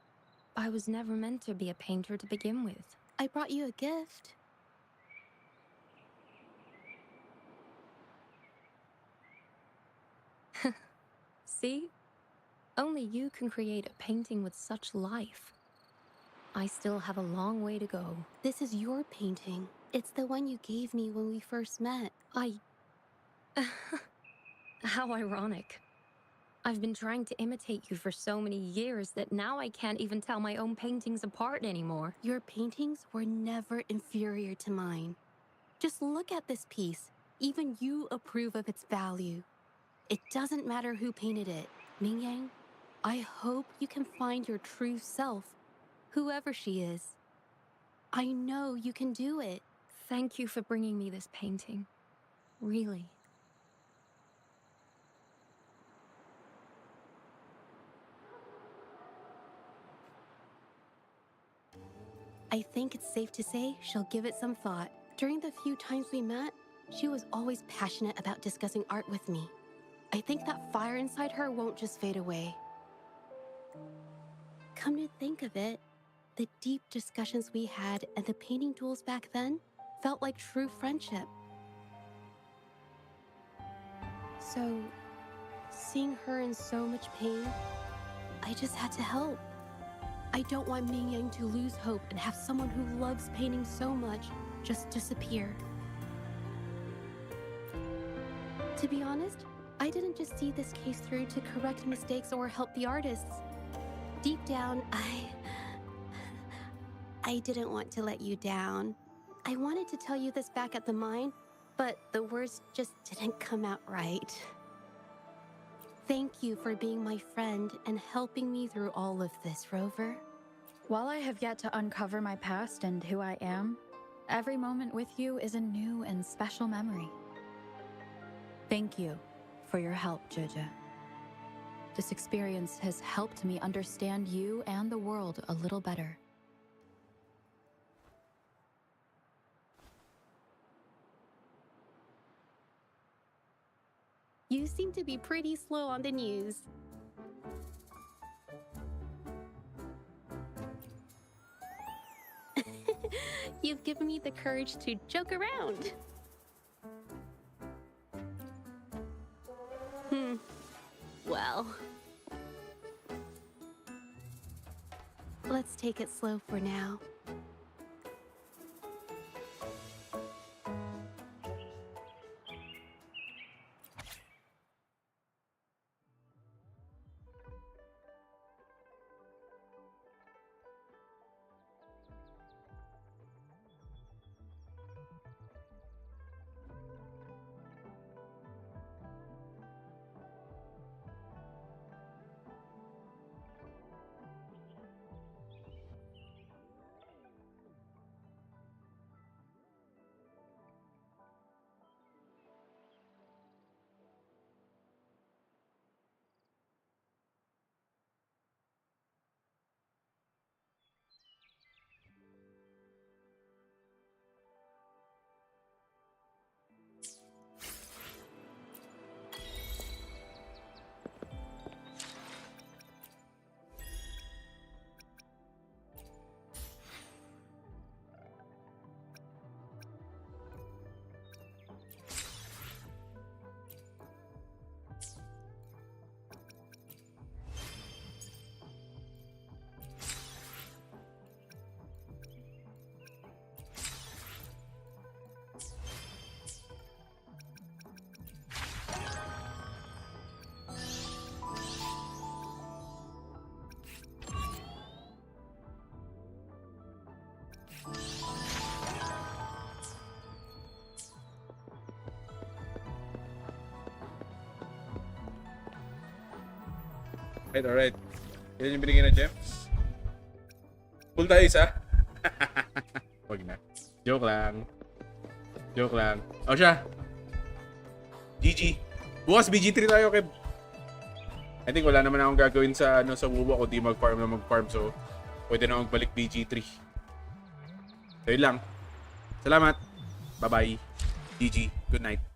I was never meant to be a painter to begin with. I brought you a gift. See? Only you can create a painting with such life. I still have a long way to go. This is your painting. It's the one you gave me when we first met. How ironic. I've been trying to imitate you for so many years that now I can't even tell my own paintings apart anymore. Your paintings were never inferior to mine. Just look at this piece. Even you approve of its value. It doesn't matter who painted it. Mingyang, I hope you can find your true self, whoever she is. I know you can do it. Thank you for bringing me this painting. Really. I think it's safe to say she'll give it some thought. During the few times we met, she was always passionate about discussing art with me. I think that fire inside her won't just fade away. Come to think of it, the deep discussions we had and the painting duels back then felt like true friendship. So, seeing her in so much pain, I just had to help. I don't want Mingyang to lose hope and have someone who loves painting so much just disappear. To be honest, I didn't just see this case through to correct mistakes or help the artists. Deep down, I didn't want to let you down. I wanted to tell you this back at the mine, but the words just didn't come out right. Thank you for being my friend and helping me through all of this, Rover. While I have yet to uncover my past and who I am, every moment with you is a new and special memory. Thank you for your help, Zhezhi. This experience has helped me understand you and the world a little better. You seem to be pretty slow on the news. You've given me the courage to joke around. Well, let's take it slow for now. Alright. Yan yung binigay na gems. Full tayo isa. Wag na. Joke lang. Joke lang. O siya. GG. Bukas BG3 tayo, Kev. I think wala naman akong gagawin sa Wuwa kundi mag-farm na mag-farm. So, pwede na magbalik BG3. So, yun lang. Salamat. Bye-bye. GG. Good night.